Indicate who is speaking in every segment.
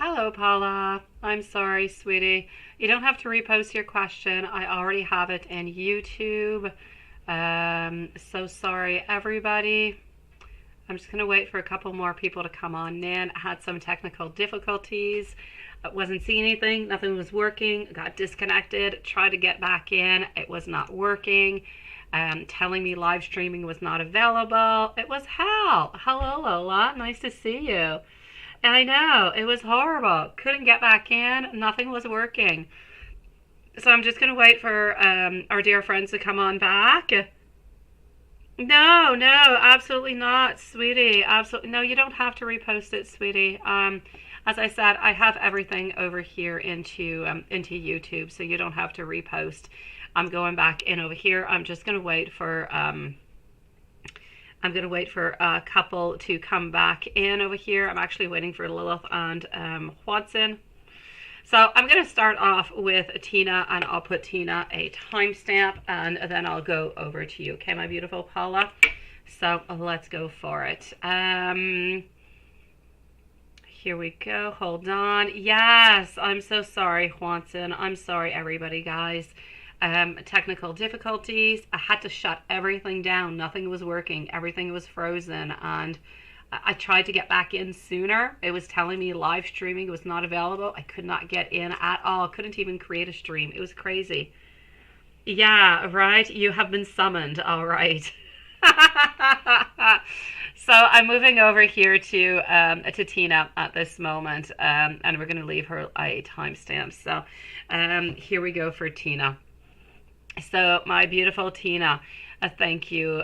Speaker 1: Hello, Paula. I'm sorry, sweetie. You don't have to repost your question. I already have it in YouTube. So sorry, everybody. I'm just going to wait for a couple more people to come on in. I had some technical difficulties. I wasn't seeing anything. Nothing was working. Got disconnected. Tried to get back in. It was not working. Telling me live streaming was not available. It was hell. Hello, Lola. Nice to see you. I know, it was horrible. Couldn't get back in. Nothing was working. So I'm just going to wait for our dear friends to come on back. No, no, absolutely not, sweetie. Absolutely. No, you don't have to repost it, sweetie. As I said, I have everything over here into YouTube, so you don't have to repost. I'm going back in over here. I'm just going to wait for a couple to come back in over here. I'm actually waiting for Lilith and Watson. So I'm going to start off with Tina, and I'll put Tina a timestamp, and then I'll go over to you. Okay, my beautiful Paula? So let's go for it. Here we go. Hold on. Yes, I'm so sorry, Watson. I'm sorry, everybody, guys. Technical difficulties. I had to shut everything down. Nothing was working. Everything was frozen, and I tried to get back in sooner. It was telling me live streaming was not available. I could not get in at all. Couldn't even create a stream. It was crazy. Yeah, right. You have been summoned. All right. So I'm moving over here to Tina at this moment, and we're going to leave her a timestamp. So here we go for Tina. So my beautiful Tina, thank you,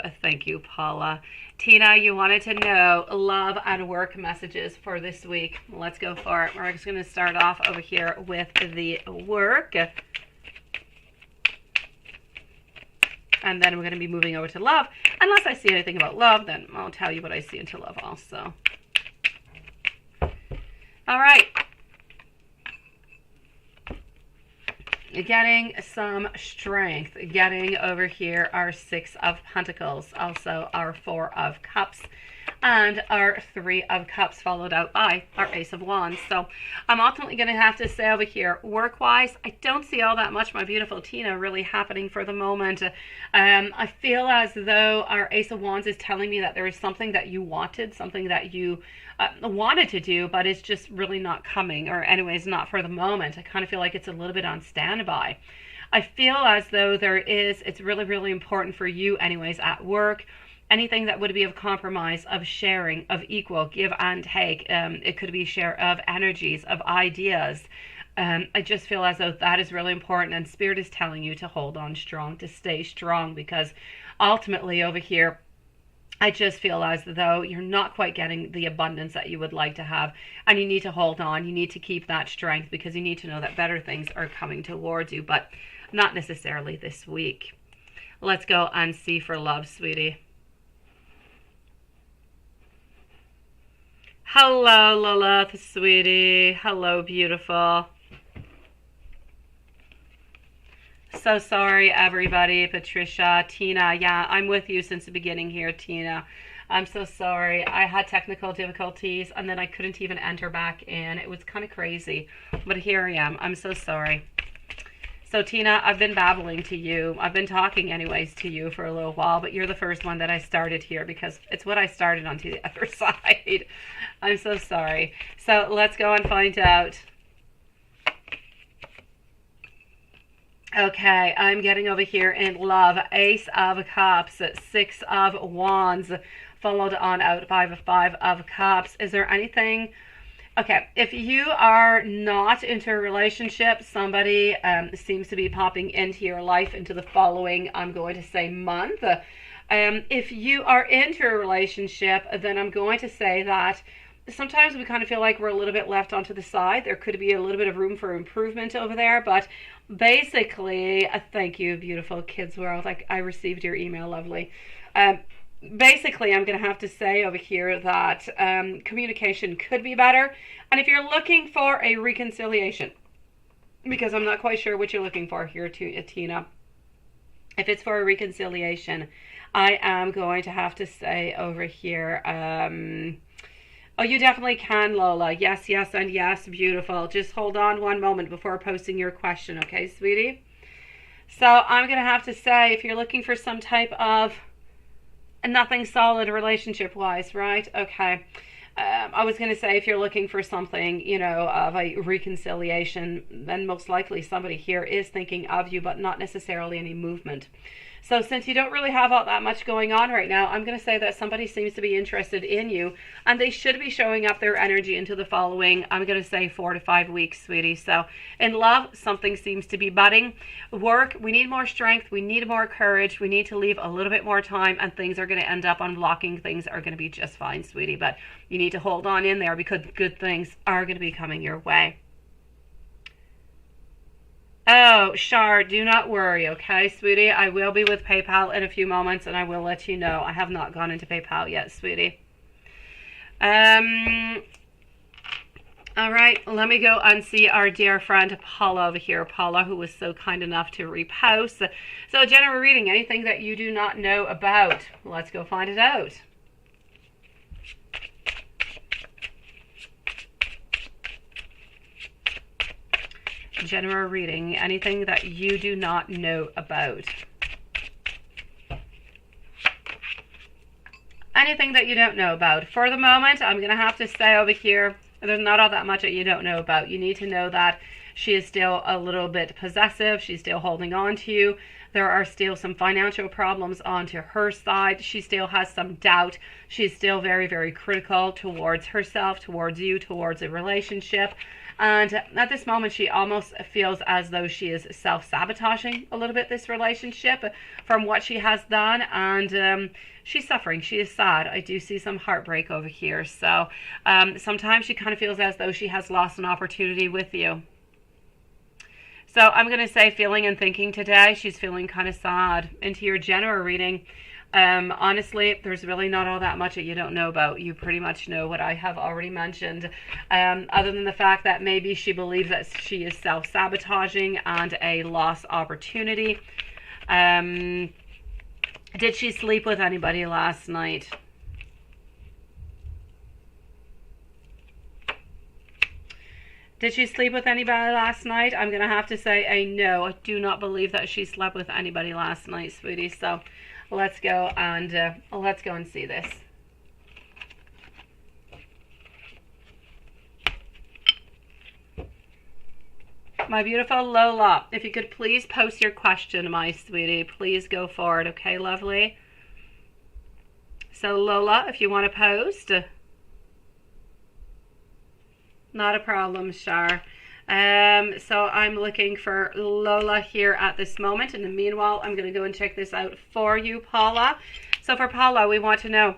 Speaker 1: Paula. Tina, you wanted to know love and work messages for this week. Let's go for it. We're just going to start off over here with the work. And then we're going to be moving over to love. Unless I see anything about love, then I'll tell you what I see into love also. All right. Getting some strength, getting over here our Six of Pentacles, also our Four of Cups, and our Three of Cups, followed out by our Ace of Wands. So I'm ultimately going to have to say over here, work-wise, I don't see all that much, my beautiful Tina, really happening for the moment. I feel as though our Ace of Wands is telling me that there is something that you wanted, something that you wanted to do, but it's just really not coming, or anyways, not for the moment. I kind of feel like it's a little bit on standby. I feel as though it's really, really important for you anyways at work. Anything that would be of compromise, of sharing, of equal, give and take. It could be share of energies, of ideas. I just feel as though that is really important, and Spirit is telling you to hold on strong, to stay strong, because ultimately over here, I just feel as though you're not quite getting the abundance that you would like to have, and you need to hold on. You need to keep that strength, because you need to know that better things are coming towards you, but not necessarily this week. Let's go and see for love, sweetie. Hello, Lilith, sweetie. Hello, beautiful. So sorry, everybody. Patricia, Tina. Yeah, I'm with you since the beginning here, Tina. I'm so sorry. I had technical difficulties, and then I couldn't even enter back in. It was kind of crazy, but here I am. I'm so sorry. So, Tina, I've been babbling to you. I've been talking anyways to you for a little while, but you're the first one that I started here, because it's what I started onto the other side. I'm so sorry. So let's go and find out. Okay, I'm getting over here in love. Ace of Cups, Six of Wands, followed on out by the Five of Cups. Is there anything? Okay, if you are not into a relationship, somebody seems to be popping into your life into the following, I'm going to say, month. If you are into a relationship, then I'm going to say that sometimes we kind of feel like we're a little bit left onto the side. There could be a little bit of room for improvement over there, but basically, thank you, beautiful Kids World. I received your email, lovely. Basically, I'm going to have to say over here that communication could be better. And if you're looking for a reconciliation, because I'm not quite sure what you're looking for here, Tina. If it's for a reconciliation, I am going to have to say over here, Oh, you definitely can, Lola. Yes, yes, and yes. Beautiful. Just hold on one moment before posting your question, okay, sweetie? So I'm going to have to say, if you're looking for some type of nothing solid relationship-wise, right? Okay. I was going to say, if you're looking for something, you know, of a reconciliation, then most likely somebody here is thinking of you, but not necessarily any movement. So since you don't really have all that much going on right now, I'm going to say that somebody seems to be interested in you, and they should be showing up their energy into the following, I'm going to say 4 to 5 weeks, sweetie. So in love, something seems to be budding. Work, we need more strength, we need more courage, we need to leave a little bit more time, and things are going to end up unblocking. Things are going to be just fine, sweetie, but you need to hold on in there because good things are going to be coming your way. Oh, Shar, do not worry, okay, sweetie? I will be with PayPal in a few moments, and I will let you know. I have not gone into PayPal yet, sweetie. All right, let me go and see our dear friend Paula over here. Paula, who was so kind enough to repost. So, general reading, anything that you do not know about. Let's go find it out. General reading, anything that you do not know about. Anything that you don't know about. For the moment, I'm going to have to say over here, there's not all that much that you don't know about. You need to know that she is still a little bit possessive. She's still holding on to you. There are still some financial problems onto her side. She still has some doubt. She's still very, very critical towards herself, towards you, towards a relationship. And at this moment, she almost feels as though she is self-sabotaging a little bit this relationship from what she has done. And she's suffering. She is sad. I do see some heartbreak over here. So sometimes she kind of feels as though she has lost an opportunity with you. So I'm going to say feeling and thinking today, she's feeling kind of sad. Into your general reading, honestly, there's really not all that much that you don't know about. You pretty much know what I have already mentioned. Other than the fact that maybe she believes that she is self-sabotaging and a lost opportunity. Did she sleep with anybody last night? Did she sleep with anybody last night? I'm going to have to say a no. I do not believe that she slept with anybody last night, sweetie. So let's go and see this. My beautiful Lola, if you could please post your question, my sweetie. Please go forward, okay, lovely? So Lola, if you want to post. Not a problem, Shar. So I'm looking for Lola here at this moment. In the meanwhile, I'm going to go and check this out for you, Paula. So for Paula, we want to know,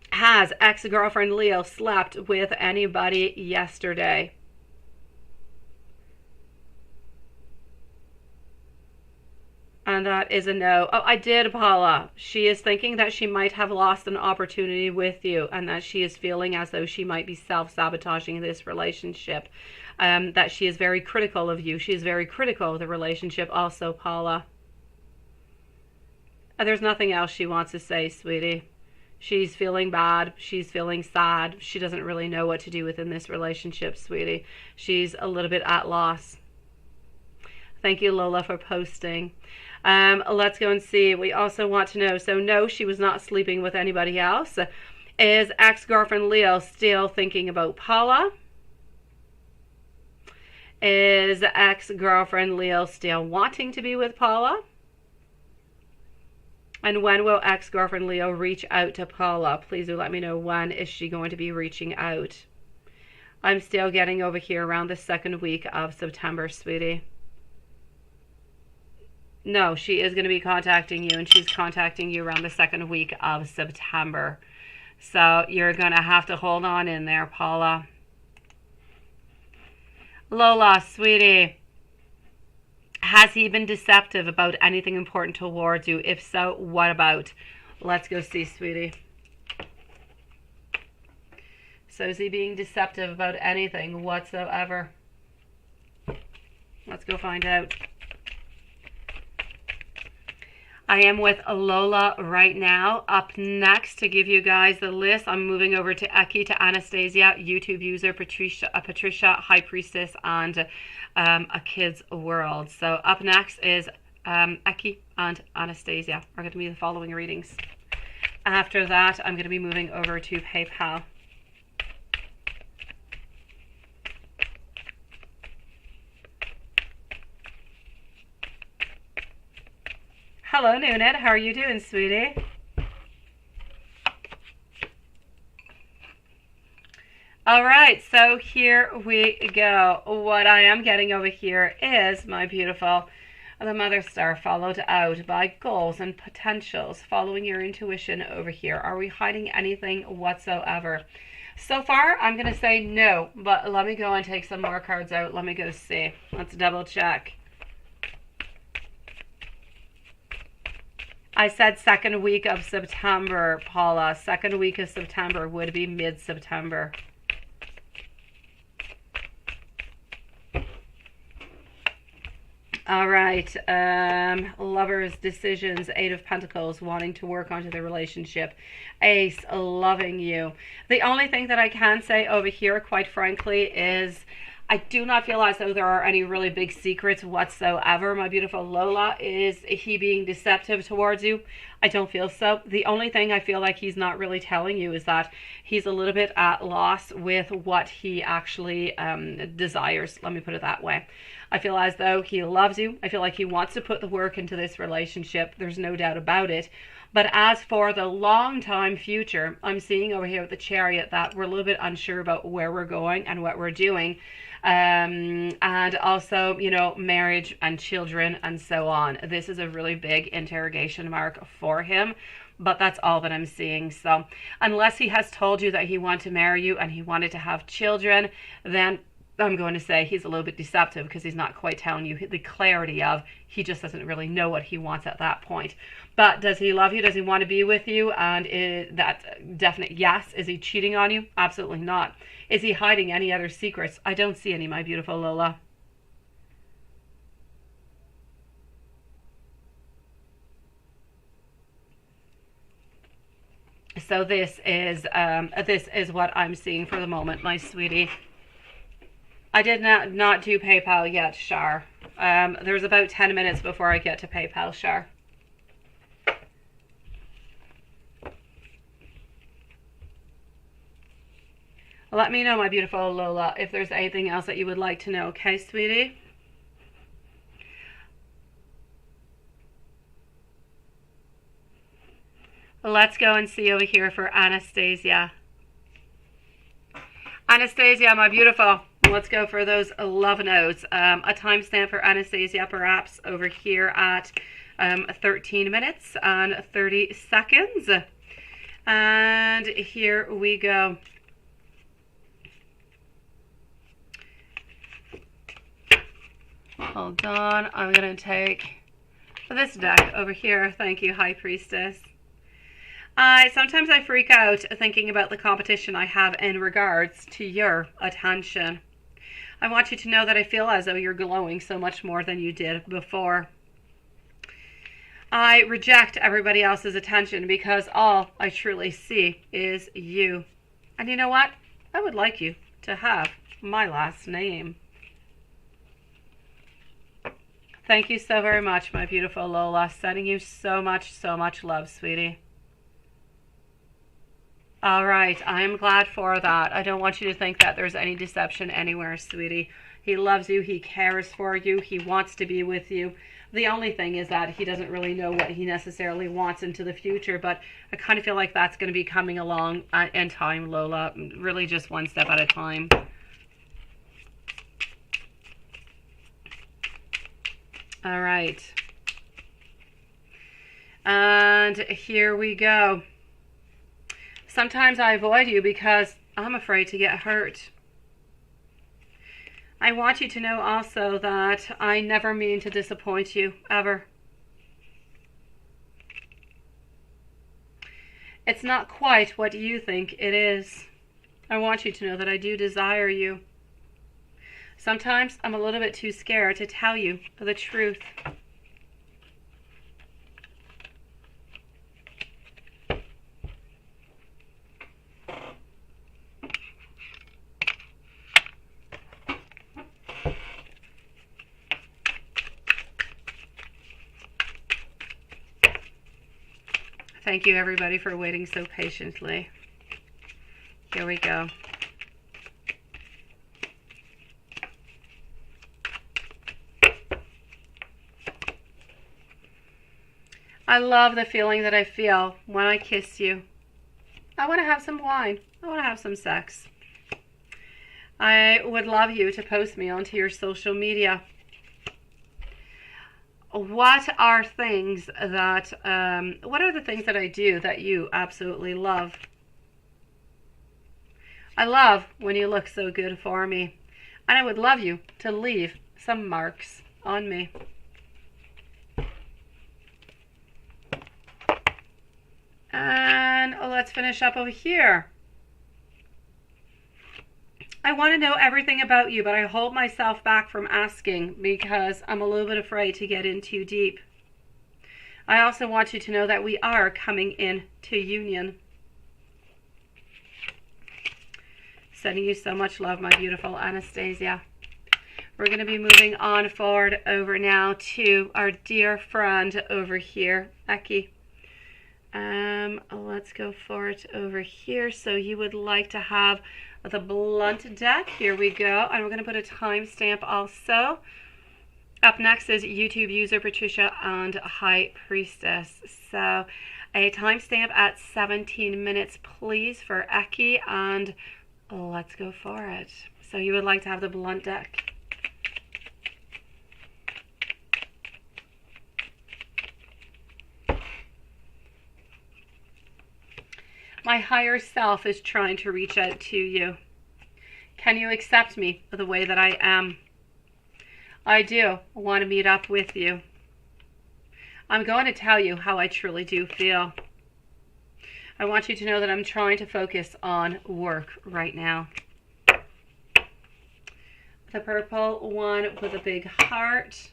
Speaker 1: has ex-girlfriend Leo slept with anybody yesterday? And that is a no. Oh, I did, Paula. She is thinking that she might have lost an opportunity with you and that she is feeling as though she might be self-sabotaging this relationship. That she is very critical of you. She is very critical of the relationship also, Paula. There's nothing else she wants to say, sweetie. She's feeling bad. She's feeling sad. She doesn't really know what to do within this relationship, sweetie. She's a little bit at loss. Thank you, Lola, for posting. Let's go and see. We also want to know, so no, she was not sleeping with anybody else. Is ex-girlfriend Leo still thinking about Paula? Is ex-girlfriend Leo still wanting to be with Paula? And when will ex-girlfriend Leo reach out to Paula? Please do let me know, when is she going to be reaching out? I'm still getting over here around the second week of September, sweetie. No, she is going to be contacting you, and she's contacting you around the second week of September. So you're going to have to hold on in there, Paula. Lola, sweetie, has he been deceptive about anything important towards you? If so, what about? Let's go see, sweetie. So is he being deceptive about anything whatsoever? Let's go find out. I am with Lola right now. Up next to give you guys the list, I'm moving over to Eki, to Anastasia, YouTube user, Patricia, High Priestess, and A Kid's World. So up next is Eki and Anastasia are going to be the following readings. After that, I'm going to be moving over to PayPal. Hello, Noonet. How are you doing, sweetie? All right, so here we go. What I am getting over here is, my beautiful, the Mother Star, followed out by goals and potentials, following your intuition over here. Are we hiding anything whatsoever? So far, I'm going to say no, but let me go and take some more cards out. Let me go see. Let's double check. I said second week of September, Paula. Second week of September would be mid-September. All right. Lovers, decisions, Eight of Pentacles, wanting to work onto the relationship. Ace, loving you. The only thing that I can say over here, quite frankly, is I do not feel as though there are any really big secrets whatsoever, my beautiful Lola. Is he being deceptive towards you? I don't feel so. The only thing I feel like he's not really telling you is that he's a little bit at loss with what he actually desires. Let me put it that way. I feel as though he loves you. I feel like he wants to put the work into this relationship. There's no doubt about it. But as for the long time future, I'm seeing over here with the Chariot that we're a little bit unsure about where we're going and what we're doing. And also, you know, marriage and children and so on. This is a really big interrogation mark for him, but that's all that I'm seeing. So unless he has told you that he wanted to marry you and he wanted to have children, then I'm going to say he's a little bit deceptive, because he's not quite telling you the clarity of, he just doesn't really know what he wants at that point. But does he love you? Does he want to be with you? And is that definite yes? Is he cheating on you? Absolutely not. Is he hiding any other secrets? I don't see any, my beautiful Lola. So this is what I'm seeing for the moment, my sweetie. I did not do PayPal yet, Shar. There's about 10 minutes before I get to PayPal, Shar. Let me know, my beautiful Lola, if there's anything else that you would like to know, okay, sweetie? Let's go and see over here for Anastasia. Anastasia, my beautiful. Let's go for those love notes. A timestamp for Anastasia, perhaps over here at 13 minutes and 30 seconds. And here we go. Hold on, I'm going to take this deck over here. Thank you, High Priestess. Sometimes I freak out thinking about the competition I have in regards to your attention. I want you to know that I feel as though you're glowing so much more than you did before. I reject everybody else's attention because all I truly see is you. And you know what? I would like you to have my last name. Thank you so very much, my beautiful Lola. Sending you so much love, sweetie. All right, I'm glad for that. I don't want you to think that there's any deception anywhere, sweetie. He loves you. He cares for you. He wants to be with you. The only thing is that he doesn't really know what he necessarily wants into the future, but I kind of feel like that's going to be coming along in time, Lola. Really just one step at a time. All right. And here we go. Sometimes I avoid you because I'm afraid to get hurt. I want you to know also that I never mean to disappoint you, ever. It's not quite what you think it is. I want you to know that I do desire you. Sometimes I'm a little bit too scared to tell you the truth. Thank you, everybody, for waiting so patiently. Here we go. I love the feeling that I feel when I kiss you. I want to have some wine. I want to have some sex. I would love you to post me onto your social media. What are things that, what are the things that I do that you absolutely love? I love when you look so good for me. And I would love you to leave some marks on me. And let's finish up over here. I want to know everything about you, but I hold myself back from asking because I'm a little bit afraid to get in too deep. I also want you to know that we are coming in to union. Sending you so much love, my beautiful Anastasia. We're going to be moving on forward over now to our dear friend over here, Eki. Let's go forward over here. So you would like to have the blunt deck. Here we go. And we're going to put a timestamp also. Up next is YouTube user Patricia and High Priestess. So a timestamp at 17 minutes, please, for Eki. And let's go for it. So you would like to have the blunt deck. My higher self is trying to reach out to you. Can you accept me the way that I am? I do want to meet up with you. I'm going to tell you how I truly do feel. I want you to know that I'm trying to focus on work right now. The purple one with a big heart.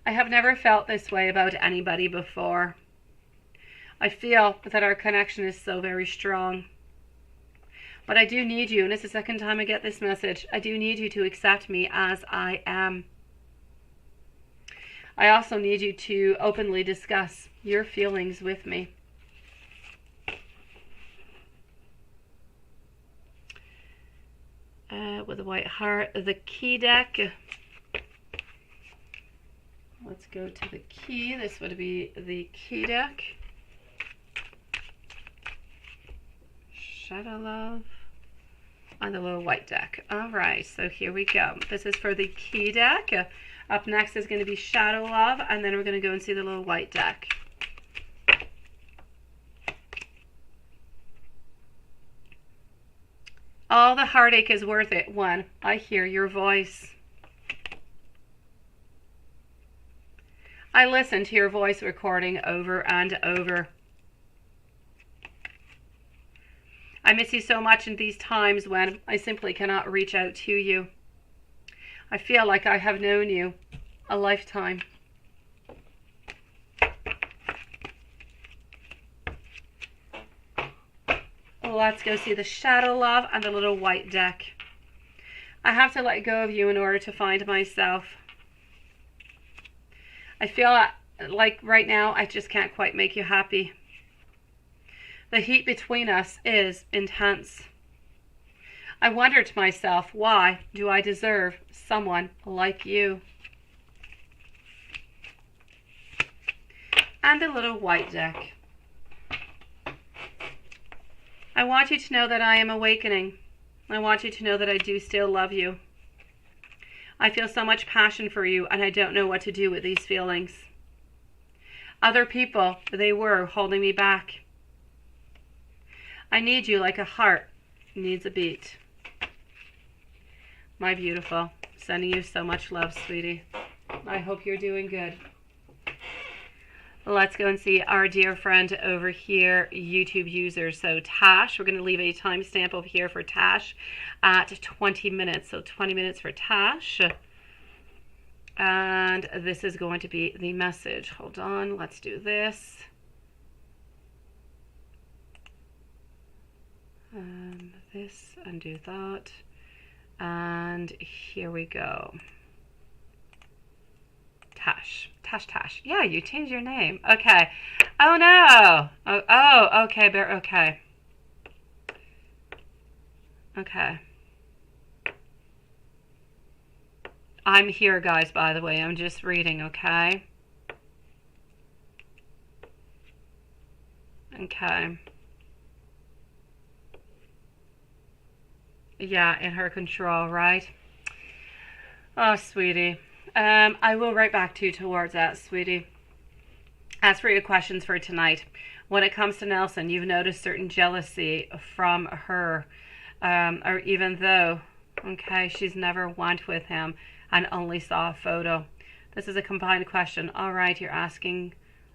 Speaker 1: I have never felt this way about anybody before. I feel that our connection is so very strong. But I do need you, and it's the second time I get this message. I do need you to accept me as I am. I also need you to openly discuss your feelings with me. With a white heart, the key deck. Let's go to the key. This would be the key deck. Shadow Love. On the little white deck. Alright, so here we go. This is for the key deck. Up next is going to be Shadow Love, and then we're going to go and see the little white deck. All the heartache is worth it when I hear your voice. I listen to your voice recording over and over. I miss you so much in these times when I simply cannot reach out to you. I feel like I have known you a lifetime. Let's go see the Shadow Love and the little white deck. I have to let go of you in order to find myself. I feel like right now I just can't quite make you happy. The heat between us is intense. I wonder to myself, why do I deserve someone like you? And the little white deck. I want you to know that I am awakening. I want you to know that I do still love you. I feel so much passion for you, and I don't know what to do with these feelings. Other people, they were holding me back. I need you like a heart needs a beat. My beautiful, sending you so much love, sweetie. I hope you're doing good. Let's go and see our dear friend over here, YouTube user. So Tash, we're going to leave a timestamp over here for Tash at 20 minutes. So 20 minutes for Tash. And this is going to be the message. Hold on, let's do this. This, undo that. And here we go. Tash. Yeah, you changed your name. Okay. Oh no. Oh, okay, Bear. Okay. Okay. I'm here, guys, by the way. I'm just reading, okay? Okay. Yeah, in her control, right? Oh, sweetie. I will write back to you towards that, sweetie. As for your questions for tonight, when it comes to Nelson, you've noticed certain jealousy from her, or even though, okay, she's never went with him and only saw a photo. This is a combined question. All right, you're asking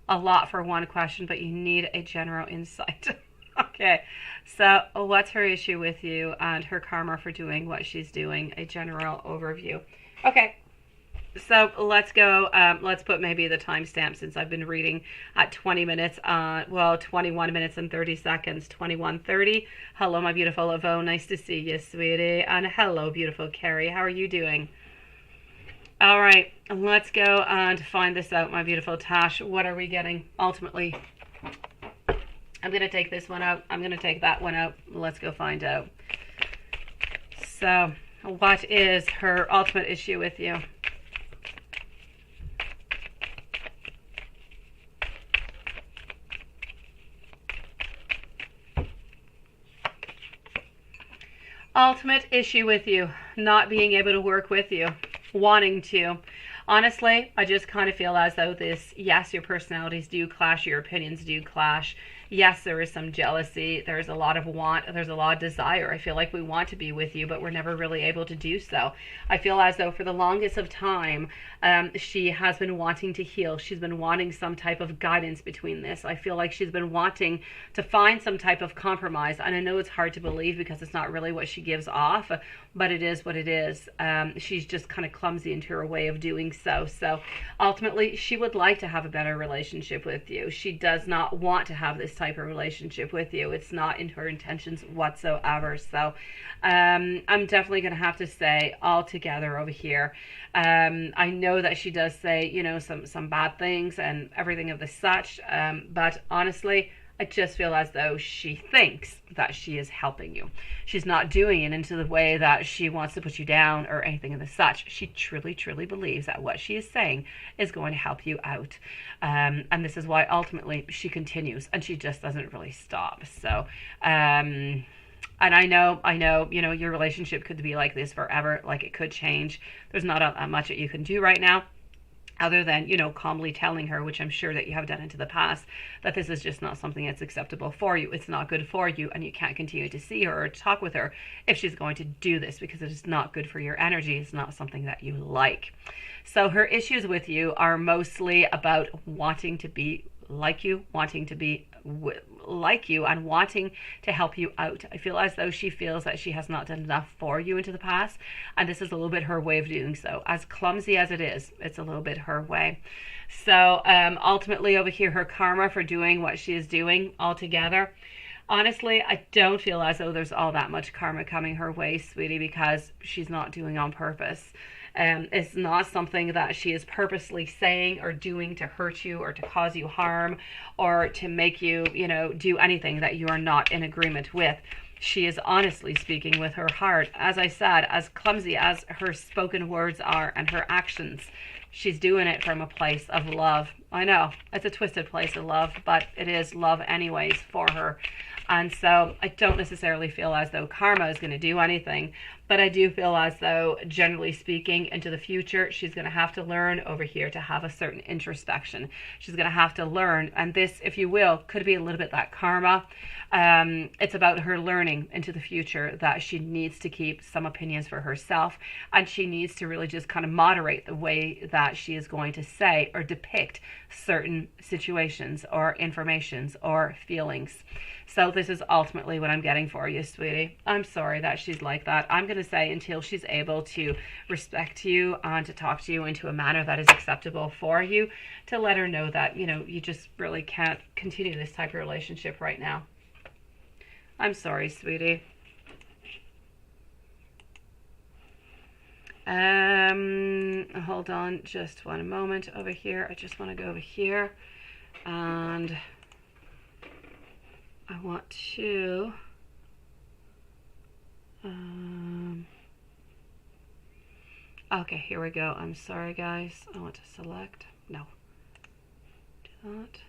Speaker 1: a lot for one question, but you need a general insight. Okay, so what's her issue with you and her karma for doing what she's doing? A general overview. Okay, so let's go. Let's put maybe the timestamp, since I've been reading at 20 minutes. Well, 21 minutes and 30 seconds. 21:30. Hello, my beautiful Avo. Nice to see you, sweetie. And hello, beautiful Carrie. How are you doing? All right, let's go and find this out, my beautiful Tash. What are we getting ultimately? I'm going to take this one out. I'm going to take that one out. Let's go find out. So, what is her ultimate issue with you? Ultimate issue with you, not being able to work with you, wanting to. Honestly, I just kind of feel as though this, yes, your personalities do clash, your opinions do clash. Yes, there is some jealousy. There's a lot of want. There's a lot of desire. I feel like we want to be with you, but we're never really able to do so. I feel as though for the longest of time, she has been wanting to heal. She's been wanting some type of guidance between this. I feel like she's been wanting to find some type of compromise. And I know it's hard to believe because it's not really what she gives off, but it is what it is. She's just kind of clumsy into her way of doing so. So ultimately, she would like to have a better relationship with you. She does not want to have this type of relationship with you. It's not in her intentions whatsoever. So I'm definitely going to have to say altogether over here. I know that she does say, you know, some bad things and everything of the such. But honestly, I just feel as though she thinks that she is helping you. She's not doing it into the way that she wants to put you down or anything of the such. She truly, truly believes that what she is saying is going to help you out. And this is why ultimately she continues and she just doesn't really stop. So, and I know, you know, your relationship could be like this forever. Like it could change. There's not that much that you can do right now, other than, you know, calmly telling her, which I'm sure that you have done into the past, that this is just not something that's acceptable for you. It's not good for you, and you can't continue to see her or talk with her if she's going to do this, because it is not good for your energy. It's not something that you like. So her issues with you are mostly about wanting to be like you, wanting to be like you, and wanting to help you out. I feel as though she feels that she has not done enough for you into the past, and this is a little bit her way of doing so. As clumsy as it is, it's a little bit her way. So ultimately over here, her karma for doing what she is doing altogether, honestly, I don't feel as though there's all that much karma coming her way, sweetie, because she's not doing on purpose. It's not something that she is purposely saying or doing to hurt you or to cause you harm or to make you, you know, do anything that you are not in agreement with. She is honestly speaking with her heart. As I said, as clumsy as her spoken words are and her actions, she's doing it from a place of love. I know, it's a twisted place of love, but it is love anyways for her. And so I don't necessarily feel as though karma is going to do anything, but I do feel as though, generally speaking, into the future, she's going to have to learn over here to have a certain introspection. She's going to have to learn, and this, if you will, could be a little bit that karma. It's about her learning into the future that she needs to keep some opinions for herself, and she needs to really just kind of moderate the way that she is going to say or depict certain situations or informations or feelings. So this is ultimately what I'm getting for you, sweetie. I'm sorry that she's like that. I'm going to say until she's able to respect you and to talk to you into a manner that is acceptable for you, to let her know that, you know, you just really can't continue this type of relationship right now. I'm sorry, sweetie. Hold on just one moment over here. I just want to go over here, and I want to okay, here we go. I'm sorry guys, I want to select, no, do that,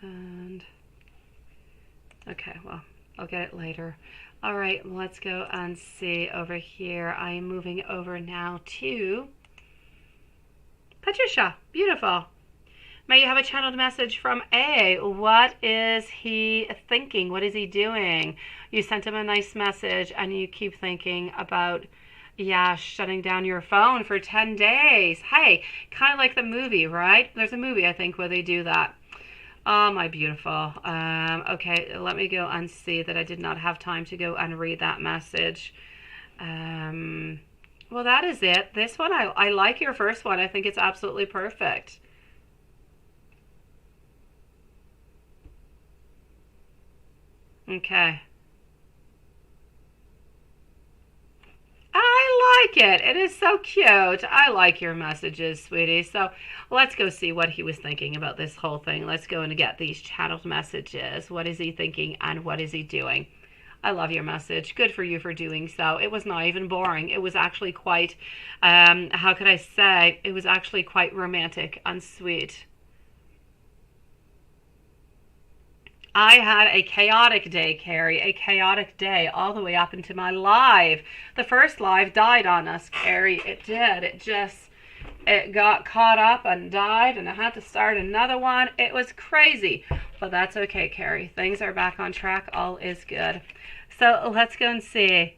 Speaker 1: and okay, well, I'll get it later. All right, let's go and see over here. I'm moving over now to Patricia. Beautiful. May you have a channeled message from A. What is he thinking? What is he doing? You sent him a nice message and you keep thinking about, yeah, shutting down your phone for 10 days. Hey, kind of like the movie, right? There's a movie, I think, where they do that. Oh, my beautiful. Okay, let me go and see that I did not have time to go and read that message. Well, that is it. This one, I like your first one. I think it's absolutely perfect. Okay. I like it. It is so cute. I like your messages, sweetie. So let's go see what he was thinking about this whole thing. Let's go and get these channeled messages. What is he thinking and what is he doing? I love your message. Good for you for doing so. It was not even boring. It was actually quite, how could I say, it was actually quite romantic and sweet. I had a chaotic day, Carrie, a chaotic day all the way up into my live. The first live died on us, Carrie. It did. It got caught up and died, and I had to start another one. It was crazy, but that's okay, Carrie. Things are back on track. All is good. So let's go and see.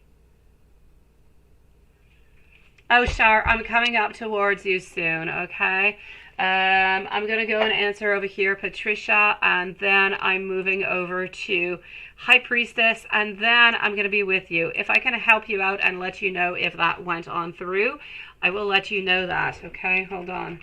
Speaker 1: Oh, Shar, I'm coming up towards you soon, okay? I'm going to go and answer over here, Patricia, and then I'm moving over to High Priestess, and then I'm going to be with you. If I can help you out and let you know if that went on through, I will let you know that, okay? Hold on.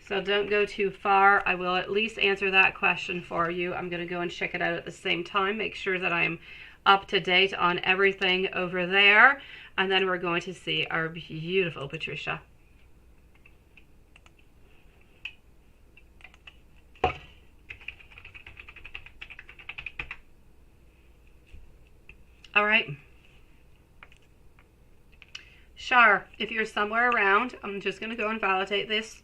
Speaker 1: So don't go too far. I will at least answer that question for you. I'm going to go and check it out at the same time, make sure that I'm up to date on everything over there, and then we're going to see our beautiful Patricia. All right. Shar, if you're somewhere around, I'm just going to go and validate this.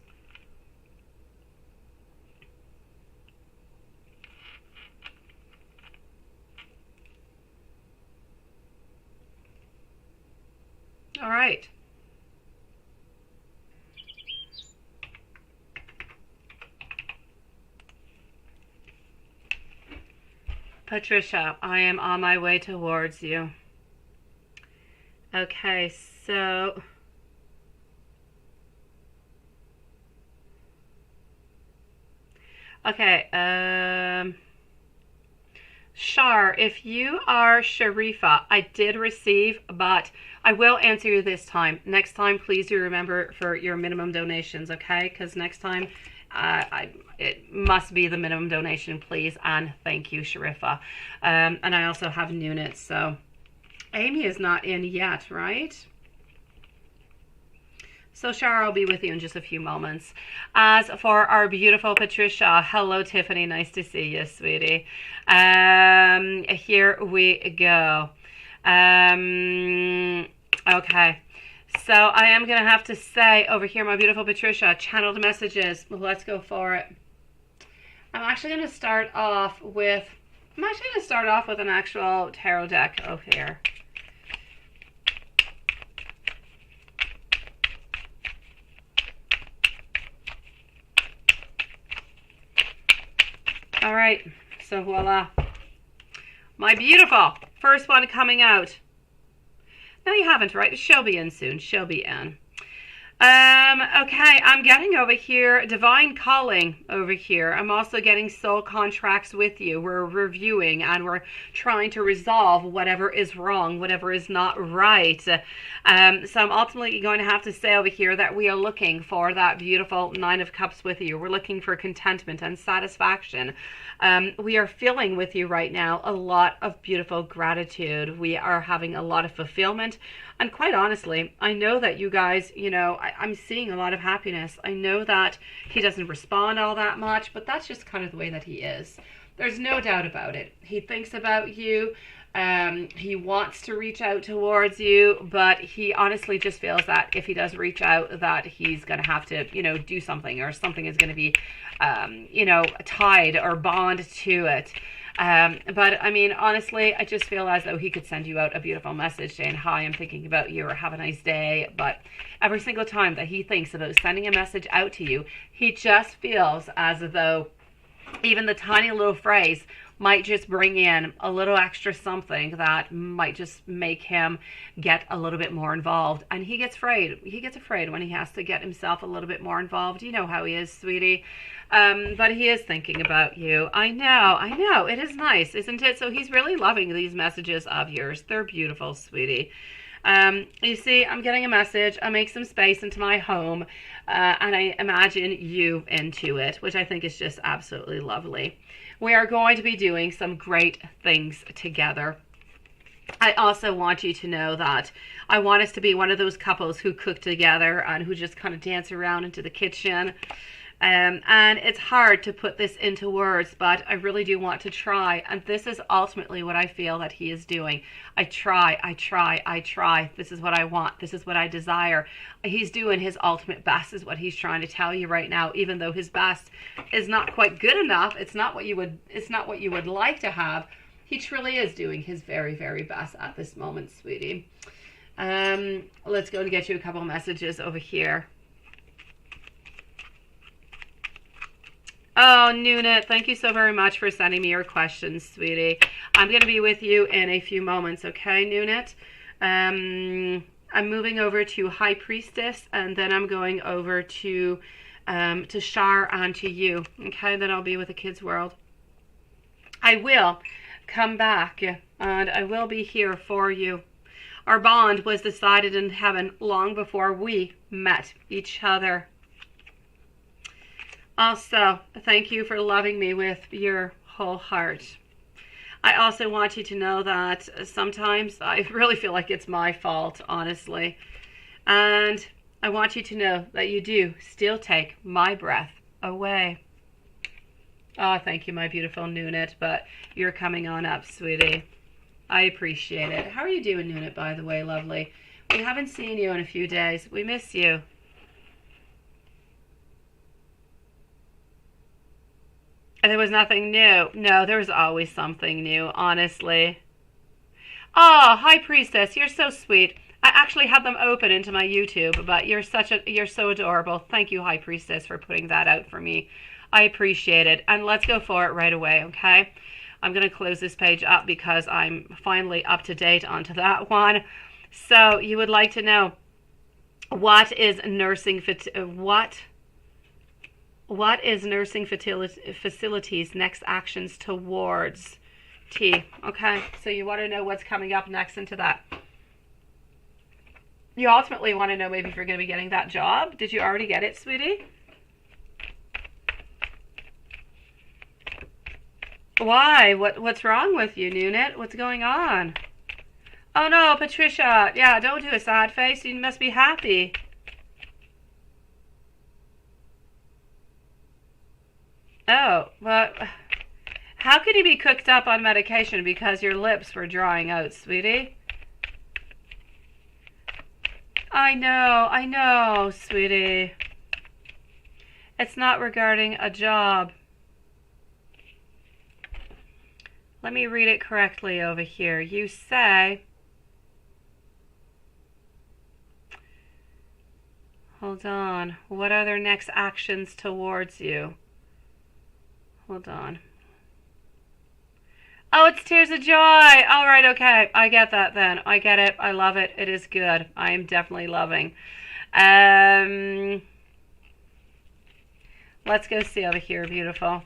Speaker 1: All right. Patricia, I am on my way towards you. Okay, so okay, Shar, if you are Sharifa, I did receive, but I will answer you this time. Next time, please do remember for your minimum donations, okay? Because next time, it must be the minimum donation, please, and thank you, Sharifa. And I also have units, so Amy is not in yet, right? So Shar, I'll be with you in just a few moments. As for our beautiful Patricia, hello Tiffany, nice to see you, sweetie. Here we go. Okay. So I am going to have to say over here, my beautiful Patricia, channeled messages. Let's go for it. I'm actually going to start off with an actual tarot deck over here. All right. So voila. My beautiful first one coming out. No, you haven't, right? She'll be in soon. She'll be in. Okay, I'm getting over here divine calling over here. I'm also getting soul contracts with you. We're reviewing and we're trying to resolve whatever is wrong, whatever is not right. So I'm ultimately going to have to say over here that we are looking for that beautiful Nine of Cups with you. We're looking for contentment and satisfaction. We are feeling with you right now a lot of beautiful gratitude. We are having a lot of fulfillment. And quite honestly, I know that you guys, I'm seeing a lot of happiness. I know that he doesn't respond all that much, but that's just kind of the way that he is. There's no doubt about it. He thinks about you. He wants to reach out towards you, but he honestly just feels that if he does reach out, that he's going to have to, do something, or something is going to be, tied or bond to it. But I mean, honestly, I just feel as though he could send you out a beautiful message saying, hi, I'm thinking about you, or have a nice day. But every single time that he thinks about sending a message out to you, he just feels as though even the tiny little phrase might just bring in a little extra something that might just make him get a little bit more involved. And he gets afraid. He gets afraid when he has to get himself a little bit more involved. You know how he is, sweetie. But he is thinking about you. I know. It is nice, isn't it? So he's really loving these messages of yours. They're beautiful, sweetie. You see, I'm getting a message. I make some space into my home, and I imagine you into it, which I think is just absolutely lovely. We are going to be doing some great things together. I also want you to know that I want us to be one of those couples who cook together and who just kind of dance around into the kitchen. And it's hard to put this into words, but I really do want to try. And this is ultimately what I feel that he is doing. I try. This is what I want. This is what I desire. He's doing his ultimate best is what he's trying to tell you right now, even though his best is not quite good enough. It's not what you would like to have. He truly is doing his very, very best at this moment, sweetie. Let's go and get you a couple messages over here. Oh, Nuna, thank you so very much for sending me your questions, sweetie. I'm going to be with you in a few moments, okay, Nunit? I'm moving over to High Priestess, and then I'm going over to Shar and to you, okay? Then I'll be with the Kids World. I will come back, and I will be here for you. Our bond was decided in heaven long before we met each other. Also, thank you for loving me with your whole heart. I also want you to know that sometimes I really feel like it's my fault, honestly. And I want you to know that you do still take my breath away. Oh, thank you, my beautiful Nunit, but you're coming on up, sweetie. I appreciate it. How are you doing, Nunit, by the way, lovely? We haven't seen you in a few days. We miss you. There was nothing new. No, there was always something new, honestly. Oh, High Priestess, you're so sweet. I actually had them open into my YouTube, but you're so adorable. Thank you, High Priestess, for putting that out for me. I appreciate it. And let's go for it right away, okay? I'm going to close this page up because I'm finally up to date onto that one. So you would like to know, what is nursing facilities next actions towards T? Okay, so you want to know what's coming up next into that. You ultimately want to know maybe if you're going to be getting that job. Did you already get it, sweetie? Why? What's wrong with you, Nunit? What's going on? Oh no, Patricia. Yeah, don't do a sad face. You must be happy. Oh, well, how could you be cooked up on medication because your lips were drying out, sweetie? I know, sweetie. It's not regarding a job. Let me read it correctly over here. You say, hold on, what are their next actions towards you? Hold on. Oh, it's tears of joy. All right, okay. I get that then. I get it. I love it. It is good. I am definitely loving. Let's go see over here, beautiful.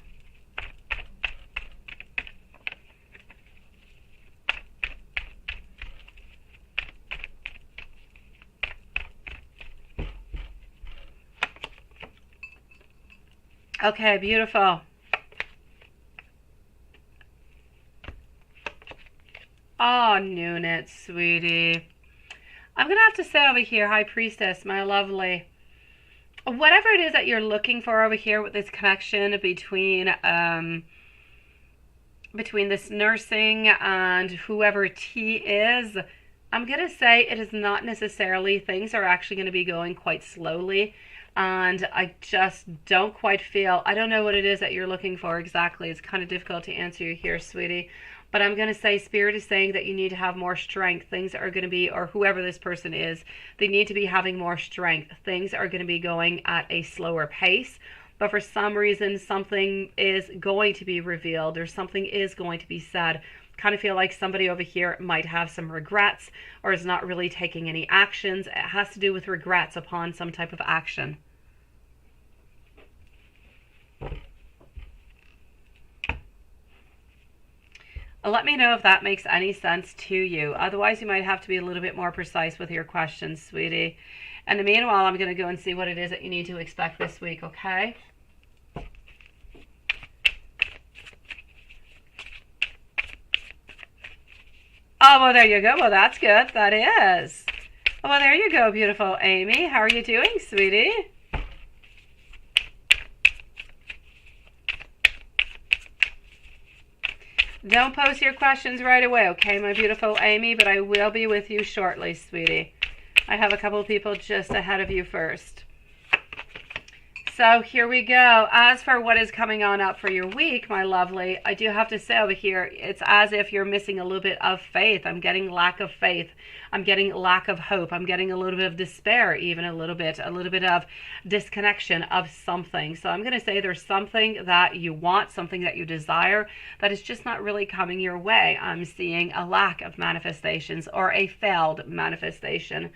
Speaker 1: Okay, beautiful. Oh, Noonet, sweetie. I'm going to have to say over here, High Priestess, my lovely, whatever it is that you're looking for over here with this connection between this nursing and whoever T is, I'm going to say it is not necessarily, things are actually going to be going quite slowly. And I just don't quite feel, I don't know what it is that you're looking for exactly. It's kind of difficult to answer you here, sweetie. But I'm going to say Spirit is saying that you need to have more strength. Things are going to be, or whoever this person is, they need to be having more strength. Things are going to be going at a slower pace. But for some reason, something is going to be revealed or something is going to be said. Kind of feel like somebody over here might have some regrets or is not really taking any actions. It has to do with regrets upon some type of action. Let me know if that makes any sense to you. Otherwise, you might have to be a little bit more precise with your questions, sweetie. In the meanwhile, I'm going to go and see what it is that you need to expect this week, okay? Oh, well, there you go. Well, that's good. That is. Well, there you go, beautiful Amy. How are you doing, sweetie? Don't post your questions right away, okay, my beautiful Amy, but I will be with you shortly, sweetie. I have a couple of people just ahead of you first. So here we go. As for what is coming on up for your week, my lovely, I do have to say over here, it's as if you're missing a little bit of faith. I'm getting lack of faith. I'm getting lack of hope. I'm getting a little bit of despair, even a little bit of disconnection of something. So I'm going to say there's something that you want, something that you desire that is just not really coming your way. I'm seeing a lack of manifestations or a failed manifestation.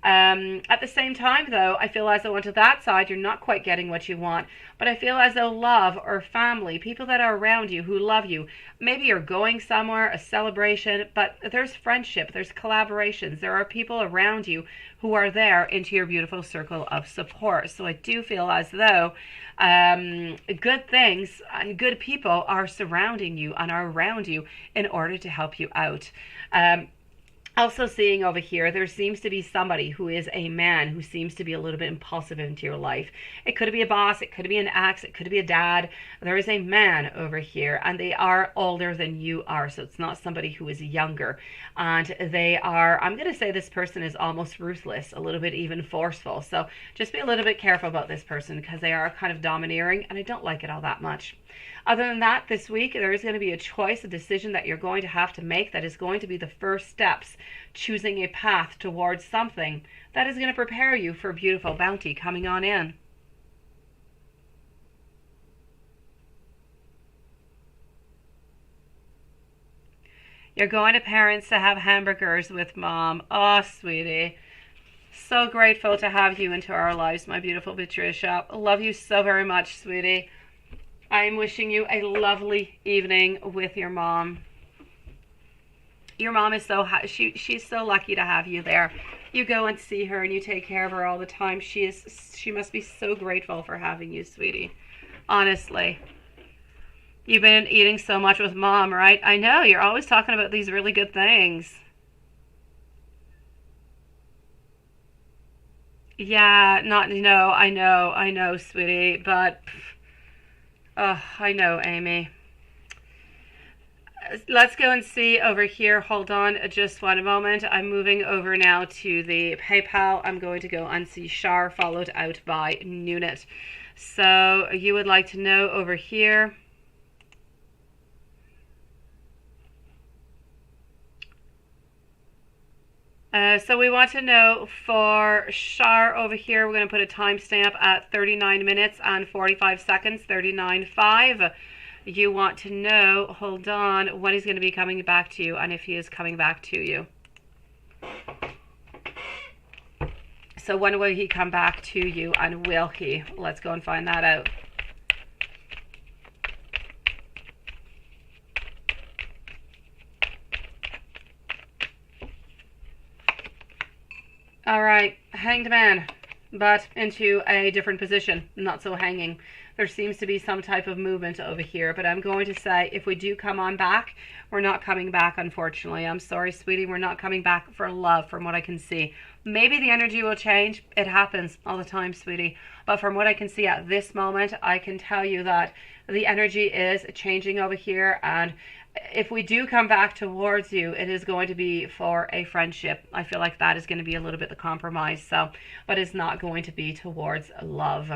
Speaker 1: At the same time, though, I feel as though onto that side, you're not quite getting what you want. But I feel as though love or family, people that are around you who love you, maybe you're going somewhere, a celebration, but there's friendship, there's collaborations. There are people around you who are there into your beautiful circle of support. So I do feel as though good things and good people are surrounding you and are around you in order to help you out. Also seeing over here, there seems to be somebody who is a man who seems to be a little bit impulsive into your life. It could be a boss, it could be an ex, it could be a dad. There is a man over here and they are older than you are. So it's not somebody who is younger. And they are, I'm going to say this person is almost ruthless, a little bit even forceful. So just be a little bit careful about this person because they are kind of domineering and I don't like it all that much. Other than that, this week, there is going to be a choice, a decision that you're going to have to make that is going to be the first steps, choosing a path towards something that is going to prepare you for beautiful bounty coming on in. You're going to parents to have hamburgers with mom. Oh, sweetie. So grateful to have you into our lives, my beautiful Patricia. Love you so very much, sweetie. I'm wishing you a lovely evening with your mom. Your mom is so she's so lucky to have you there. You go and see her and you take care of her all the time. She must be so grateful for having you, sweetie. Honestly. You've been eating so much with mom, right? I know, you're always talking about these really good things. Yeah, no, I know, sweetie, but oh, I know, Amy. Let's go and see over here. Hold on just one moment. I'm moving over now to the PayPal. I'm going to go and see Shar, followed out by Noonet. So you would like to know over here. So we want to know for Shar over here, we're going to put a timestamp at 39 minutes and 45 seconds, 39.5. You want to know, hold on, when he's going to be coming back to you and if he is coming back to you. So when will he come back to you, and will he? Let's go and find that out. All right, Hanged Man, but into a different position, not so hanging. There seems to be some type of movement over here, but I'm going to say if we do come on back, we're not coming back, unfortunately. I'm sorry, sweetie, we're not coming back for love from what I can see. Maybe the energy will change. It happens all the time, sweetie. But from what I can see at this moment, I can tell you that the energy is changing over here, and if we do come back towards you, it is going to be for a friendship. I feel like that is going to be a little bit the compromise, so, but it's not going to be towards love.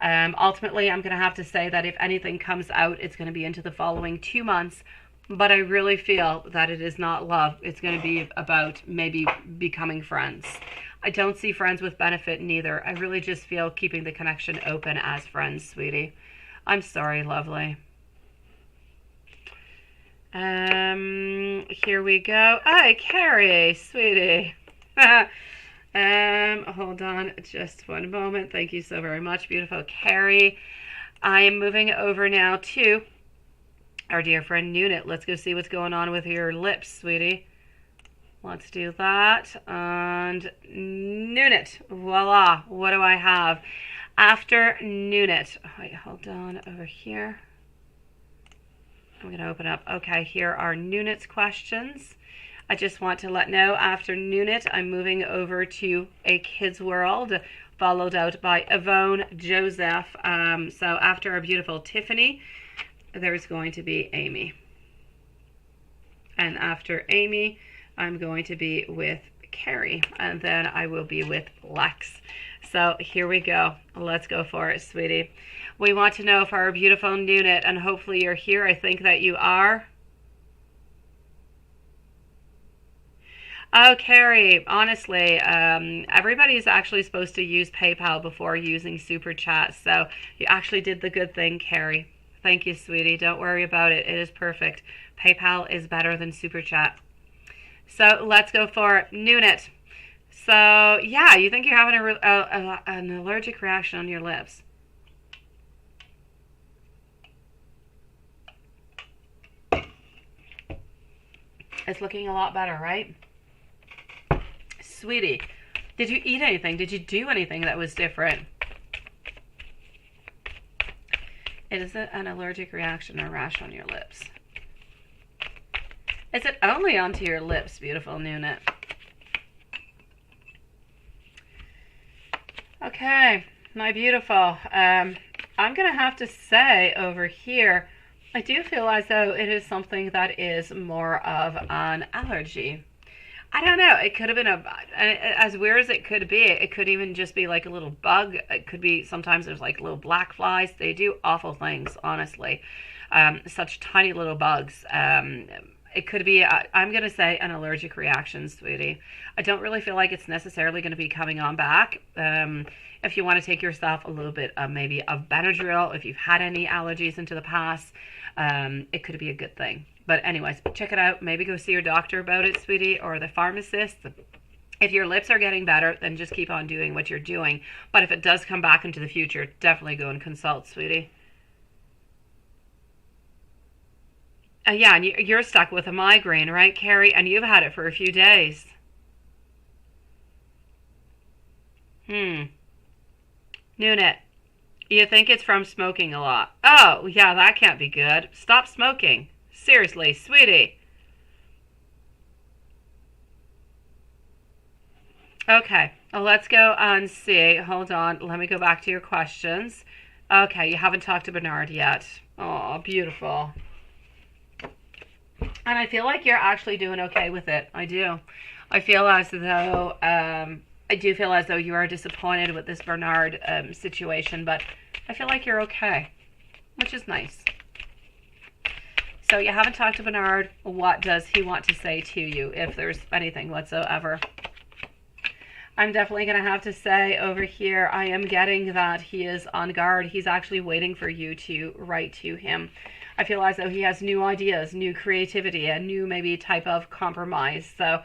Speaker 1: Ultimately, I'm going to have to say that if anything comes out, it's going to be into the following 2 months, but I really feel that it is not love. It's going to be about maybe becoming friends. I don't see friends with benefit neither. I really just feel keeping the connection open as friends, sweetie. I'm sorry, lovely. Here we go. Hi, Carrie, sweetie. Hold on just one moment. Thank you so very much, beautiful Carrie. I am moving over now to our dear friend Nunit. Let's go see what's going on with your lips, sweetie. Let's do that. And Nunit, voila. What do I have? After Nunit. Wait, hold on over here. I'm going to open up. Okay, here are Nunit's questions. I just want to let know after Nunit, I'm moving over to a kid's world, followed out by Yvonne, Joseph. So after our beautiful Tiffany, there's going to be Amy. And after Amy, I'm going to be with Carrie. And then I will be with Lex. So here we go. Let's go for it, sweetie. We want to know for our beautiful Nunit, and hopefully you're here. I think that you are. Oh, Carrie, honestly, everybody's actually supposed to use PayPal before using Super Chat. So you actually did the good thing, Carrie. Thank you, sweetie. Don't worry about it. It is perfect. PayPal is better than Super Chat. So let's go for it. Nunit. So, yeah, you think you're having an allergic reaction on your lips. It's looking a lot better, right? Sweetie, did you eat anything? Did you do anything that was different? Is it an allergic reaction or rash on your lips? Is it only onto your lips, beautiful Nunit? Okay, my beautiful. I'm going to have to say over here, I do feel as though it is something that is more of an allergy. I don't know. It could have been as weird as it could be. It could even just be like a little bug. It could be, sometimes there's like little black flies. They do awful things, honestly. Such tiny little bugs. It could be, I'm going to say, an allergic reaction, sweetie. I don't really feel like it's necessarily going to be coming on back. If you want to take yourself a little bit of maybe of Benadryl, if you've had any allergies into the past, it could be a good thing. But anyways, check it out. Maybe go see your doctor about it, sweetie, or the pharmacist. If your lips are getting better, then just keep on doing what you're doing. But if it does come back into the future, definitely go and consult, sweetie. Yeah, and you're stuck with a migraine, right, Carrie? And you've had it for a few days. Nunit, you think it's from smoking a lot. Oh, yeah, that can't be good. Stop smoking. Seriously, sweetie. Okay, let's go and see. Hold on, let me go back to your questions. Okay, you haven't talked to Bernard yet. Oh, beautiful. And I feel like you're actually doing okay with it. I do. I feel as though, you are disappointed with this Bernard situation, but I feel like you're okay, which is nice. So you haven't talked to Bernard. What does he want to say to you, if there's anything whatsoever? I'm definitely going to have to say over here, I am getting that he is on guard. He's actually waiting for you to write to him. I feel as though he has new ideas, new creativity, a new maybe type of compromise. So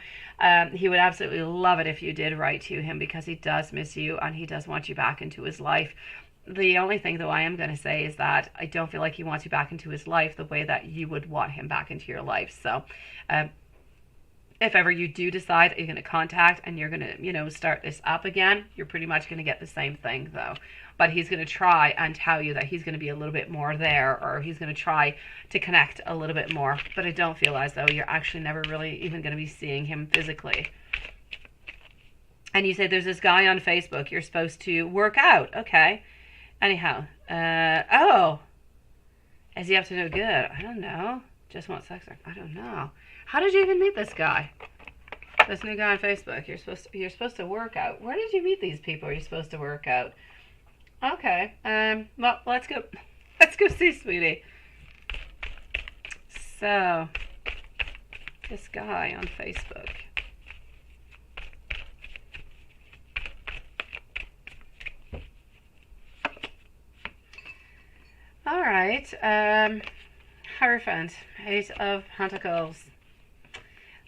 Speaker 1: he would absolutely love it if you did write to him, because he does miss you and he does want you back into his life. The only thing, though, I am going to say is that I don't feel like he wants you back into his life the way that you would want him back into your life. So if ever you do decide you're going to contact and you're going to, start this up again, you're pretty much going to get the same thing, though. But he's going to try and tell you that he's going to be a little bit more there, or he's going to try to connect a little bit more. But I don't feel as though you're actually never really even going to be seeing him physically. And you say there's this guy on Facebook you're supposed to work out. Okay. Anyhow, is he up to no good? I don't know. Just want sex? I don't know. How did you even meet this guy? This new guy on Facebook. You're supposed to work out. Where did you meet these people you're supposed to work out? Okay. Well, let's go see, sweetie. So, this guy on Facebook. All right, Hierophant, 8 of Pentacles.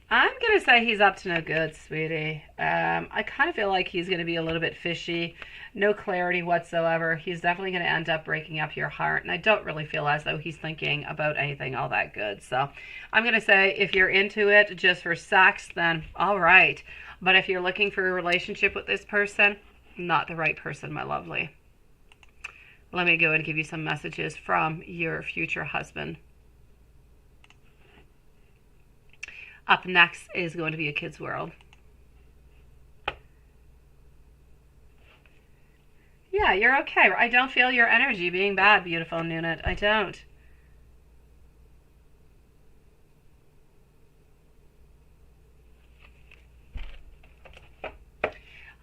Speaker 1: I'm going to say he's up to no good, sweetie. I kind of feel like he's going to be a little bit fishy, no clarity whatsoever. He's definitely going to end up breaking up your heart, and I don't really feel as though he's thinking about anything all that good. So I'm going to say if you're into it just for sex, then all right. But if you're looking for a relationship with this person, not the right person, my lovely. Let me go and give you some messages from your future husband. Up next is going to be a kid's world. Yeah, you're okay. I don't feel your energy being bad, beautiful Nunit. I don't.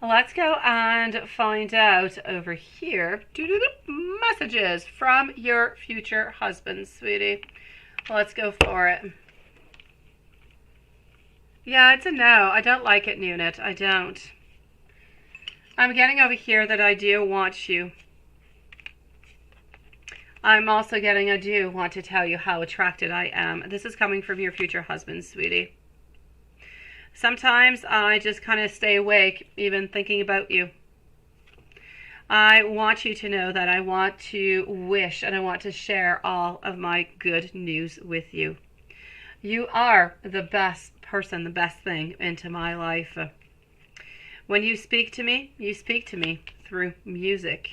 Speaker 1: Let's go and find out over here. Messages from your future husband, sweetie. Let's go for it. Yeah, it's a no. I don't like it, Nunit. I don't. I'm getting over here that I do want you. I'm also getting I do want to tell you how attracted I am. This is coming from your future husband, sweetie. Sometimes I just kind of stay awake, even thinking about you. I want you to know that I want to wish and I want to share all of my good news with you. You are the best person, the best thing into my life. When you speak to me through music.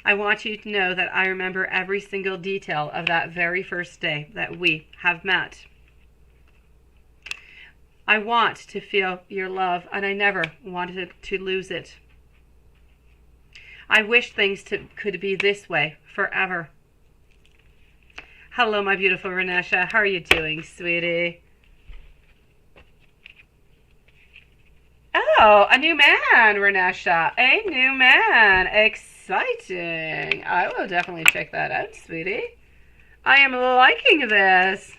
Speaker 1: I want you to know that I remember every single detail of that very first day that we have met. I want to feel your love, and I never wanted to lose it. I wish things could be this way forever. Hello, my beautiful Renesha. How are you doing, sweetie? Oh, a new man, Renesha. A new man. Exciting. I will definitely check that out, sweetie. I am liking this.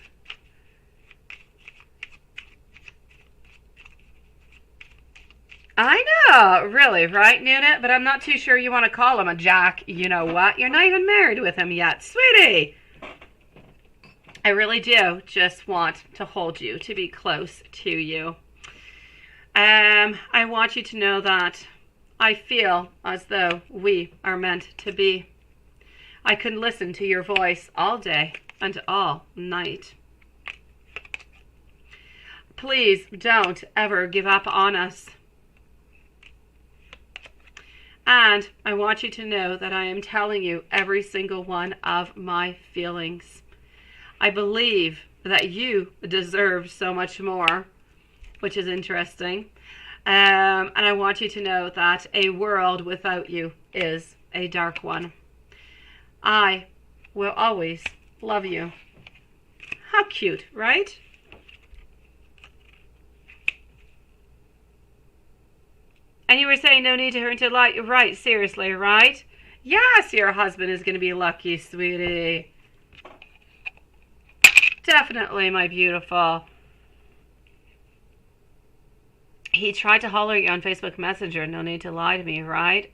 Speaker 1: I know, really, right, Nunit? But I'm not too sure you want to call him a Jack. You know what? You're not even married with him yet. Sweetie! I really do just want to hold you, to be close to you. I want you to know that I feel as though we are meant to be. I can listen to your voice all day and all night. Please don't ever give up on us. And I want you to know that I am telling you every single one of my feelings. I believe that you deserve so much more, which is interesting. And I want you to know that a world without you is a dark one. I will always love you. How cute, right? And you were saying no need to her to lie. Right, seriously, right? Yes, your husband is going to be lucky, sweetie. Definitely, my beautiful. He tried to holler at you on Facebook Messenger. No need to lie to me, right?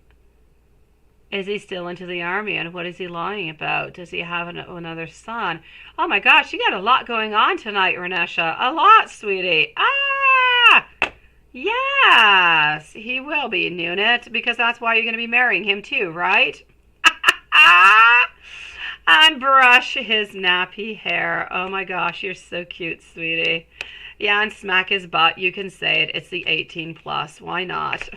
Speaker 1: Is he still into the army, and what is he lying about? Does he have another son? Oh my gosh, you got a lot going on tonight, Renesha. A lot, sweetie. Ah! Yes, he will be, Nunit, because that's why you're going to be marrying him too, right? And brush his nappy hair. Oh my gosh, you're so cute, sweetie. Yeah, and smack his butt. You can say it. It's the 18 plus. Why not?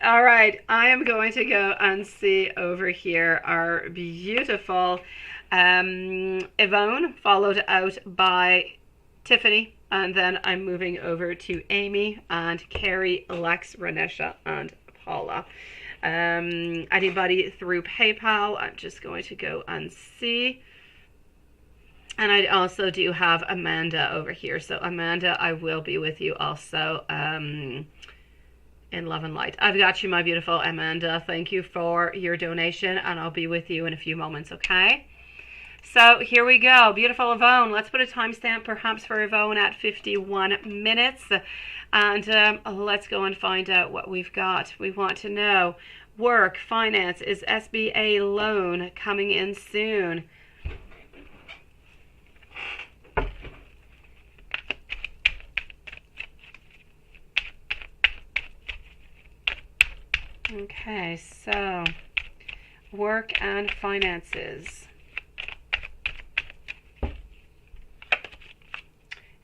Speaker 1: All right, I am going to go and see over here our beautiful Yvonne, followed out by Tiffany, and then I'm moving over to Amy and Carrie, Lex, Renesha, and Paula. Anybody through PayPal, I'm just going to go and see. And I also do have Amanda over here. So Amanda, I will be with you also in love and light. I've got you, my beautiful Amanda. Thank you for your donation, and I'll be with you in a few moments, okay? So here we go. Beautiful Yvonne. Let's put a timestamp perhaps for Yvonne at 51 minutes. And let's go and find out what we've got. We want to know work, finance, is SBA loan coming in soon? Okay, so work and finances.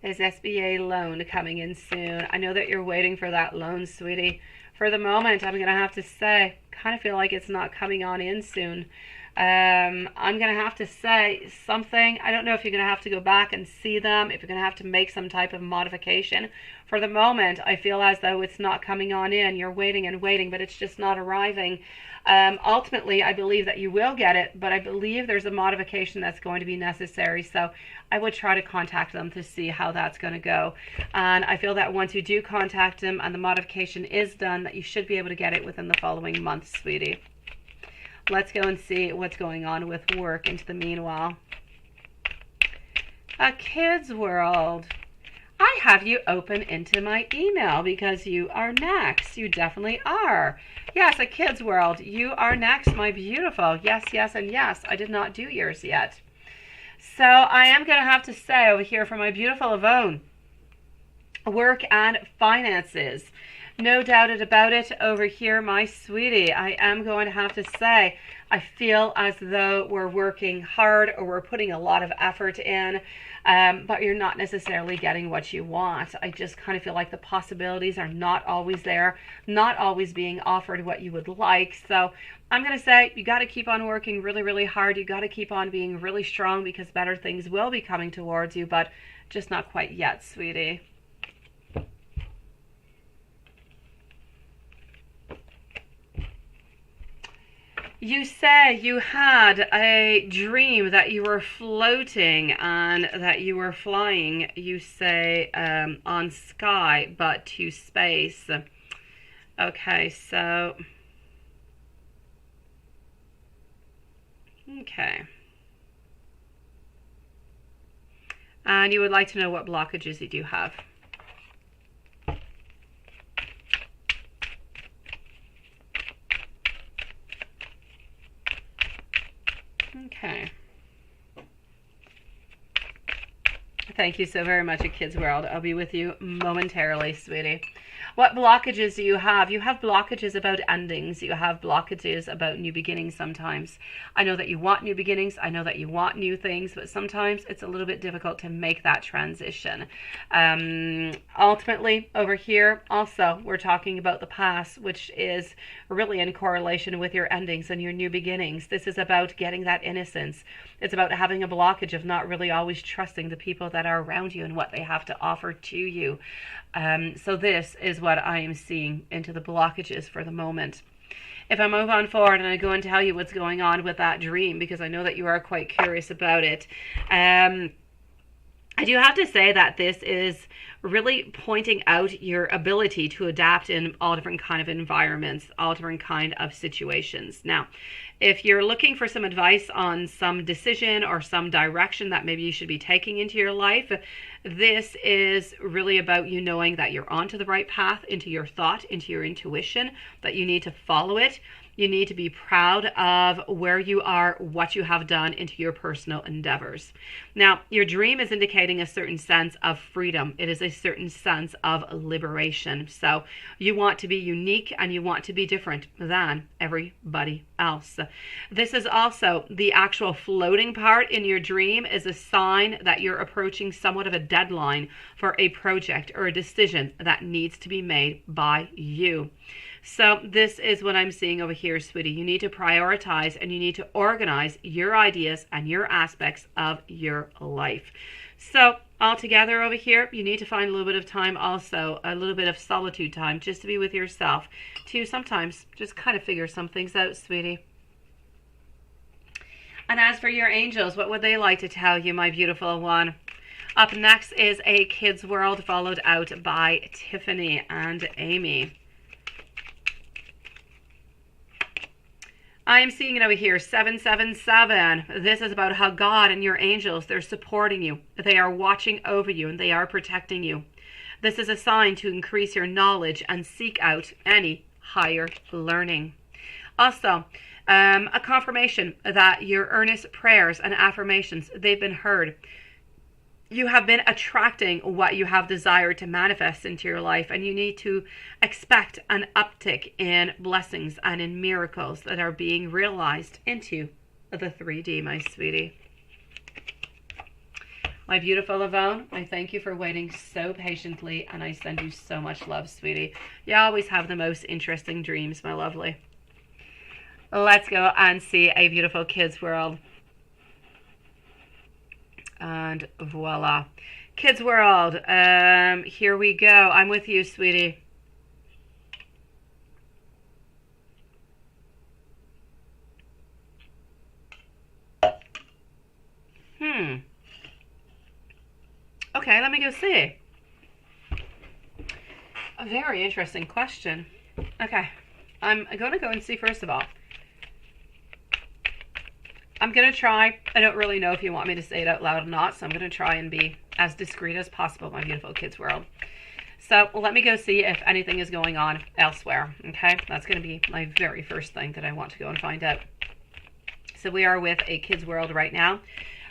Speaker 1: Is SBA loan coming in soon? I know that you're waiting for that loan, sweetie. For the moment, I'm going to have to say, kind of feel like it's not coming on in soon. I'm going to have to say something. I don't know if you're going to have to go back and see them, if you're going to have to make some type of modification. For the moment, I feel as though it's not coming on in. You're waiting and waiting, but it's just not arriving. Ultimately, I believe that you will get it, but I believe there's a modification that's going to be necessary. So I would try to contact them to see how that's going to go. And I feel that once you do contact them and the modification is done, that you should be able to get it within the following month, sweetie. Let's go and see what's going on with work into the meanwhile. A Kid's World. I have you open into my email because you are next. You definitely are. Yes, A Kid's World. You are next, my beautiful. Yes, yes, and yes. I did not do yours yet. So I am going to have to say over here for my beautiful Yvonne, work and finances. No doubt about it over here, my sweetie. I am going to have to say, I feel as though we're working hard or we're putting a lot of effort in, but you're not necessarily getting what you want. I just kind of feel like the possibilities are not always there, not always being offered what you would like. So I'm going to say you got to keep on working really, really hard. You got to keep on being really strong because better things will be coming towards you, but just not quite yet, sweetie. You say you had a dream that you were floating and that you were flying, you say, on sky, but to space. Okay, so... Okay. And you would like to know what blockages you do have. Okay. Thank you so very much, A Kid's World. I'll be with you momentarily, sweetie. What blockages do you have? You have blockages about endings. You have blockages about new beginnings sometimes. I know that you want new beginnings. I know that you want new things, but sometimes it's a little bit difficult to make that transition. Ultimately, over here, also, we're talking about the past, which is really in correlation with your endings and your new beginnings. This is about getting that innocence. It's about having a blockage of not really always trusting the people that are around you and what they have to offer to you. So this is what I am seeing into the blockages for the moment. If I move on forward and I go and tell you what's going on with that dream, because I know that you are quite curious about it. I do have to say that this is really pointing out your ability to adapt in all different kind of environments, all different kind of situations. Now, if you're looking for some advice on some decision or some direction that maybe you should be taking into your life, this is really about you knowing that you're onto the right path, into your thought, into your intuition, that you need to follow it. You need to be proud of where you are, what you have done into your personal endeavors. Now, your dream is indicating a certain sense of freedom. It is a certain sense of liberation. So you want to be unique and you want to be different than everybody else. This is also the actual floating part in your dream is a sign that you're approaching somewhat of a deadline for a project or a decision that needs to be made by you. So this is what I'm seeing over here, sweetie. You need to prioritize and you need to organize your ideas and your aspects of your life. So all together over here, you need to find a little bit of time also, a little bit of solitude time just to be with yourself, to sometimes just kind of figure some things out, sweetie. And as for your angels, what would they like to tell you, my beautiful one? Up next is a Kids World, followed out by Tiffany and Amy. I am seeing it over here, 777. This is about how God and your angels, they're supporting you. They are watching over you and they are protecting you. This is a sign to increase your knowledge and seek out any higher learning. Also, a confirmation that your earnest prayers and affirmations, they've been heard. You have been attracting what you have desired to manifest into your life, and you need to expect an uptick in blessings and in miracles that are being realized into the 3D, my sweetie. My beautiful Yvonne, I thank you for waiting so patiently, and I send you so much love, sweetie. You always have the most interesting dreams, my lovely. Let's go and see a beautiful Kids World. And voila. Kids World. Here we go. I'm with you, sweetie. Okay, let me go see. A very interesting question. Okay. I'm going to go and see first of all. I'm going to try, I don't really know if you want me to say it out loud or not, so I'm going to try and be as discreet as possible, my beautiful Kids World. So let me go see if anything is going on elsewhere, okay? That's going to be my very first thing that I want to go and find out. So we are with a Kids World right now.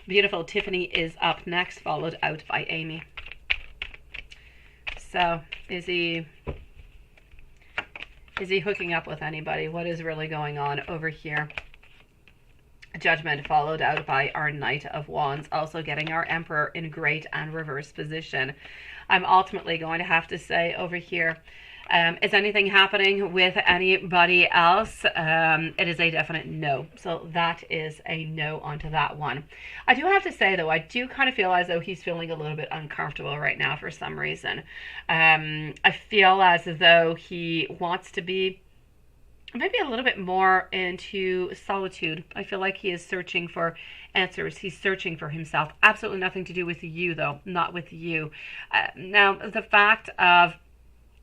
Speaker 1: Beautiful Tiffany is up next, followed out by Amy. So is he hooking up with anybody? What is really going on over here? Judgment, followed out by our Knight of Wands, also getting our Emperor in great and reverse position. I'm ultimately going to have to say over here, is anything happening with anybody else? It is a definite no. So that is a no onto that one. I do have to say, though, I do kind of feel as though he's feeling a little bit uncomfortable right now for some reason. I feel as though he wants to be maybe a little bit more into solitude. I feel like he is searching for answers. He's searching for himself. Absolutely nothing to do with you, though. Not with you. Now, the fact of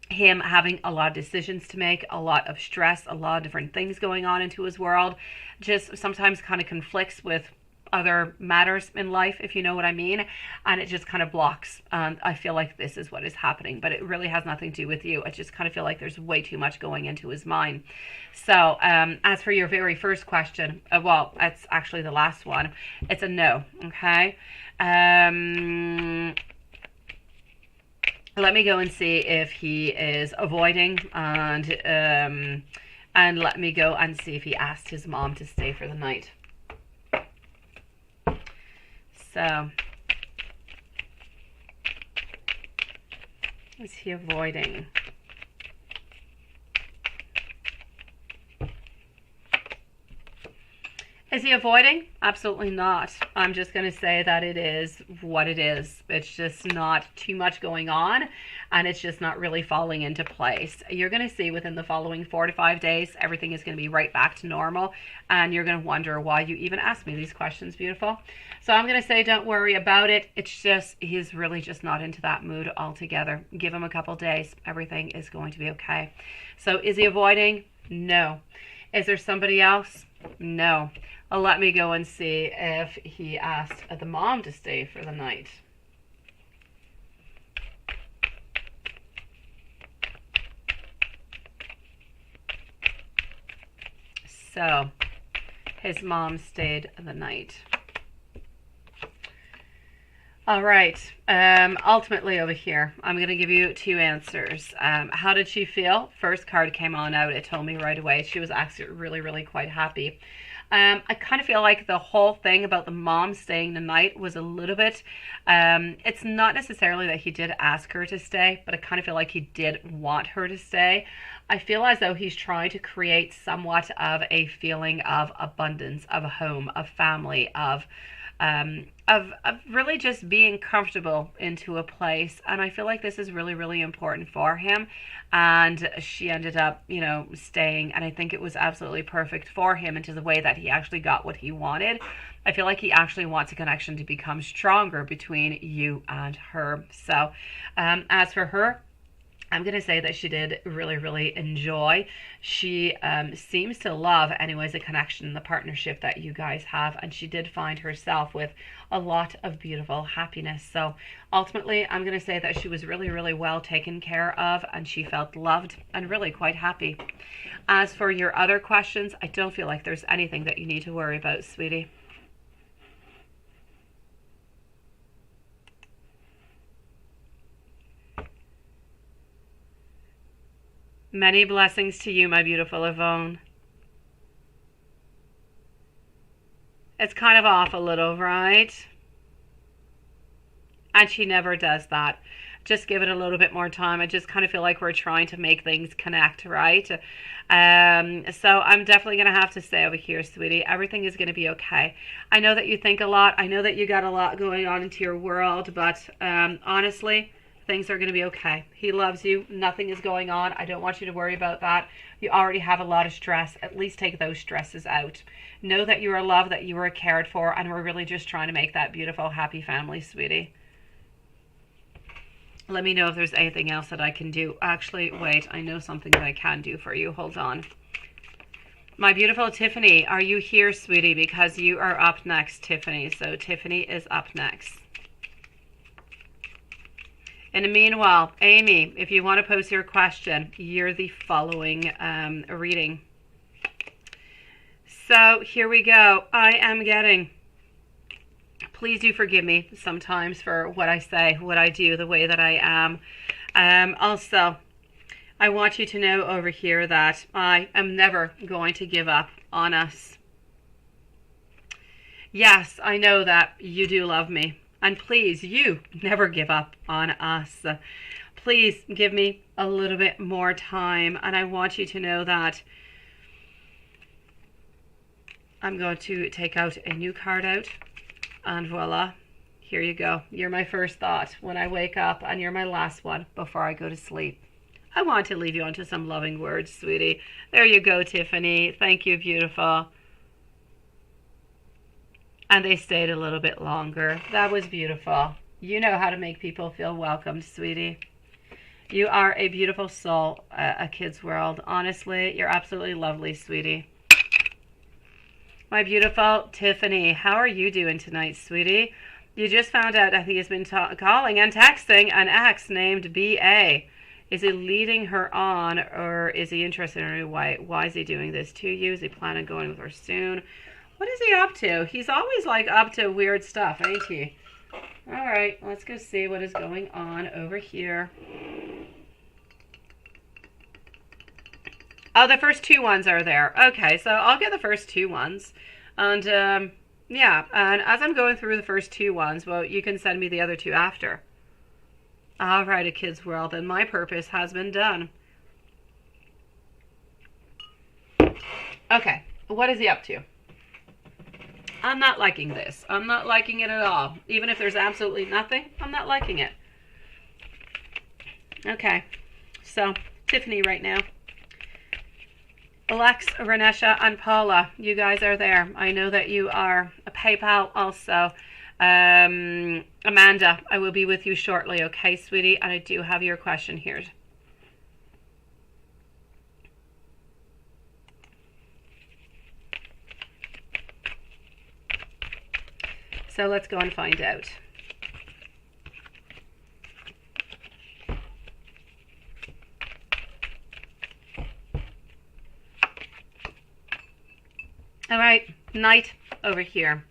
Speaker 1: him having a lot of decisions to make, a lot of stress, a lot of different things going on into his world, just sometimes kind of conflicts with other matters in life, if you know what I mean, and it just kind of blocks. I feel like this is what is happening, but it really has nothing to do with you. I just kind of feel like there's way too much going into his mind. So as for your very first question, well, it's actually the last one. It's a no, okay? Let me go and see if he is avoiding, and let me go and see if he asked his mom to stay for the night. So, is he avoiding? Is he avoiding? Absolutely not. I'm just going to say that it is what it is. It's just not too much going on, and it's just not really falling into place. You're going to see within the following 4 to 5 days, everything is going to be right back to normal, and you're going to wonder why you even asked me these questions, beautiful. So I'm going to say don't worry about it. It's just, he's really just not into that mood altogether. Give him a couple days. Everything is going to be okay. So is he avoiding? No. Is there somebody else? No. Let me go and see if he asked the mom to stay for the night. So, his mom stayed the night. All right. Ultimately over here, I'm going to give you 2 answers. How did she feel? First card came on out. It told me right away. She was actually really, really quite happy. I kind of feel like the whole thing about the mom staying the night was a little bit, it's not necessarily that he did ask her to stay, but I kind of feel like he did want her to stay. I feel as though he's trying to create somewhat of a feeling of abundance, of a home, of family, of really just being comfortable into a place. And I feel like this is really, really important for him. And she ended up, you know, staying. And I think it was absolutely perfect for him into the way that he actually got what he wanted. I feel like he actually wants a connection to become stronger between you and her. So as for her, I'm going to say that she did really, really enjoy. She seems to love, anyways, the connection, the partnership that you guys have. And she did find herself with a lot of beautiful happiness. So ultimately, I'm going to say that she was really, really well taken care of. And she felt loved and really quite happy. As for your other questions, I don't feel like there's anything that you need to worry about, sweetie. Many blessings to you, my beautiful Yvonne. It's kind of off a little, right? And she never does that. Just give it a little bit more time. I just kind of feel like we're trying to make things connect, right? So I'm definitely going to have to say over here, sweetie, everything is going to be okay. I know that you think a lot. I know that you got a lot going on into your world, but honestly, things are going to be okay. He loves you. Nothing is going on. I don't want you to worry about that. You already have a lot of stress. At least take those stresses out. Know that you are loved, that you are cared for, and we're really just trying to make that beautiful, happy family, sweetie. Let me know if there's anything else that I can do. Actually, wait. I know something that I can do for you. Hold on. My beautiful Tiffany, are you here, sweetie? Because you are up next, Tiffany. So Tiffany is up next. In the meanwhile, Amy, if you want to post your question, you're the following reading. So here we go. I am getting, please do forgive me sometimes for what I say, what I do, the way that I am. Also, I want you to know over here that I am never going to give up on us. Yes, I know that you do love me. And please, you never give up on us. Please give me a little bit more time. And I want you to know that I'm going to take out a new card out. And voila, here you go. You're my first thought when I wake up, and you're my last one before I go to sleep. I want to leave you onto some loving words, sweetie. There you go, Tiffany. Thank you, beautiful. And they stayed a little bit longer. That was beautiful. You know how to make people feel welcomed, sweetie. You are a beautiful soul, a kid's world. Honestly, you're absolutely lovely, sweetie. My beautiful Tiffany, how are you doing tonight, sweetie? You just found out that he has been calling and texting an ex named B.A. Is he leading her on, or is he interested in her? Why is he doing this to you? Is he planning on going with her soon? What is he up to? He's always like up to weird stuff, ain't he? All right, let's go see what is going on over here. Oh, the first 2 ones are there. Okay, so I'll get the first 2 ones. And yeah, and as I'm going through the first 2 ones, well, you can send me the other 2 after. All right, a kid's world, and my purpose has been done. Okay, what is he up to? I'm not liking this. I'm not liking it at all. Even if there's absolutely nothing, I'm not liking it. Okay, so Tiffany right now. Alex, Renesha, and Paula, you guys are there. I know that you are. A PayPal also. Amanda, I will be with you shortly, okay, sweetie? And I do have your question here. So let's go and find out. All right, Knight over here.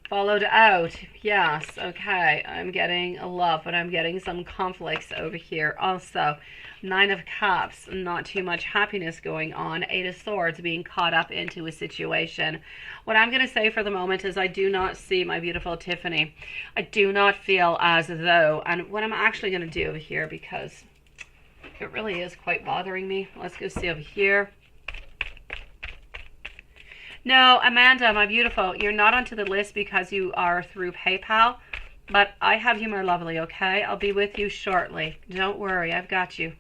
Speaker 1: Followed out, yes, okay, I'm getting a love, but I'm getting some conflicts over here also. 9 of Cups, not too much happiness going on. 8 of Swords, being caught up into a situation. What I'm going to say for the moment is I do not see, my beautiful Tiffany, I do not feel as though, and what I'm actually going to do over here, because it really is quite bothering me. Let's go see over here. No, Amanda, my beautiful, you're not onto the list because you are through PayPal, but I have you, my lovely, okay? I'll be with you shortly. Don't worry, I've got you.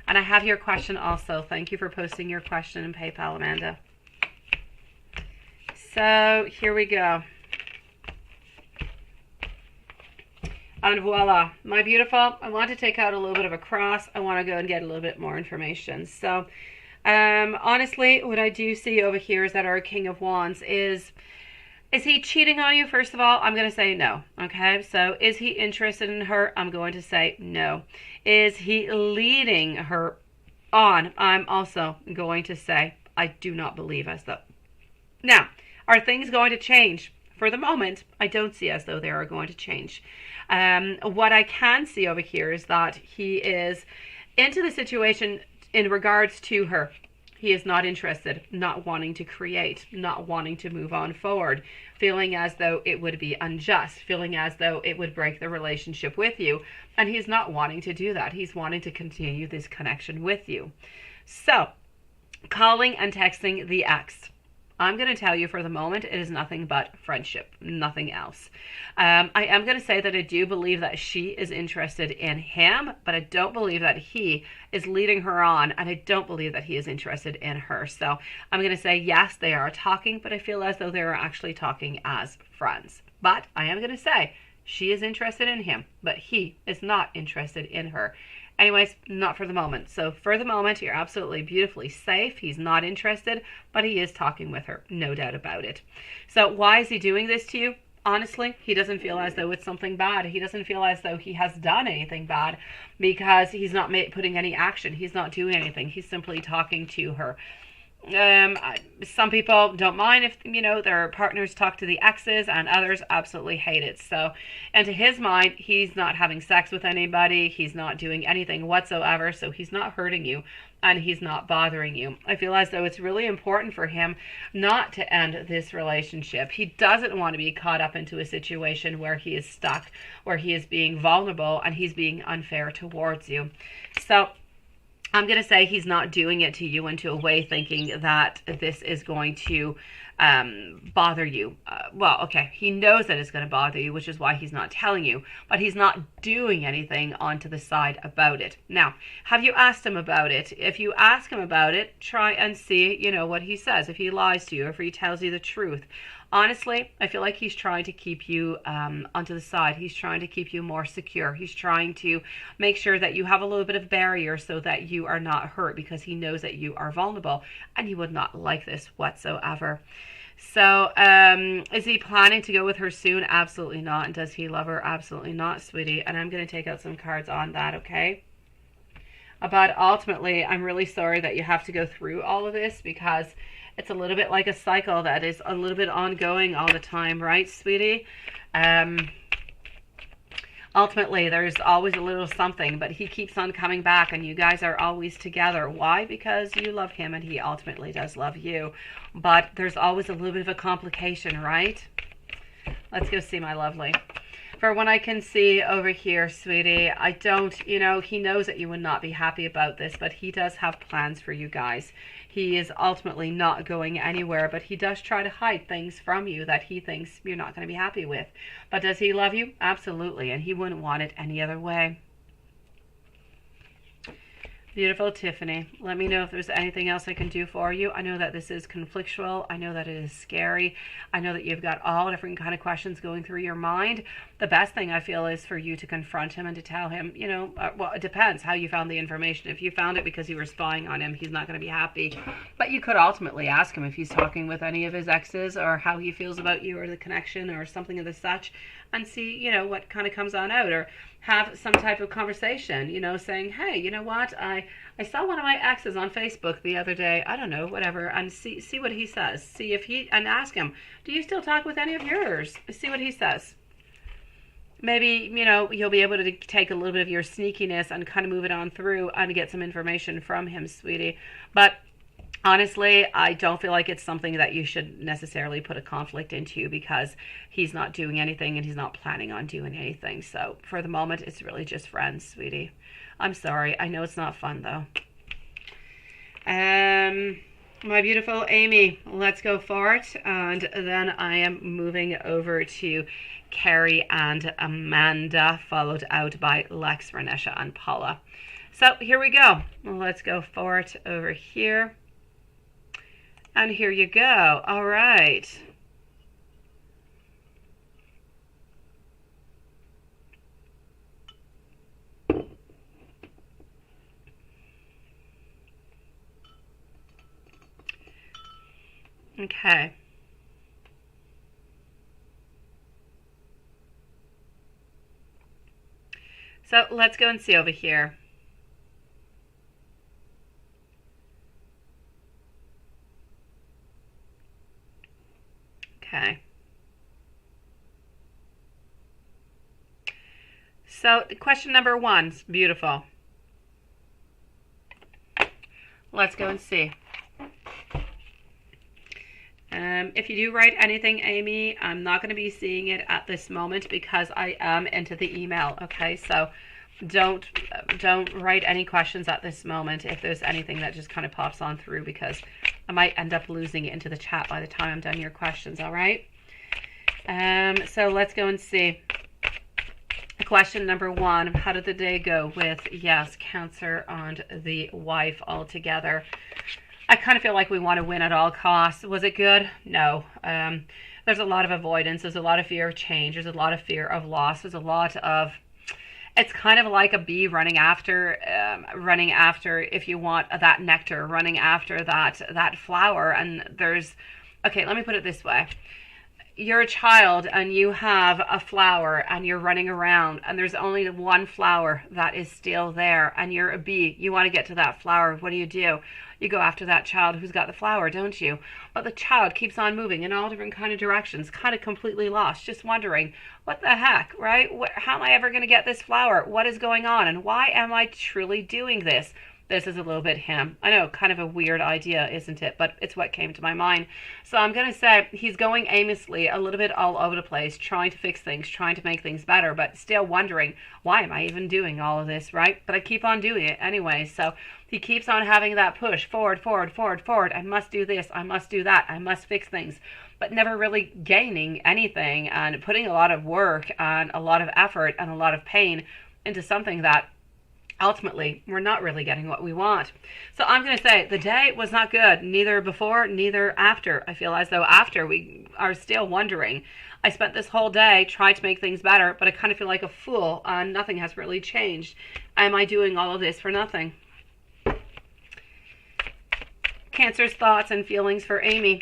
Speaker 1: And I have your question also. Thank you for posting your question in PayPal, Amanda. So, here we go. And voila, my beautiful, I want to take out a little bit of a cross. I want to go and get a little bit more information. So, honestly, what I do see over here is that our King of Wands is he cheating on you? First of all, I'm going to say no. Okay, so is he interested in her? I'm going to say no. Is he leading her on? I'm also going to say I do not believe as though. Now, are things going to change? For the moment, I don't see as though they are going to change. What I can see over here is that he is into the situation in regards to her. He is not interested, not wanting to create, not wanting to move on forward, feeling as though it would be unjust, feeling as though it would break the relationship with you. And he's not wanting to do that. He's wanting to continue this connection with you. So, calling and texting the ex. I'm going to tell you for the moment, it is nothing but friendship, nothing else. I am going to say that I do believe that she is interested in him, but I don't believe that he is leading her on, and I don't believe that he is interested in her. So I'm going to say, yes, they are talking, but I feel as though they are actually talking as friends. But I am going to say, she is interested in him, but he is not interested in her. Anyways, not for the moment. So for the moment, you're absolutely beautifully safe. He's not interested, but he is talking with her, no doubt about it. So why is he doing this to you? Honestly, he doesn't feel as though it's something bad. He doesn't feel as though he has done anything bad because he's not putting any action. He's not doing anything. He's simply talking to her. Some people don't mind if, you know, their partners talk to the exes, and others absolutely hate it. So, and to his mind, he's not having sex with anybody. He's not doing anything whatsoever. So he's not hurting you and he's not bothering you. I feel as though it's really important for him not to end this relationship. He doesn't want to be caught up into a situation where he is stuck, where he is being vulnerable and he's being unfair towards you. So I'm going to say he's not doing it to you into a way thinking that this is going to bother you. Well, okay, he knows that it's going to bother you, which is why he's not telling you, but he's not doing anything onto the side about it. Now, have you asked him about it? If you ask him about it, try and see, you know, what he says. If he lies to you, if he tells you the truth. Honestly, I feel like he's trying to keep you onto the side. He's trying to keep you more secure. He's trying to make sure that you have a little bit of barrier so that you are not hurt, because he knows that you are vulnerable and you would not like this whatsoever. So, is he planning to go with her soon? Absolutely not. And does he love her? Absolutely not, sweetie. And I'm going to take out some cards on that, okay? But ultimately, I'm really sorry that you have to go through all of this, because it's a little bit like a cycle that is a little bit ongoing all the time, right, sweetie? Ultimately, there's always a little something, but he keeps on coming back, and you guys are always together. Why? Because you love him, and he ultimately does love you. But there's always a little bit of a complication, right? Let's go see my lovely. For what I can see over here, sweetie, I don't, you know, he knows that you would not be happy about this, but he does have plans for you guys. He is ultimately not going anywhere, but he does try to hide things from you that he thinks you're not going to be happy with. But does he love you? Absolutely, and he wouldn't want it any other way. Beautiful Tiffany, let me know if there's anything else I can do for you. I know that this is conflictual. I know that it is scary. I know that you've got all different kind of questions going through your mind. The best thing I feel is for you to confront him and to tell him, you know, well, it depends how you found the information. If you found it because you were spying on him, he's not going to be happy. But you could ultimately ask him if he's talking with any of his exes or how he feels about you or the connection or something of the such, and see, you know, what kind of comes on out, or have some type of conversation, you know, saying, hey, you know what, I saw one of my exes on Facebook the other day, I don't know, whatever, and see what he says. See if he, and ask him, do you still talk with any of yours? See what he says. Maybe, you know, you'll be able to take a little bit of your sneakiness and kind of move it on through and get some information from him, sweetie. But honestly, I don't feel like it's something that you should necessarily put a conflict into, because he's not doing anything and he's not planning on doing anything. So for the moment, it's really just friends, sweetie. I'm sorry. I know it's not fun, though. My beautiful Amy, let's go for it. And then I am moving over to Carrie and Amanda, followed out by Lex, Renesha, and Paula. So here we go. Let's go for it over here. And here you go. All right. Okay. So let's go and see over here. Okay. So question number 1, beautiful. Let's go and see. If you do write anything, Amy, I'm not going to be seeing it at this moment because I am into the email. Okay, so don't write any questions at this moment if there's anything that just kind of pops on through, because I might end up losing it into the chat by the time I'm done your questions. All right. So let's go and see. Question number 1, how did the day go with, yes, Cancer and the wife all together? I kind of feel like we want to win at all costs. Was it good? No. There's a lot of avoidance. There's a lot of fear of change. There's a lot of fear of loss. There's a lot of, it's kind of like a bee running after, if you want that nectar, running after that flower. And there's, okay, let me put it this way. You're a child and you have a flower and you're running around and there's only one flower that is still there, and you're a bee. You want to get to that flower. What do? You go after that child who's got the flower, don't you? But the child keeps on moving in all different kind of directions, kind of completely lost, just wondering, what the heck, right? How am I ever going to get this flower? What is going on? And why am I truly doing this? This is a little bit him. I know, kind of a weird idea, isn't it? But it's what came to my mind. So I'm going to say he's going aimlessly, a little bit all over the place, trying to fix things, trying to make things better, but still wondering, why am I even doing all of this, right? But I keep on doing it anyway. So he keeps on having that push, forward, forward, forward, forward. I must do this. I must do that. I must fix things. But never really gaining anything, and putting a lot of work and a lot of effort and a lot of pain into something that ultimately we're not really getting what we want. So I'm going to say the day was not good, neither before, neither after. I feel as though after we are still wondering. I spent this whole day trying to make things better, but I kind of feel like a fool, and nothing has really changed. Am I doing all of this for nothing? Cancer's thoughts and feelings for Amy.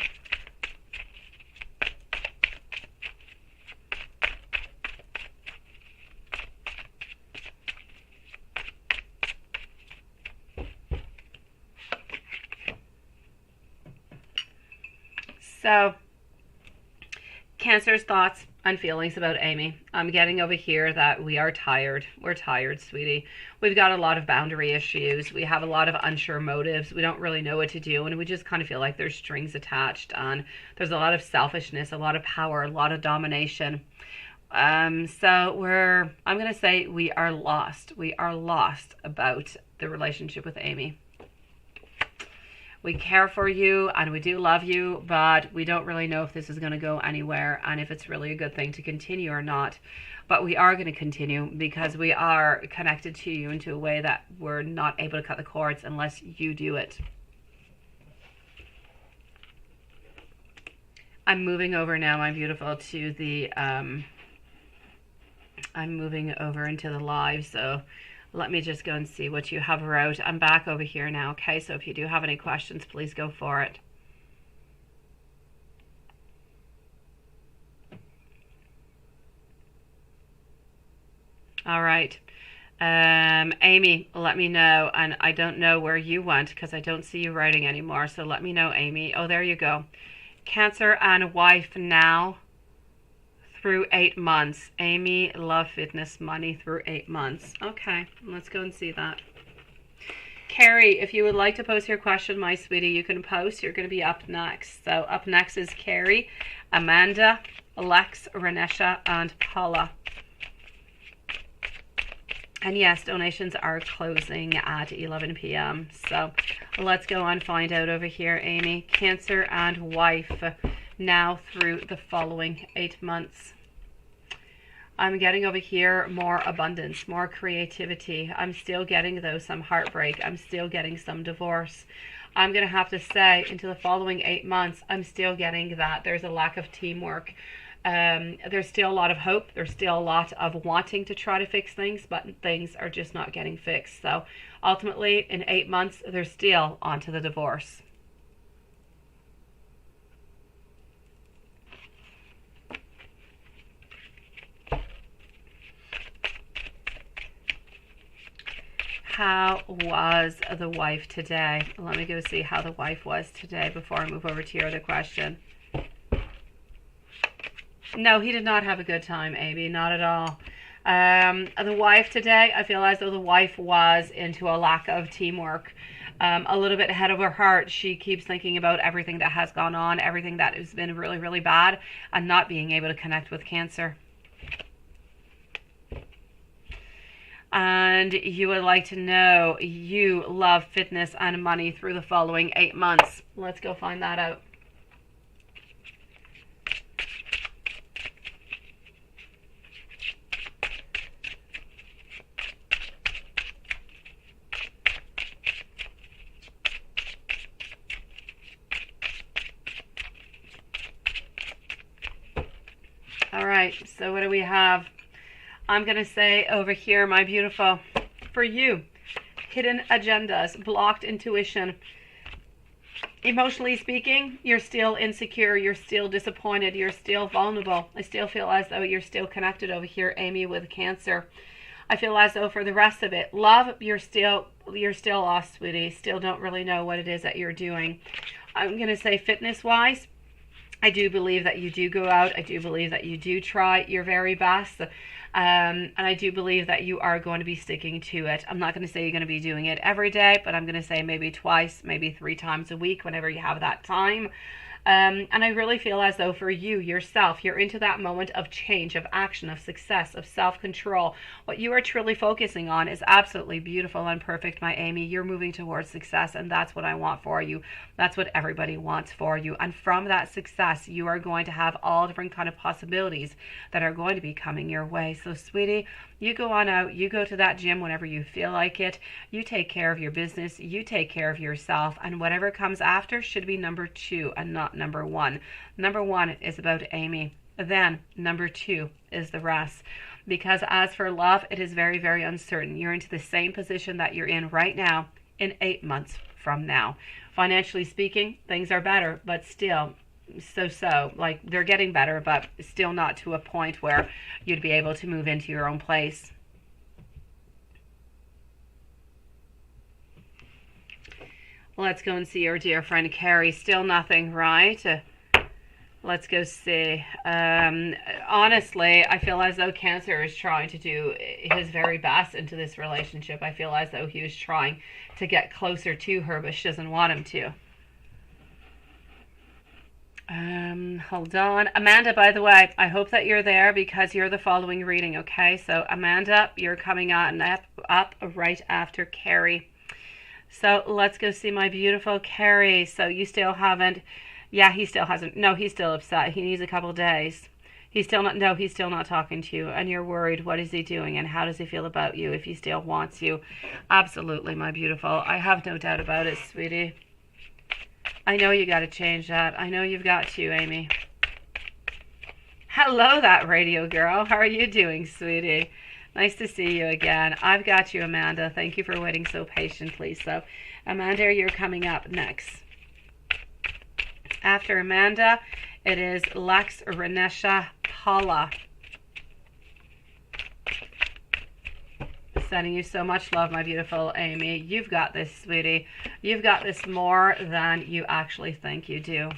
Speaker 1: So, Cancer's thoughts and feelings about Amy. I'm getting over here that we are tired. We're tired, sweetie. We've got a lot of boundary issues. We have a lot of unsure motives. We don't really know what to do, and we just kind of feel like there's strings attached, and there's a lot of selfishness, a lot of power, a lot of domination. So I'm going to say we are lost. We are lost about the relationship with Amy. We care for you and we do love you, but we don't really know if this is going to go anywhere and if it's really a good thing to continue or not. But we are going to continue because we are connected to you into a way that we're not able to cut the cords unless you do it. I'm moving over now, my beautiful, to the, I'm moving over into the live, so let me just go and see what you have wrote. I'm back over here now, okay? So if you do have any questions, please go for it. All right. Amy, let me know. And I don't know where you went because I don't see you writing anymore. So let me know, Amy. Oh, there you go. Cancer and wife now through 8 months. Amy, love, fitness, money through 8 months. Okay, let's go and see that. Carrie, if you would like to post your question, my sweetie, you can post. You're going to be up next. So up next is Carrie, Amanda, Lex, Renesha, and Paula. And yes, donations are closing at 11 p.m. So let's go and find out over here, Amy. Cancer and wife now through the following 8 months. I'm getting over here more abundance, more creativity. I'm still getting, though, some heartbreak. I'm still getting some divorce. I'm going to have to say, into the following 8 months, I'm still getting that there's a lack of teamwork. There's still a lot of hope. There's still a lot of wanting to try to fix things, but things are just not getting fixed. So ultimately, in 8 months, they're still onto the divorce. How was the wife today? Let me go see how the wife was today before I move over to your other question. No, he did not have a good time, Amy. Not at all. The wife today, I feel as though the wife was into a lack of teamwork. A little bit ahead of her heart. She keeps thinking about everything that has gone on, everything that has been really, really bad, and not being able to connect with Cancer. And you would like to know you love, fitness, and money through the following 8 months. Let's go find that out. All right, so what do we have? I'm going to say over here, my beautiful, for you, hidden agendas, blocked intuition. Emotionally speaking, you're still insecure, you're still disappointed, you're still vulnerable. I still feel as though you're still connected over here, Amy, with Cancer. I feel as though for the rest of it, love, you're still lost, sweetie. Still don't really know what it is that you're doing. I'm going to say fitness-wise, I do believe that you do go out. I do believe that you do try your very best. And I do believe that you are going to be sticking to it. I'm not going to say you're going to be doing it every day, but I'm going to say maybe twice, maybe 3 times a week, whenever you have that time. And I really feel as though for you, yourself, you're into that moment of change, of action, of success, of self-control. What you are truly focusing on is absolutely beautiful and perfect, my Amy. You're moving towards success, and that's what I want for you. That's what everybody wants for you. And from that success, you are going to have all different kind of possibilities that are going to be coming your way. So, sweetie, you go on out, you go to that gym whenever you feel like it, you take care of your business, you take care of yourself, and whatever comes after should be number 2 and not number 1. Number 1 is about Amy. Then number 2 is the rest. Because as for love, it is very, very uncertain. You're into the same position that you're in right now in 8 months from now. Financially speaking, things are better, but still so like they're getting better, but still not to a point where you'd be able to move into your own place. Let's go and see your dear friend Carrie. Still nothing, right? Let's go see. Honestly, I feel as though Cancer is trying to do his very best into this relationship. I feel as though he was trying to get closer to her, but she doesn't want him to. Hold on. Amanda, by the way, I hope that you're there because you're the following reading, okay? So, Amanda, you're coming on up right after Carrie. So, let's go see my beautiful Carrie. So, you still haven't, yeah, he still hasn't, no, he's still upset. He needs a couple days. He's still not, no, he's still not talking to you. And you're worried, what is he doing and how does he feel about you if he still wants you? Absolutely, my beautiful. I have no doubt about it, sweetie. I know you got to change that. I know you've got to, Amy. Hello, that radio girl. How are you doing, sweetie? Nice to see you again. I've got you, Amanda. Thank you for waiting so patiently. So, Amanda, you're coming up next. After Amanda, it is Lex, Renesha, Paula. Sending you so much love, my beautiful Amy. You've got this, sweetie. You've got this more than you actually think you do.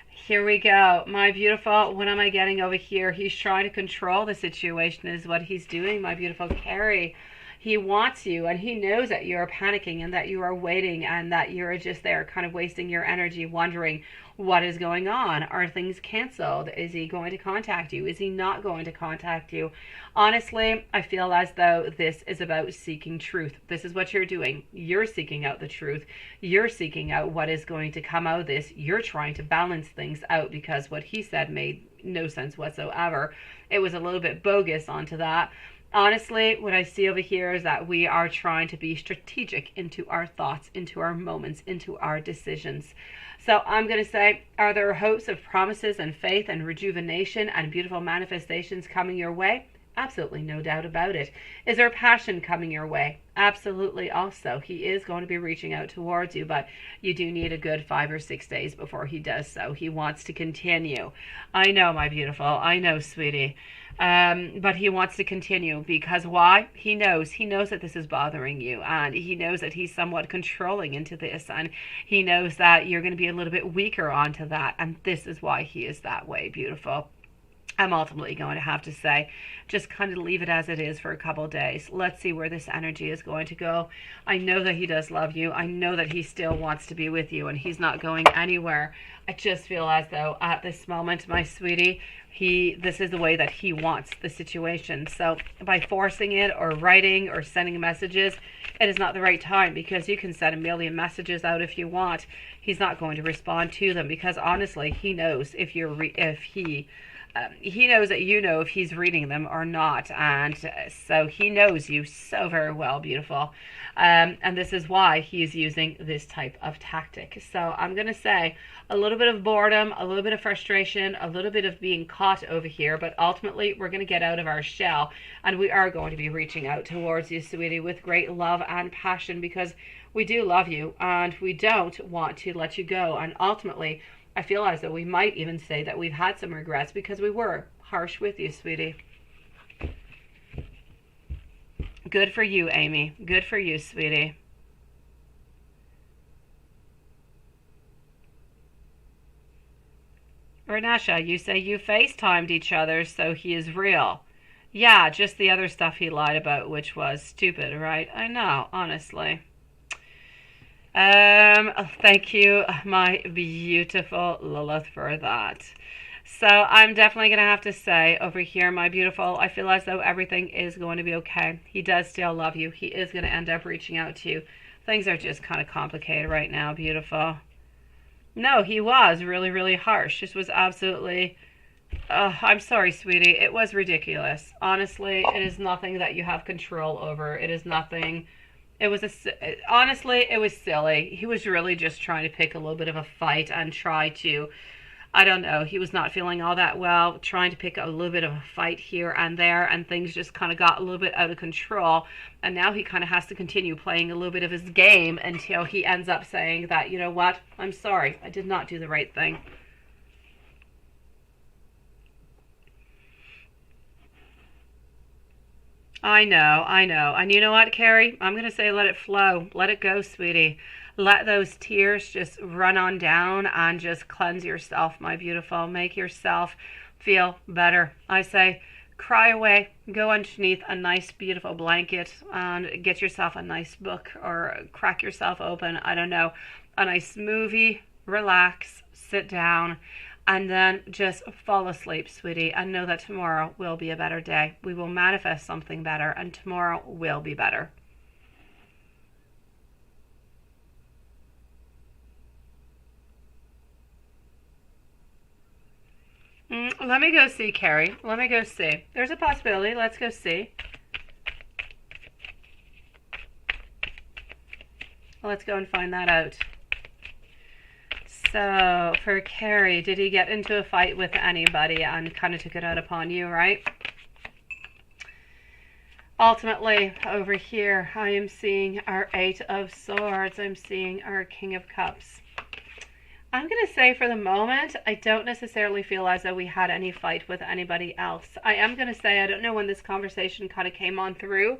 Speaker 1: Here we go. My beautiful, what am I getting over here? He's trying to control the situation is what he's doing, my beautiful Carrie. He wants you, and he knows that you're panicking and that you are waiting and that you're just there kind of wasting your energy wondering what is going on. Are things canceled? Is he going to contact you? Is he not going to contact you? Honestly, I feel as though this is about seeking truth. This is what you're doing. You're seeking out the truth. You're seeking out what is going to come out of this. You're trying to balance things out because what he said made no sense whatsoever. It was a little bit bogus onto that. Honestly, what I see over here is that we are trying to be strategic into our thoughts, into our moments, into our decisions. So I'm going to say, are there hopes of promises and faith and rejuvenation and beautiful manifestations coming your way? Absolutely, no doubt about it. Is there passion coming your way? Absolutely also. He is going to be reaching out towards you, but you do need a good 5 or 6 days before he does so. He wants to continue. I know, my beautiful. I know, sweetie. But he wants to continue because why? He knows that this is bothering you, and he knows that he's somewhat controlling into this, and he knows that you're going to be a little bit weaker onto that, and this is why he is that way, beautiful. I'm ultimately going to have to say, just kind of leave it as it is for a couple of days. Let's see where this energy is going to go. I know that he does love you. I know that he still wants to be with you, and he's not going anywhere. I just feel as though at this moment, my sweetie, this is the way that he wants the situation. So by forcing it or writing or sending messages, it is not the right time, because you can send a million messages out if you want. He's not going to respond to them because honestly, he knows he knows that you know if he's reading them or not, and so he knows you so very well, beautiful. And this is why he's using this type of tactic. So I'm going to say a little bit of boredom, a little bit of frustration, a little bit of being caught over here, but ultimately we're going to get out of our shell, and we are going to be reaching out towards you, sweetie, with great love and passion, because we do love you and we don't want to let you go. And ultimately, I feel as though we might even say that we've had some regrets because we were harsh with you, sweetie. Good for you, Amy. Good for you, sweetie. Renesha, you say you FaceTimed each other, so he is real. Yeah, just the other stuff he lied about, which was stupid, right? I know, honestly. Thank you, my beautiful Lilith, for that. So I'm definitely going to have to say over here, my beautiful, I feel as though everything is going to be okay. He does still love you. He is going to end up reaching out to you. Things are just kind of complicated right now, beautiful. No, he was really, really harsh. This was absolutely... I'm sorry, sweetie. It was ridiculous. Honestly, it is nothing that you have control over. It is nothing... honestly, it was silly. He was really just trying to pick a little bit of a fight and try to... I don't know, he was not feeling all that well, trying to pick a little bit of a fight here and there, and things just kind of got a little bit out of control. And now he kind of has to continue playing a little bit of his game until he ends up saying that, you know what, I'm sorry, I did not do the right thing. I know. And you know what, Carrie? I'm going to say let it flow. Let it go, sweetie. Let those tears just run on down and just cleanse yourself, my beautiful. Make yourself feel better. I say cry away. Go underneath a nice, beautiful blanket and get yourself a nice book, or crack yourself open, I don't know, a nice movie. relax, sit down, and then just fall asleep, sweetie, and know that tomorrow will be a better day. We will manifest something better, and tomorrow will be better. Let me go see, Carrie. Let me go see. There's a possibility. Let's go see. Let's go and find that out. So, for Carrie, did he get into a fight with anybody and kind of took it out upon you, right? Ultimately, over here, I am seeing our Eight of Swords. I'm seeing our King of Cups. I'm going to say for the moment, I don't necessarily feel as though we had any fight with anybody else. I am going to say, I don't know when this conversation kind of came on through.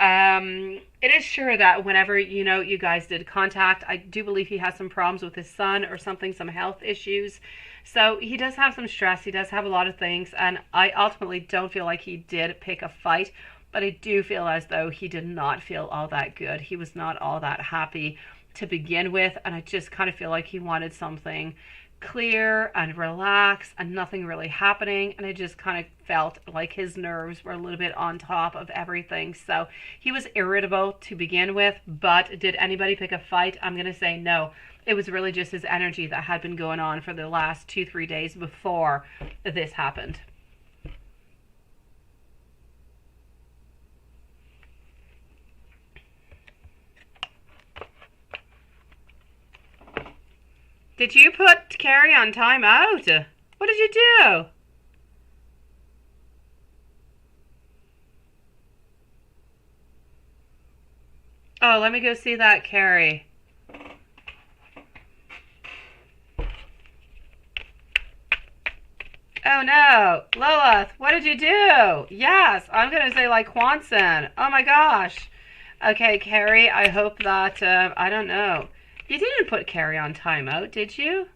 Speaker 1: It is sure that whenever, you guys did contact, I do believe he has some problems with his son or something, some health issues. So he does have some stress. He does have a lot of things. And I ultimately don't feel like he did pick a fight. But I do feel as though he did not feel all that good. He was not all that happy to begin with, and I just kind of feel like he wanted something clear and relaxed and nothing really happening, and I just kind of felt like his nerves were a little bit on top of everything. So he was irritable to begin with, but did anybody pick a fight? I'm going to say no. It was really just his energy that had been going on for the last 2-3 days before this happened. Did you put Carrie on timeout? What did you do? Oh, let me go see that, Carrie. Oh no, Lilith, what did you do? Yes, I'm going to say like Quanson. Oh my gosh. Okay, Carrie, I hope that, I don't know. You didn't put Carrie on timeout, did you?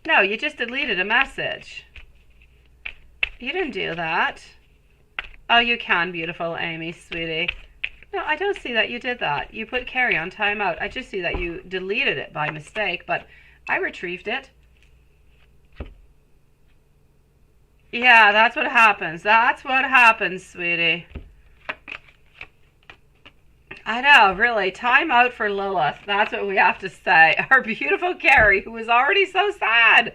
Speaker 1: No, you just deleted a message. You didn't do that. Oh, you can, beautiful Amy, sweetie. No, I don't see that you did that. You put Carrie on timeout. I just see that you deleted it by mistake, but I retrieved it. Yeah, that's what happens. That's what happens, sweetie. I know, really. Time out for Lilith. That's what we have to say. Our beautiful Carrie, who was already so sad.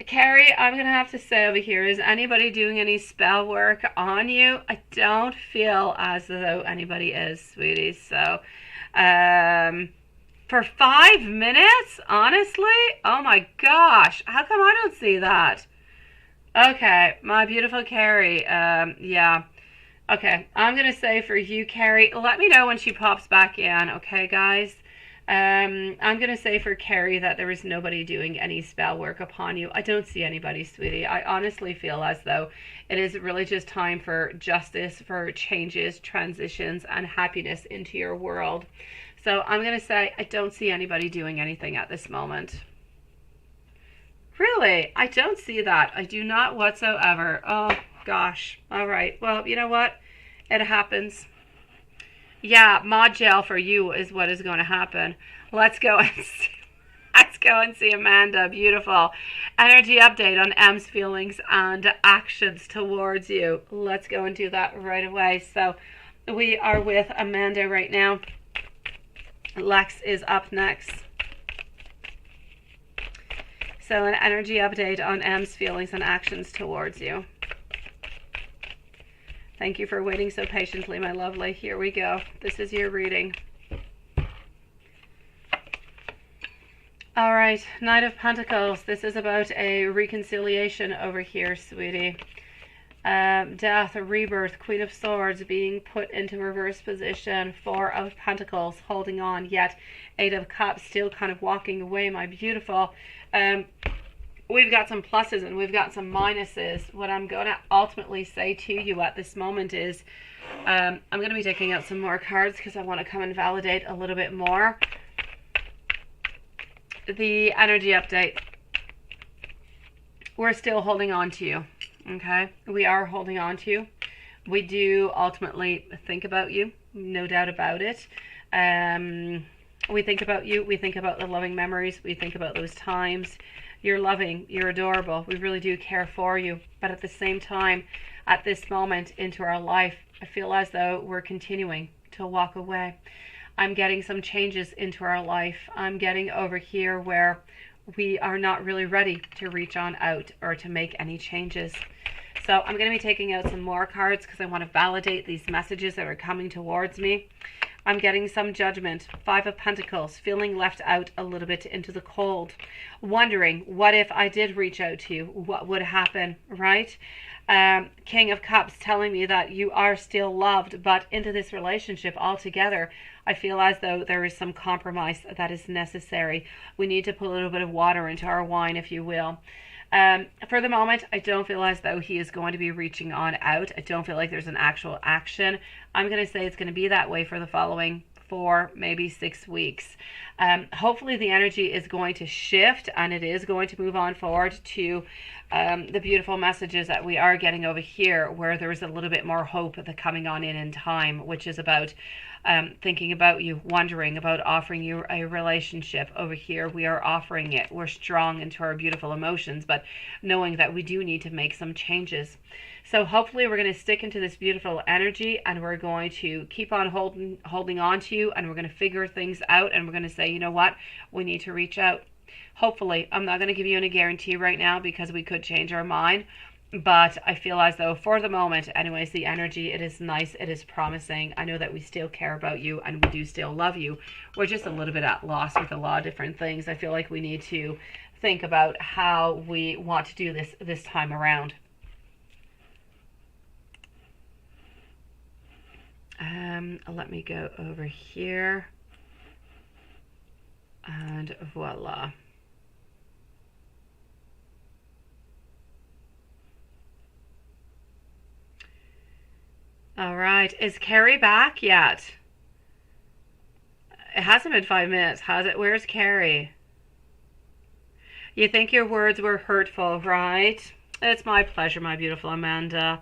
Speaker 1: Carrie, I'm going to have to say over here, is anybody doing any spell work on you? I don't feel as though anybody is, sweetie. So, for 5 minutes? Honestly? Oh my gosh. How come I don't see that? Okay, my beautiful Carrie. Yeah. Okay, I'm going to say for you, Carrie, let me know when she pops back in, okay, guys? I'm going to say for Carrie that there is nobody doing any spell work upon you. I don't see anybody, sweetie. I honestly feel as though it is really just time for justice, for changes, transitions, and happiness into your world. So I'm going to say I don't see anybody doing anything at this moment. Really? I don't see that. I do not whatsoever. Oh, gosh. All right. Well, you know what? It happens. Yeah, mod gel for you is what is going to happen. Let's go and see Amanda. Beautiful. Energy update on M's feelings and actions towards you. Let's go and do that right away. So we are with Amanda right now. Lex is up next. So an energy update on M's feelings and actions towards you. Thank you for waiting so patiently, my lovely. Here we go. This is your reading. All right, Knight of Pentacles. This is about a reconciliation over here, sweetie. Death, rebirth, Queen of Swords being put into reverse position. Four of Pentacles holding on, yet Eight of Cups still kind of walking away, my beautiful. We've got some pluses and we've got some minuses. What I'm going to ultimately say to you at this moment is I'm going to be taking out some more cards because I want to come and validate a little bit more. The energy update. We're still holding on to you, okay? We are holding on to you. We do ultimately think about you, no doubt about it. We think about you. We think about the loving memories. We think about those times. You're loving. You're adorable. We really do care for you. But at the same time, at this moment into our life, I feel as though we're continuing to walk away. I'm getting some changes into our life. I'm getting over here where we are not really ready to reach on out or to make any changes. So I'm going to be taking out some more cards because I want to validate these messages that are coming towards me. I'm getting some judgment. 5 of Pentacles, feeling left out a little bit into the cold. Wondering, what if I did reach out to you? What would happen, right? King of Cups telling me that you are still loved, but into this relationship altogether, I feel as though there is some compromise that is necessary. We need to put a little bit of water into our wine, if you will. For the moment, I don't feel as though he is going to be reaching on out. I don't feel like there's an actual action. I'm going to say it's going to be that way for the following 4, maybe 6 weeks. Hopefully the energy is going to shift and it is going to move on forward to the beautiful messages that we are getting over here, where there is a little bit more hope that coming on in time, which is about thinking about you, wondering about offering you a relationship. Over here we are offering it. We're strong into our beautiful emotions, but knowing that we do need to make some changes. So hopefully we're going to stick into this beautiful energy and we're going to keep on holding on to you, and we're going to figure things out, and we're going to say, you know what, we need to reach out. Hopefully, I'm not going to give you any guarantee right now because we could change our mind, but I feel as though for the moment, anyways, the energy, it is nice, it is promising. I know that we still care about you and we do still love you. We're just a little bit at loss with a lot of different things. I feel like we need to think about how we want to do this time around. Let me go over here, and voila. All right, is Carrie back yet? It hasn't been 5 minutes, has it? Where's Carrie? You think your words were hurtful, right? It's my pleasure, my beautiful Amanda.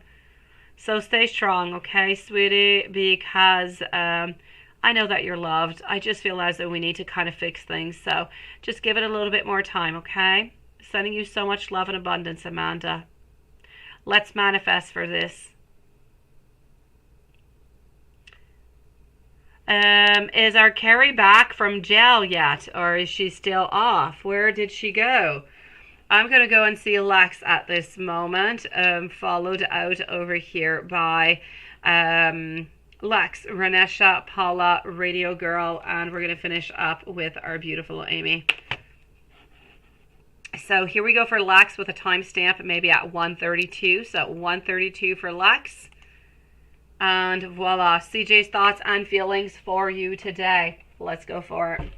Speaker 1: So stay strong, okay, sweetie, because I know that you're loved. I just feel as though we need to kind of fix things. So just give it a little bit more time, okay? Sending you so much love and abundance, Amanda. Let's manifest for this. Is our Carrie back from jail yet, or is she still off? Where did she go? I'm going to go and see Lex at this moment, followed out over here by Lex, Renesha, Paula, Radio Girl, and we're going to finish up with our beautiful Amy. So here we go for Lex with a timestamp maybe at 1:32. So 1:32 for Lex. And voila, CJ's thoughts and feelings for you today. Let's go for it.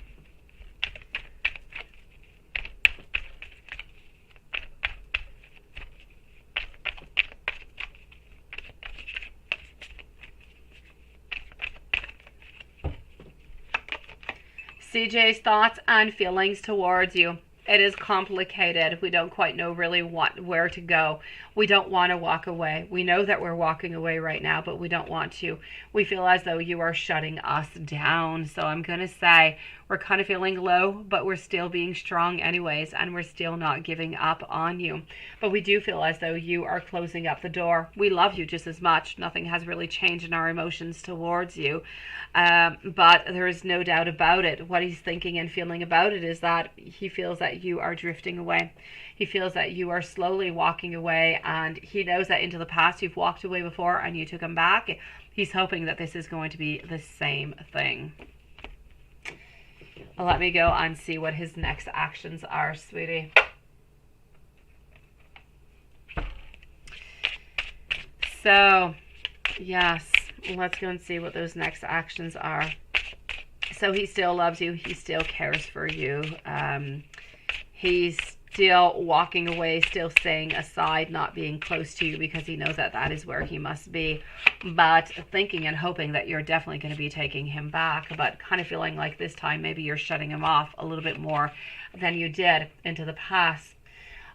Speaker 1: CJ's thoughts and feelings towards you. It is complicated. We don't quite know really where to go. We don't want to walk away. We know that we're walking away right now, but we don't want to. We feel as though you are shutting us down. So I'm going to say we're kind of feeling low, but we're still being strong anyways, and we're still not giving up on you. But we do feel as though you are closing up the door. We love you just as much. Nothing has really changed in our emotions towards you. But there is no doubt about it. What he's thinking and feeling about it is that he feels that you are drifting away. He feels that you are slowly walking away, and he knows that into the past you've walked away before and you took him back. He's hoping that this is going to be the same thing. Let me go and see what his next actions are, sweetie. So, yes, let's go and see what those next actions are. So he still loves you. He still cares for you. He's still walking away, still staying aside, not being close to you because he knows that that is where he must be. But thinking and hoping that you're definitely going to be taking him back, but kind of feeling like this time maybe you're shutting him off a little bit more than you did into the past.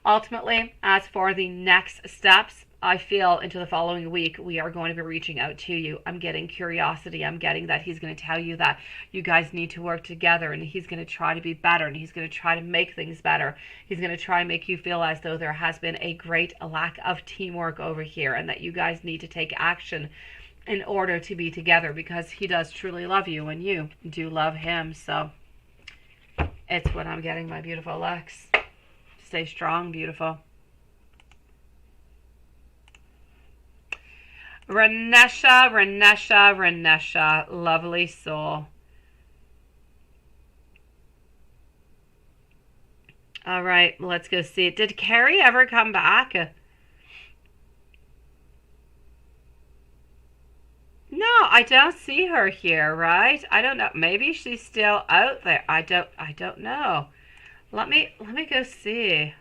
Speaker 1: Ultimately, as for the next steps, I feel into the following week, we are going to be reaching out to you. I'm getting curiosity. I'm getting that he's going to tell you that you guys need to work together, and he's going to try to be better, and he's going to try to make things better. He's going to try and make you feel as though there has been a great lack of teamwork over here, and that you guys need to take action in order to be together, because he does truly love you and you do love him. So it's what I'm getting, my beautiful Lex. Stay strong, beautiful. Renesha, Renesha, Renesha, lovely soul. All right, let's go see. Did Carrie ever come back? No, I don't see her here, right? I don't know. Maybe she's still out there. I don't know. Let me go see.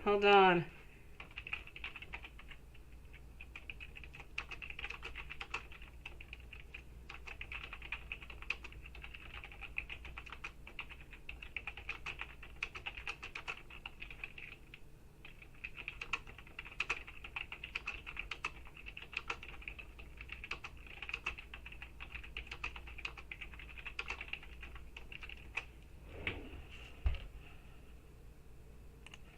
Speaker 1: Hold on.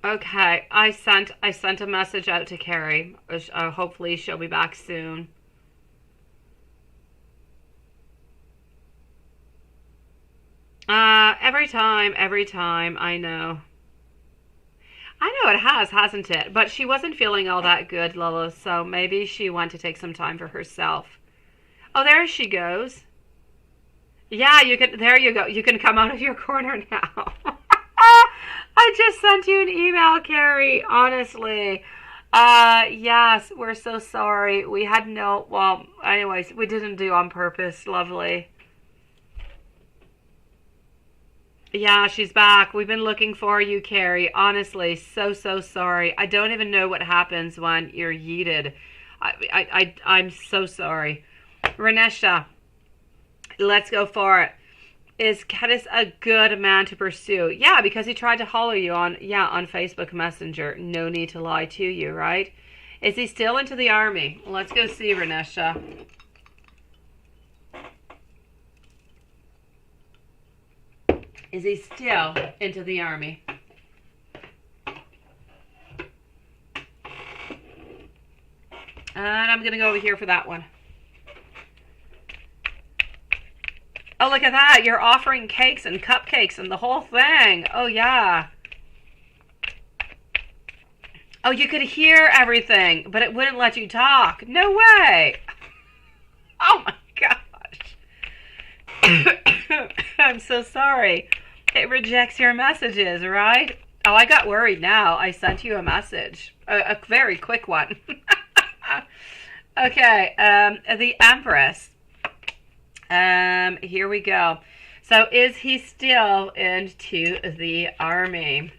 Speaker 1: Okay, I sent a message out to Carrie. Hopefully she'll be back soon. Every time, I know. I know it has, hasn't it? But she wasn't feeling all that good, Lola, so maybe she went to take some time for herself. Oh, there she goes. Yeah, there you go. You can come out of your corner now. I just sent you an email, Carrie, honestly. Yes, we're so sorry. We had well, anyways, we didn't do on purpose. Lovely. Yeah, she's back. We've been looking for you, Carrie. Honestly, so sorry. I don't even know what happens when you're yeeted. I'm so sorry. Renesha, let's go for it. Is Kedis a good man to pursue? Yeah, because he tried to holler you on Facebook Messenger. No need to lie to you, right? Is he still into the army? Let's go see, Renesha. Is he still into the army? And I'm going to go over here for that one. Oh, look at that. You're offering cakes and cupcakes and the whole thing. Oh, yeah. Oh, you could hear everything, but it wouldn't let you talk. No way. Oh, my gosh. I'm so sorry. It rejects your messages, right? Oh, I got worried now. I sent you a message. A very quick one. Okay, the Empress. Here we go. So is he still into the army?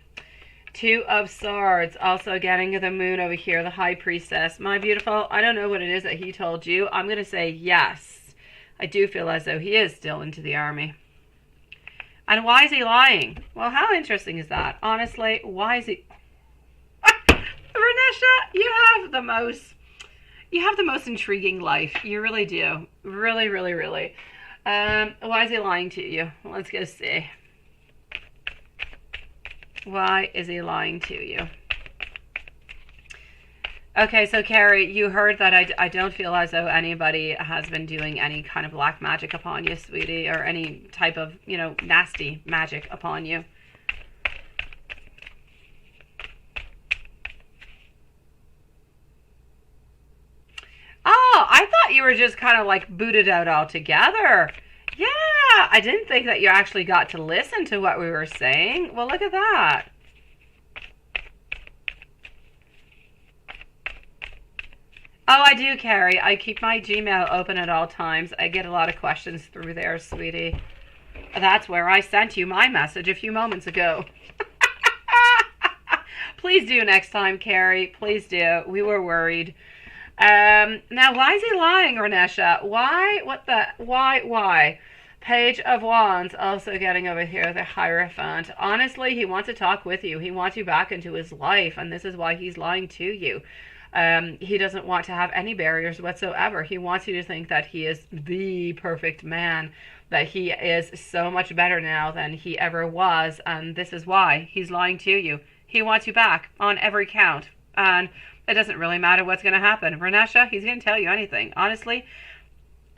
Speaker 1: Two of Swords, also getting the Moon over here, the High Priestess. My beautiful, I don't know what it is that he told you. I'm going to say yes. I do feel as though he is still into the army. And why is he lying? Well, how interesting is that? Honestly, why is he... Renesha, you have the most intriguing life. You really do. Really, really, really. Why is he lying to you? Let's go see. Why is he lying to you? Okay, so Carrie, you heard that I don't feel as though anybody has been doing any kind of black magic upon you, sweetie, or any type of, nasty magic upon you. Oh, I thought you were just kind of like booted out altogether. Yeah, I didn't think that you actually got to listen to what we were saying. Well, look at that. Oh, I do, Carrie. I keep my Gmail open at all times. I get a lot of questions through there, sweetie. That's where I sent you my message a few moments ago. Please do next time, Carrie. Please do. We were worried. Now, why is he lying, Renesha? Why? Why? Page of Wands, also getting over here the Hierophant. Honestly, he wants to talk with you. He wants you back into his life, and this is why he's lying to you. He doesn't want to have any barriers whatsoever. He wants you to think that he is the perfect man, that he is so much better now than he ever was, and this is why he's lying to you. He wants you back on every count, and it doesn't really matter what's going to happen. Vernesha, he's going to tell you anything. Honestly,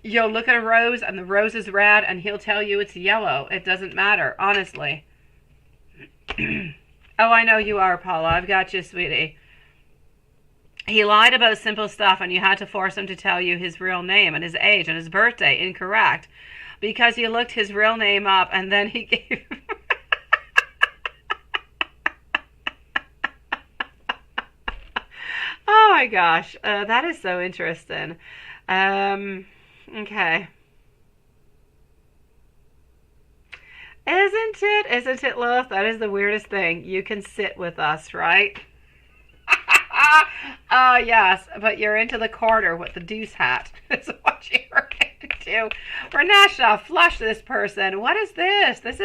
Speaker 1: you'll look at a rose and the rose is red and he'll tell you it's yellow. It doesn't matter, honestly. Oh, I know you are, Paula. I've got you, sweetie. He lied about simple stuff and you had to force him to tell you his real name and his age and his birthday incorrect because you looked his real name up and then he gave... Oh my gosh, that is so interesting. Okay. Isn't it, Lilith? That is the weirdest thing. You can sit with us, right? Oh, yes, but you're into the corner with the deuce hat. That's what you were going to do. Vernesha, flush this person. What is this? This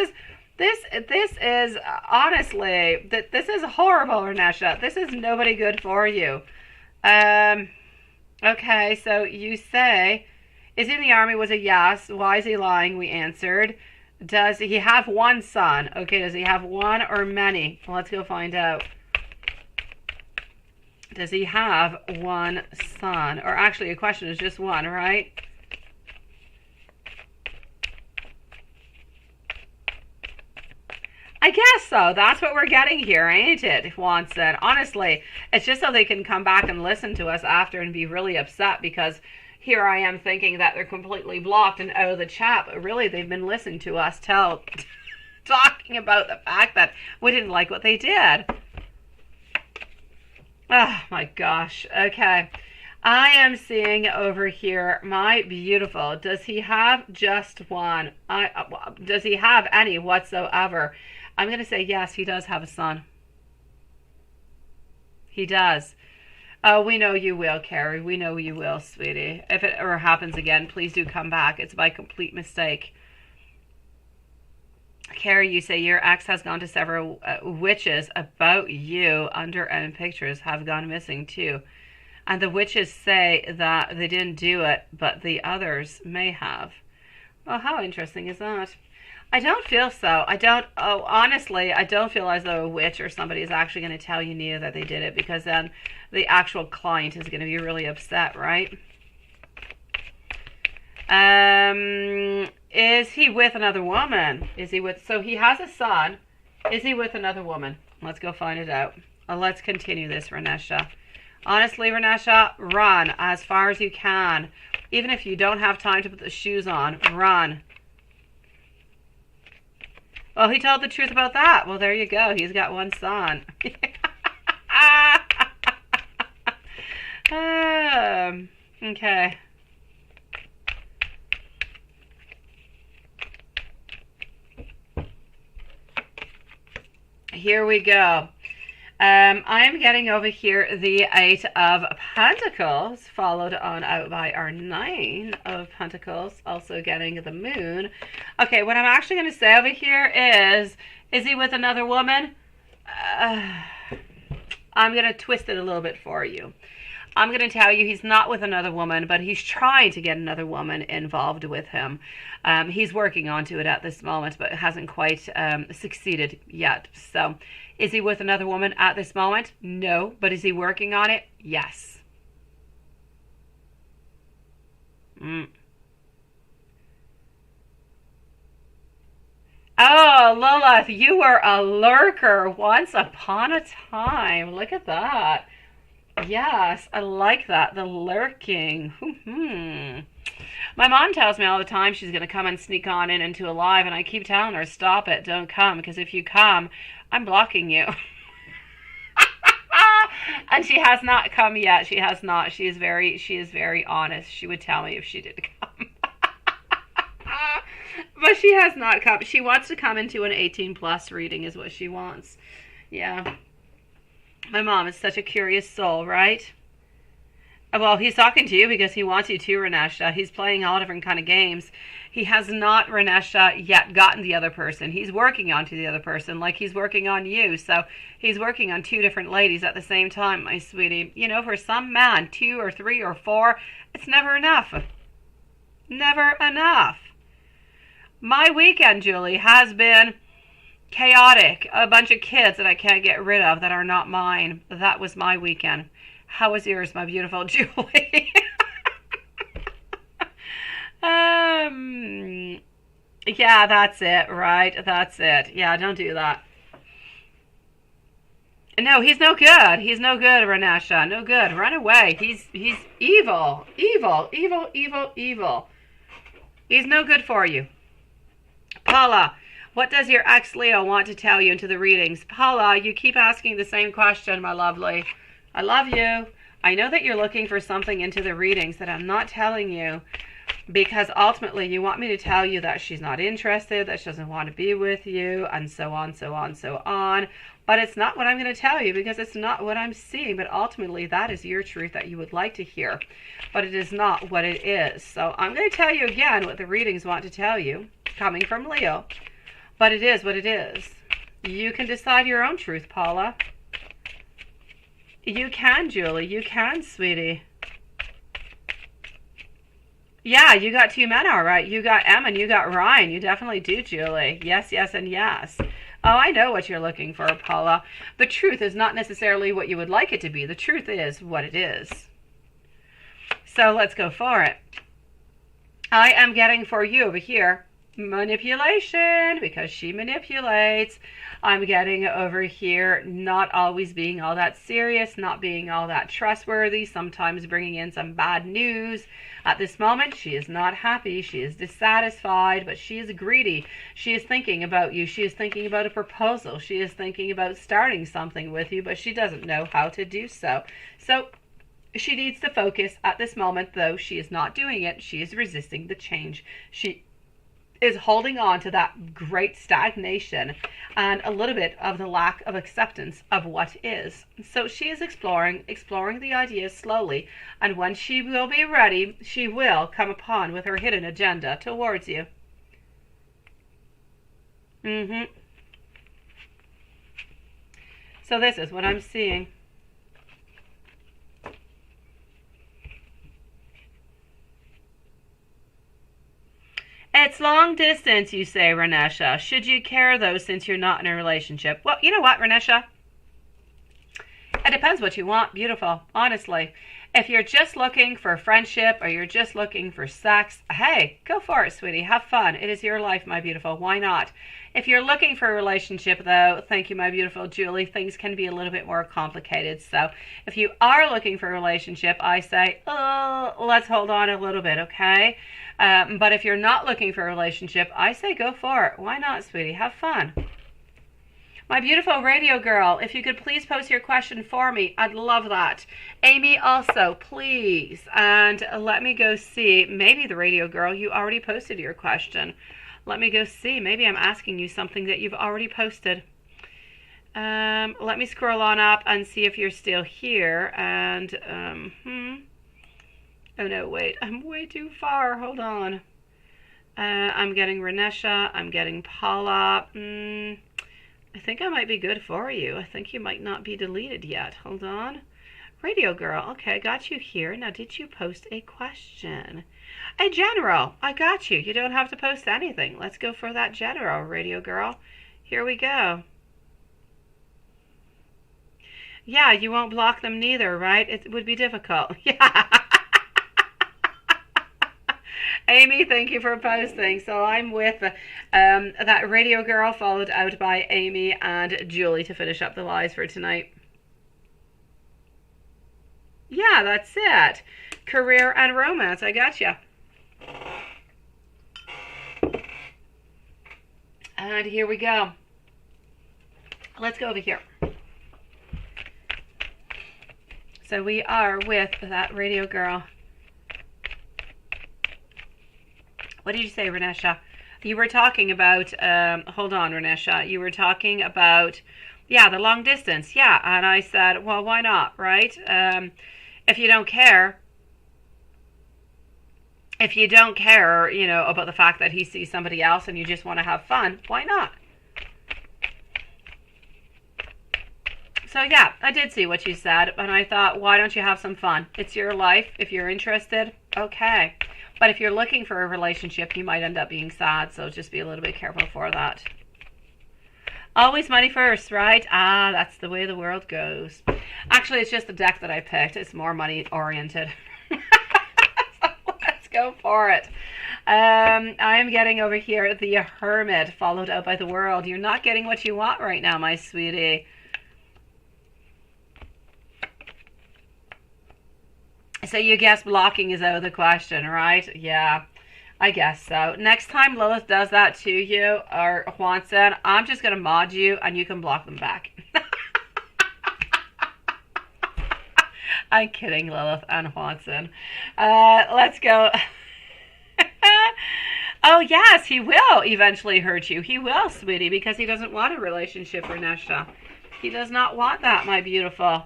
Speaker 1: is honestly, this is horrible, Vernesha. This is nobody good for you. Okay, so you say, is he in the army? Was a yes. Why is he lying? We answered. Does he have one son? Okay, does he have one or many? Well, let's go find out. Does he have one son? Or actually, a question is just one, right? I guess so. That's what we're getting here, ain't it? Juan said. Honestly, it's just so they can come back and listen to us after and be really upset because here I am thinking that they're completely blocked and out of the chat, but really they've been listening to us talking about the fact that we didn't like what they did. Oh my gosh. Okay. I am seeing over here, my beautiful, does he have just one? Does he have any whatsoever? I'm going to say yes, he does have a son. He does. Oh, we know you will, Carrie. We know you will, sweetie. If it ever happens again, please do come back. It's by complete mistake. Carrie, you say your ex has gone to several witches about you. Under and pictures have gone missing too. And the witches say that they didn't do it, but the others may have. Well, how interesting is that? I don't feel so. Honestly, I don't feel as though a witch or somebody is actually going to tell you, Nia, that they did it, because then the actual client is going to be really upset, right? Is he with another woman? So he has a son. Is he with another woman? Let's go find it out. Let's continue this, Vernesha. Honestly, Vernesha, run as far as you can. Even if you don't have time to put the shoes on, run. Well, he told the truth about that. Well, there you go. He's got one son. Okay. Here we go. I am getting over here the 8 of Pentacles, followed on out by our 9 of Pentacles, also getting the Moon. Okay, what I'm actually going to say over here is he with another woman? I'm going to twist it a little bit for you. I'm going to tell you he's not with another woman, but he's trying to get another woman involved with him. He's working onto it at this moment, but hasn't quite succeeded yet. So, is he with another woman at this moment? No. But is he working on it? Yes. Oh, Lilith, you were a lurker once upon a time. Look at that. Yes, I like that. The lurking. My mom tells me all the time she's going to come and sneak on into a live, and I keep telling her, stop it, don't come, because if you come, I'm blocking you. And she has not come yet. She has not. She is very honest. She would tell me if she did come. But she has not come. She wants to come into an 18 plus reading is what she wants. Yeah. My mom is such a curious soul, right? Well, he's talking to you because he wants you to, Renesha. He's playing all different kind of games. He has not, Renesha, yet gotten the other person. He's working on to the other person like he's working on you. So he's working on two different ladies at the same time, my sweetie. You know, for some man, 2 or 3 or 4, it's never enough. Never enough. My weekend, Julie, has been chaotic. A bunch of kids that I can't get rid of that are not mine. That was my weekend. How was yours, my beautiful Julie? Yeah, that's it, right? That's it. Yeah, don't do that. No, he's no good. He's no good, Renesha. No good. Run away. He's evil. Evil, evil, evil, evil. He's no good for you. Paula, what does your ex-Leo want to tell you into the readings? Paula, you keep asking the same question, my lovely. I love you. I know that you're looking for something into the readings that I'm not telling you because ultimately you want me to tell you that she's not interested, that she doesn't want to be with you, and so on, so on, so on. But it's not what I'm going to tell you because it's not what I'm seeing. But ultimately, that is your truth that you would like to hear. But it is not what it is. So I'm going to tell you again what the readings want to tell you, coming from Leo. But it is what it is. You can decide your own truth, Paula. You can, Julie. You can, sweetie. Yeah, you got 2 men, all right. You got Em and you got Ryan. You definitely do, Julie. Yes, yes, and yes. Oh, I know what you're looking for, Paula. The truth is not necessarily what you would like it to be. The truth is what it is. So let's go for it. I am getting for you over here manipulation because she manipulates. I'm getting over here not always being all that serious, not being all that trustworthy, sometimes bringing in some bad news. At this moment, she is not happy. She is dissatisfied, but she is greedy. She is thinking about you. She is thinking about a proposal. She is thinking about starting something with you, but she doesn't know how to do so. So she needs to focus at this moment, though she is not doing it. She is resisting the change. She is holding on to that great stagnation and a little bit of the lack of acceptance of what is. So she is exploring the ideas slowly, and when she will be ready, she will come upon with her hidden agenda towards you. So this is what I'm seeing. It's long distance, you say, Renesha. Should you care, though, since you're not in a relationship? Well, you know what, Renesha? It depends what you want, beautiful, honestly. If you're just looking for friendship or you're just looking for sex, hey, go for it, sweetie. Have fun. It is your life, my beautiful. Why not? If you're looking for a relationship, though, thank you, my beautiful Julie, things can be a little bit more complicated. So if you are looking for a relationship, I say, oh, let's hold on a little bit, okay? But if you're not looking for a relationship, I say go for it. Why not, sweetie? Have fun. My beautiful radio girl, if you could please post your question for me, I'd love that. Amy also, please. And let me go see. Maybe the radio girl, you already posted your question. Let me go see. Maybe I'm asking you something that you've already posted. Let me scroll on up and see if you're still here. And, oh no, wait. I'm way too far. Hold on. I'm getting Renesha. I'm getting Paula. I think I might be good for you. I think you might not be deleted yet. Hold on. Radio girl. Okay, got you here. Now, did you post a question? A general. I got you. You don't have to post anything. Let's go for that general, radio girl. Here we go. Yeah, you won't block them neither, right? It would be difficult. Yeah. Amy, thank you for posting. So I'm with that radio girl, followed out by Amy and Julie to finish up the lives for tonight. Yeah, that's it. Career and romance. I gotcha. And here we go. Let's go over here. So we are with that radio girl. What did you say, Renesha? You were talking about, hold on, Renesha. You were talking about, yeah, the long distance. Yeah, and I said, well, why not, right? If you don't care, If you don't care, you know, about the fact that he sees somebody else and you just want to have fun, why not? So yeah, I did see what you said, and I thought, why don't you have some fun? It's your life. If you're interested, okay. But if you're looking for a relationship, you might end up being sad, so just be a little bit careful for that. Always money first, right? Ah, that's the way the world goes. Actually, it's just the deck that I picked. It's more money oriented. So let's go for it. I am getting over here the Hermit, followed out by the World. You're not getting what you want right now, my sweetie. So you guess blocking is out of the question, right? Yeah, I guess so. Next time Lilith does that to you, or Juanson, I'm just going to mod you and you can block them back. I'm kidding, Lilith and Juanson. Let's go. Oh, yes, he will eventually hurt you. He will, sweetie, because he doesn't want a relationship, Renesha. He does not want that, my beautiful.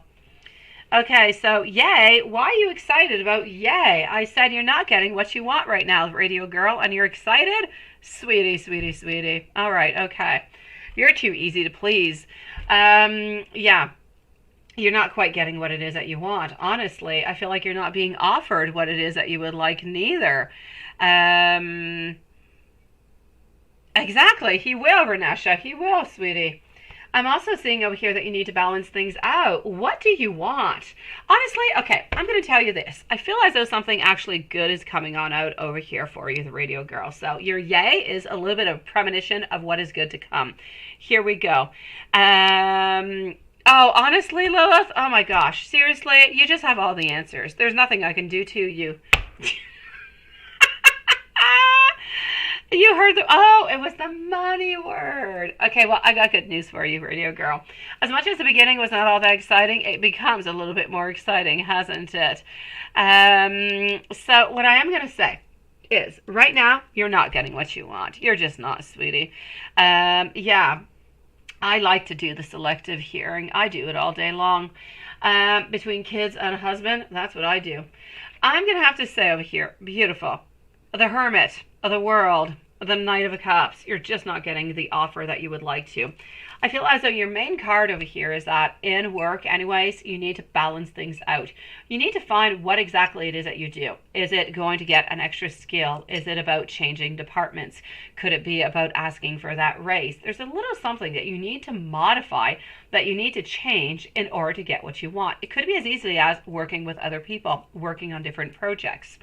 Speaker 1: Okay, so yay. Why are you excited about yay? I said you're not getting what you want right now, radio girl, and you're excited? Sweetie, sweetie, sweetie. All right, okay. You're too easy to please. Yeah. You're not quite getting what it is that you want. Honestly, I feel like you're not being offered what it is that you would like neither. Exactly. He will, Renesha. He will, sweetie. I'm also seeing over here that you need to balance things out. What do you want? Honestly, okay, I'm going to tell you this. I feel as though something actually good is coming on out over here for you, the radio girl. So your yay is a little bit of premonition of what is good to come. Here we go. Oh, honestly, Lilith, oh my gosh, seriously, you just have all the answers. There's nothing I can do to you. You heard the, oh, it was the money word. Okay, well, I got good news for you, radio girl. As much as the beginning was not all that exciting, it becomes a little bit more exciting, hasn't it? So what I am going to say is, right now, you're not getting what you want. You're just not, sweetie. Yeah, I like to do the selective hearing. I do it all day long. Between kids and a husband, that's what I do. I'm going to have to say over here, beautiful. The Hermit of the World, the Knight of Cups. You're just not getting the offer that you would like to. I feel as though your main card over here is that in work anyways, you need to balance things out. You need to find what exactly it is that you do. Is it going to get an extra skill? Is it about changing departments? Could it be about asking for that raise? There's a little something that you need to modify, that you need to change in order to get what you want. It could be as easily as working with other people, working on different projects.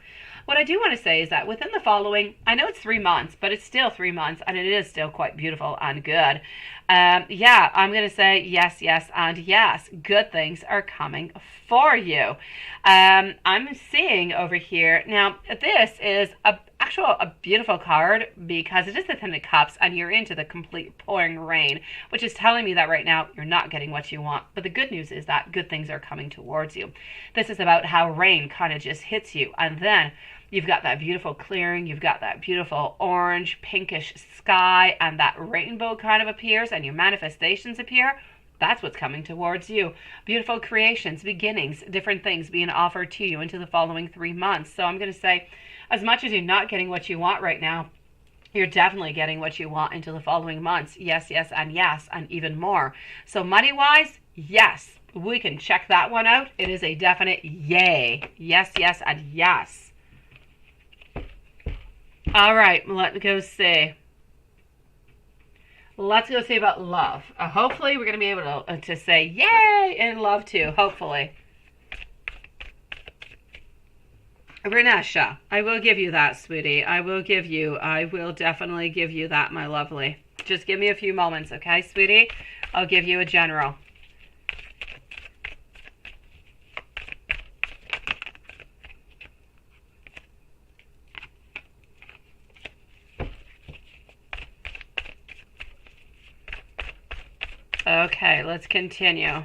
Speaker 1: What I do want to say is that within the following, I know it's 3 months, but it's still 3 months, and it is still quite beautiful and good. Yeah, I'm going to say yes, yes, and yes. Good things are coming for you. I'm seeing over here, now this is a beautiful card because it is the Ten of Cups and you're into the complete pouring rain, which is telling me that right now you're not getting what you want. But the good news is that good things are coming towards you. This is about how rain kind of just hits you, and then you've got that beautiful clearing, you've got that beautiful orange, pinkish sky, and that rainbow kind of appears, and your manifestations appear. That's what's coming towards you. Beautiful creations, beginnings, different things being offered to you into the following 3 months. So I'm going to say, as much as you're not getting what you want right now, you're definitely getting what you want into the following months. Yes, yes, and even more. So money-wise, yes, we can check that one out. It is a definite yay. Yes, yes, and yes. All right, let's go see. Let's go see about love. Hopefully, we're going to be able to say yay in love too. Hopefully. Renesha, I will give you that, sweetie. I will definitely give you that, my lovely. Just give me a few moments, okay, sweetie? I'll give you a general. Okay, let's continue.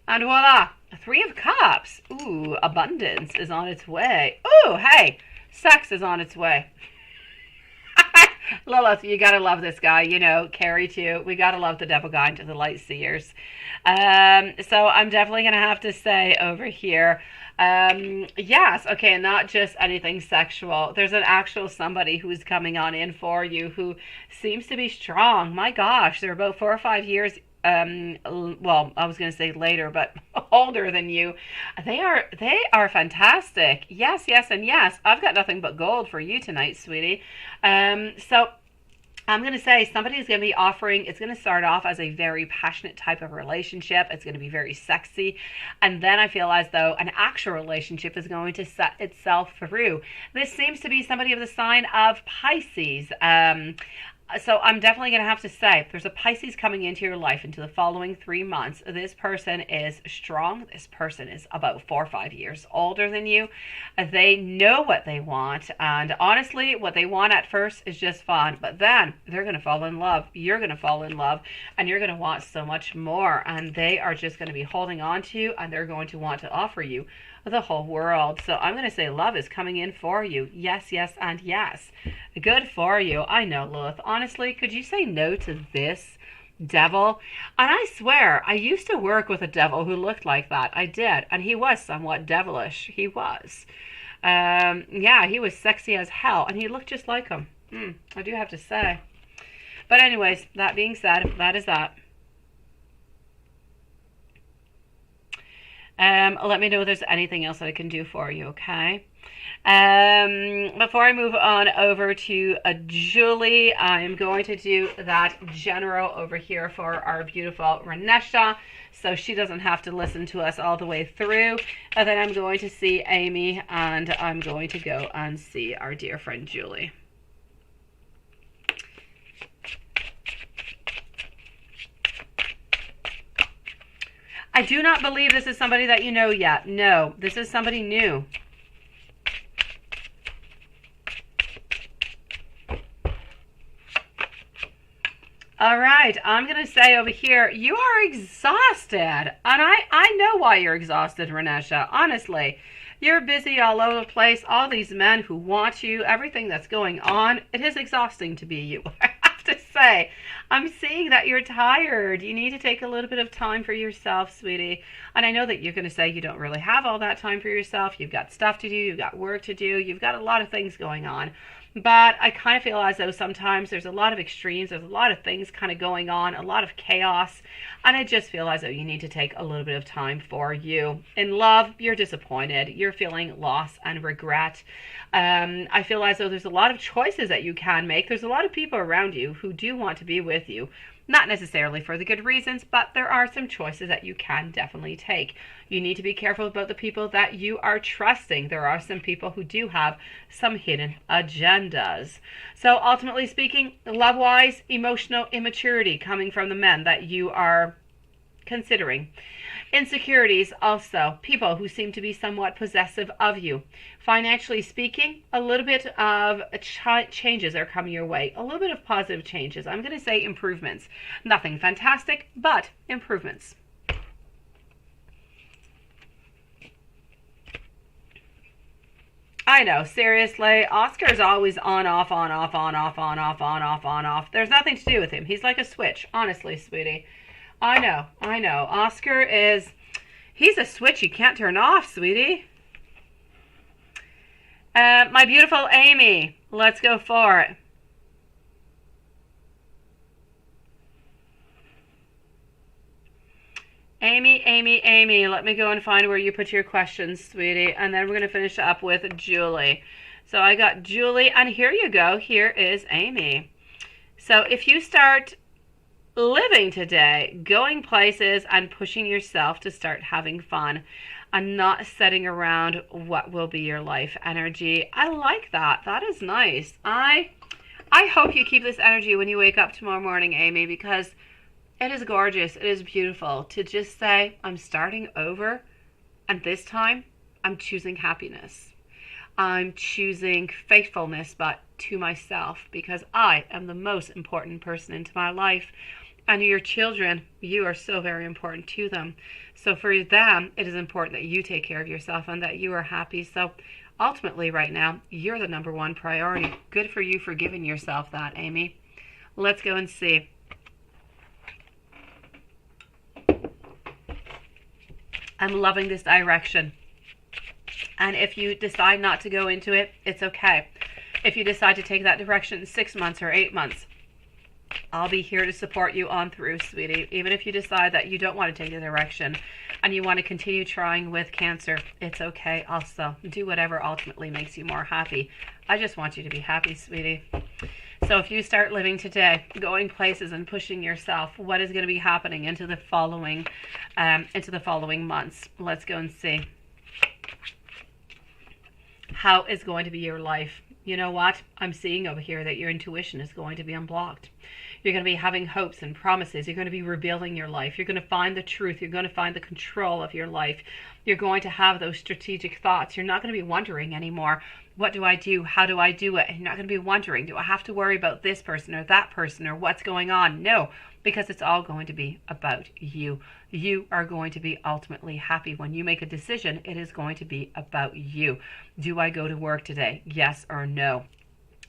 Speaker 1: And voila, 3 of Cups. Ooh, abundance is on its way. Ooh, hey, sex is on its way. Lilith, you gotta love this guy, you know, Carrie too. We gotta love the devil guy into the light seers. So I'm definitely gonna have to say over here, yes, okay, not just anything sexual. There's an actual somebody who's coming on in for you who seems to be strong. My gosh, they're about 4 or 5 years well, I was going to say later, but older than you. They are fantastic. Yes, yes, and yes. I've got nothing but gold for you tonight, sweetie. So I'm going to say somebody is going to be offering, it's going to start off as a very passionate type of relationship. It's going to be very sexy. And then I feel as though an actual relationship is going to set itself through. This seems to be somebody of the sign of Pisces. So I'm definitely going to have to say there's a Pisces coming into your life into the following 3 months. This person is strong. This person is about 4 or 5 years older than you. They know what they want. And honestly, what they want at first is just fun. But then they're going to fall in love. You're going to fall in love. And you're going to want so much more. And they are just going to be holding on to you. And they're going to want to offer you the whole world. So I'm going to say love is coming in for you. Yes, yes, and yes. Good for you. I know, Lilith. Honestly, could you say no to this devil? And I swear, I used to work with a devil who looked like that. I did. And he was somewhat devilish. He was. Yeah, he was sexy as hell. And he looked just like him. I do have to say. But anyways, that being said, that is that. Let me know if there's anything else that I can do for you, okay? Before I move on over to Julie, I'm going to do that general over here for our beautiful Renesha, so she doesn't have to listen to us all the way through. And then I'm going to see Amy, and I'm going to go and see our dear friend Julie. I do not believe this is somebody that you know yet. No, this is somebody new. All right, I'm going to say over here, you are exhausted. And I know why you're exhausted, Renesha. Honestly, you're busy all over the place. All these men who want you, everything that's going on, it is exhausting to be you. I have to say, I'm seeing that you're tired. You need to take a little bit of time for yourself, sweetie. And I know that you're going to say you don't really have all that time for yourself. You've got stuff to do. You've got work to do. You've got a lot of things going on. But I kind of feel as though sometimes there's a lot of extremes. There's a lot of things kind of going on, a lot of chaos. And I just feel as though you need to take a little bit of time for you. In love, you're disappointed. You're feeling loss and regret. I feel as though there's a lot of choices that you can make. There's a lot of people around you who do want to be with you. Not necessarily for the good reasons, but there are some choices that you can definitely take. You need to be careful about the people that you are trusting. There are some people who do have some hidden agendas. So ultimately speaking, love-wise, emotional immaturity coming from the men that you are considering. Insecurities also, people who seem to be somewhat possessive of you. Financially speaking, a little bit of changes are coming your way. A little bit of positive changes. I'm going to say improvements. Nothing fantastic, but improvements. I know, seriously, Oscar's always on, off, on, off, on, off, on, off, on, off, on, off. There's nothing to do with him. He's like a switch, honestly, sweetie. I know. Oscar is, he's a switch you can't turn off, sweetie. My beautiful Amy, let's go for it. Amy, let me go and find where you put your questions, sweetie. And then we're going to finish up with Julie. So I got Julie, and here you go. Here is Amy. So if you start living today, going places and pushing yourself to start having fun and not sitting around what will be your life energy. I like that. That is nice. I hope you keep this energy when you wake up tomorrow morning, Amy, because it is gorgeous. It is beautiful to just say, I'm starting over, and this time I'm choosing happiness. I'm choosing faithfulness, but to myself, because I am the most important person into my life. And your children, you are so very important to them. So for them, it is important that you take care of yourself and that you are happy. So ultimately right now, you're the number one priority. Good for you for giving yourself that, Amy. Let's go and see. I'm loving this direction. And if you decide not to go into it, it's okay. If you decide to take that direction in 6 months or 8 months, I'll be here to support you on through, sweetie. Even if you decide that you don't want to take the direction and you want to continue trying with Cancer, it's okay also. Do whatever ultimately makes you more happy. I just want you to be happy, sweetie. So if you start living today, going places and pushing yourself, what is going to be happening into the following months? Let's go and see. How is going to be your life? You know what? I'm seeing over here that your intuition is going to be unblocked. You're going to be having hopes and promises. You're going to be rebuilding your life. You're going to find the truth. You're going to find the control of your life. You're going to have those strategic thoughts. You're not going to be wondering anymore, what do I do? How do I do it? And you're not going to be wondering, do I have to worry about this person or that person or what's going on? No, because it's all going to be about you. You are going to be ultimately happy. When you make a decision, it is going to be about you. Do I go to work today? Yes or no?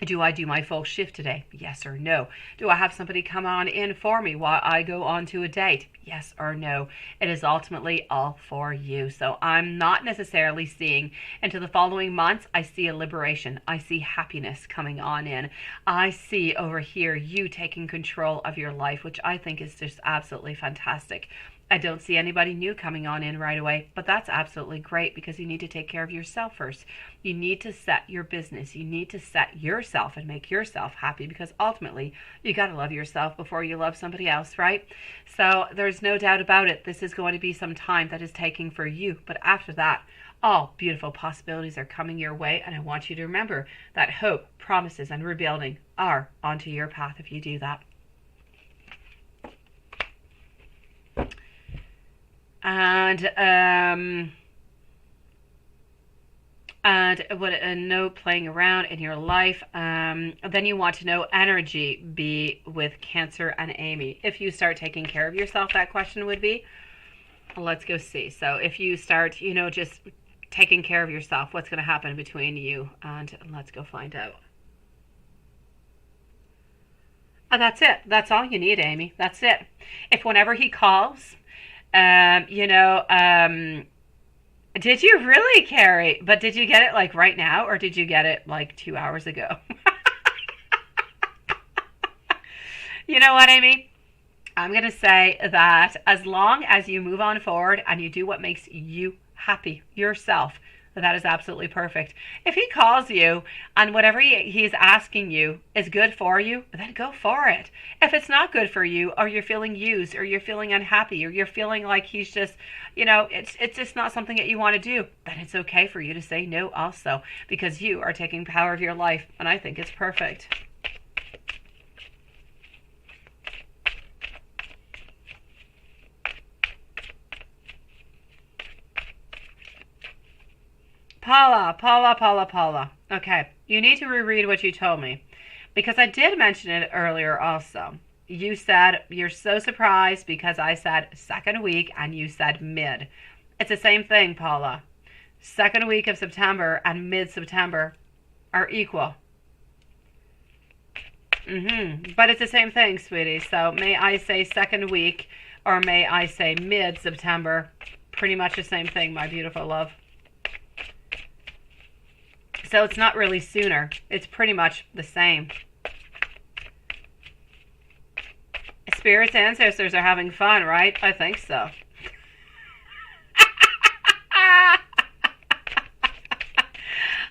Speaker 1: Do I do my full shift today? Yes or no? Do I have somebody come on in for me while I go on to a date? Yes or no? It is ultimately all for you. So I'm not necessarily seeing into the following months. I see a liberation. I see happiness coming on in. I see over here you taking control of your life, which I think is just absolutely fantastic. I don't see anybody new coming on in right away, but that's absolutely great because you need to take care of yourself first. You need to set your business. You need to set yourself and make yourself happy because ultimately you got to love yourself before you love somebody else, right? So there's no doubt about it. This is going to be some time that is taking for you, but after that, all beautiful possibilities are coming your way, and I want you to remember that hope, promises, and rebuilding are onto your path if you do that. And no playing around in your life. Then you want to know energy be with Cancer and Amy. If you start taking care of yourself, that question would be. Let's go see. So if you start, just taking care of yourself, what's going to happen between you? And let's go find out. Oh, that's it. That's all you need, Amy. That's it. If whenever he calls, did you really, Carrie? But did you get it like right now, or did you get it like 2 hours ago? You know what, Amy? I'm going to say that as long as you move on forward and you do what makes you happy, yourself, that is absolutely perfect. If he calls you and whatever he's asking you is good for you, then go for it. If it's not good for you, or you're feeling used, or you're feeling unhappy, or you're feeling like he's just, it's just not something that you want to do, then it's okay for you to say no also, because you are taking power of your life, and I think it's perfect. Paula. Okay, you need to reread what you told me, because I did mention it earlier also. You said you're so surprised because I said second week and you said mid. It's the same thing, Paula. Second week of September and mid-September are equal. But it's the same thing, sweetie. So may I say second week or may I say mid-September? Pretty much the same thing, my beautiful love. So it's not really sooner. It's pretty much the same. Spirits ancestors are having fun, right? I think so.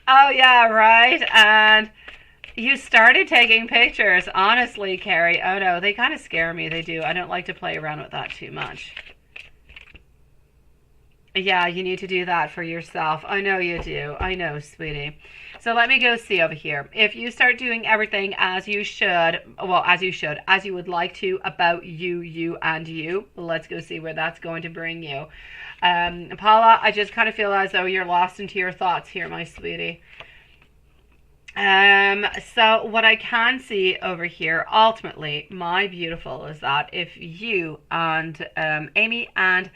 Speaker 1: Oh, yeah, right. And you started taking pictures. Honestly, Carrie. Oh, no, they kind of scare me. They do. I don't like to play around with that too much. Yeah, you need to do that for yourself. I know you do. I know, sweetie. So let me go see over here. If you start doing everything as you should, as you would like to about you, let's go see where that's going to bring you. Paula, I just kind of feel as though you're lost into your thoughts here, my sweetie. So what I can see over here, ultimately, my beautiful, is that if you and Amy and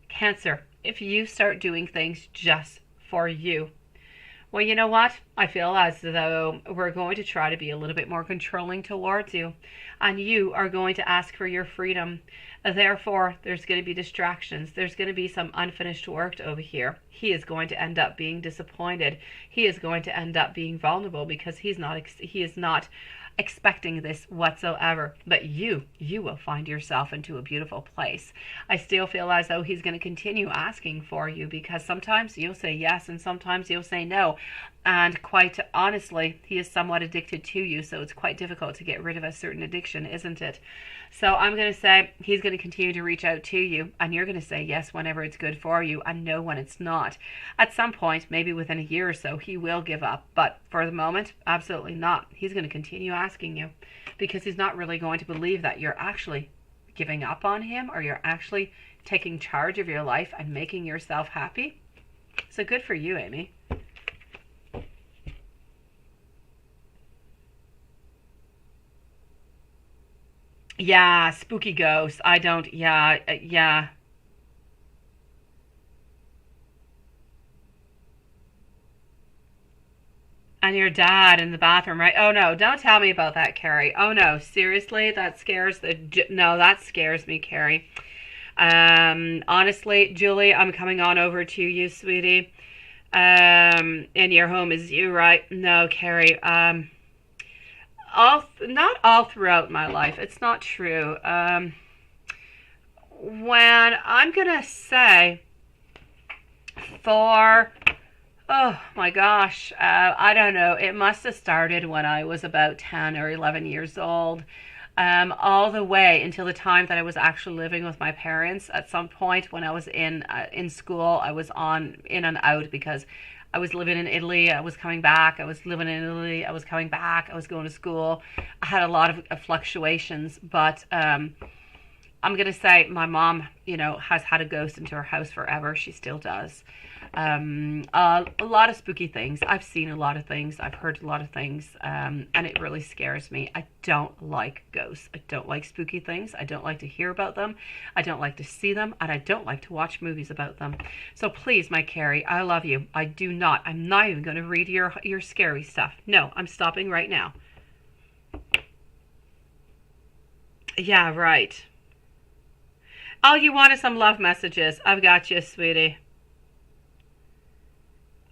Speaker 1: Cancer, if you start doing things just for you, well, you know what? I feel as though we're going to try to be a little bit more controlling towards you, and you are going to ask for your freedom. Therefore, there's going to be distractions. There's going to be some unfinished work over here. He is going to end up being disappointed. He is going to end up being vulnerable because he is not expecting this whatsoever. But you will find yourself into a beautiful place. I still feel as though he's going to continue asking for you because sometimes you'll say yes and sometimes you'll say no. And quite honestly, he is somewhat addicted to you, so it's quite difficult to get rid of a certain addiction, isn't it? So I'm going to say he's going to continue to reach out to you, and you're going to say yes whenever it's good for you and no when it's not. At some point, maybe within a year or so, he will give up, but for the moment, absolutely not. He's going to continue asking you because he's not really going to believe that you're actually giving up on him or you're actually taking charge of your life and making yourself happy. So good for you, Amy. Yeah, spooky ghosts. I don't, yeah, yeah. And your dad in the bathroom, right? Oh no, don't tell me about that, Carrie. Oh no, seriously? That scares no, that scares me, Carrie. Honestly, Julie, I'm coming on over to you, sweetie. And your home is you, right? No, Carrie. Not all throughout my life. It's not true. When I'm gonna say for, oh my gosh, I don't know. It must have started when I was about 10 or 11 years old. All the way until the time that I was actually living with my parents. At some point when I was in school, I was on in and out because I was living in Italy. I was coming back. I was living in Italy. I was coming back. I was going to school. I had a lot of fluctuations, but I'm gonna say my mom, has had a ghost into her house forever. She still does. A lot of spooky things. I've seen a lot of things. I've heard a lot of things, and it really scares me. I don't like ghosts. I don't like spooky things. I don't like to hear about them. I don't like to see them, and I don't like to watch movies about them. So please, my Carrie, I love you. I do not. I'm not even going to read your scary stuff. No, I'm stopping right now. Yeah, right. All you want is some love messages. I've got you, sweetie.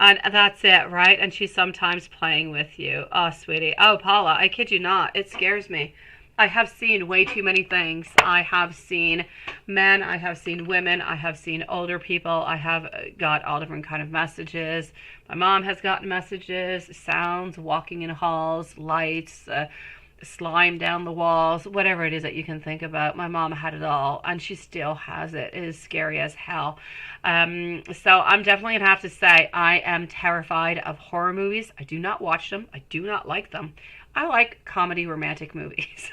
Speaker 1: And that's it, right? And she's sometimes playing with you. Oh, sweetie. Oh, Paula, I kid you not. It scares me. I have seen way too many things. I have seen men. I have seen women. I have seen older people. I have got all different kind of messages. My mom has gotten messages, sounds, walking in halls, lights, slime down the walls, whatever it is that you can think about. My mom had it all, and she still has it. It is scary as hell. So I'm definitely gonna have to say I am terrified of horror movies. I do not watch them. I do not like them. I like comedy romantic movies.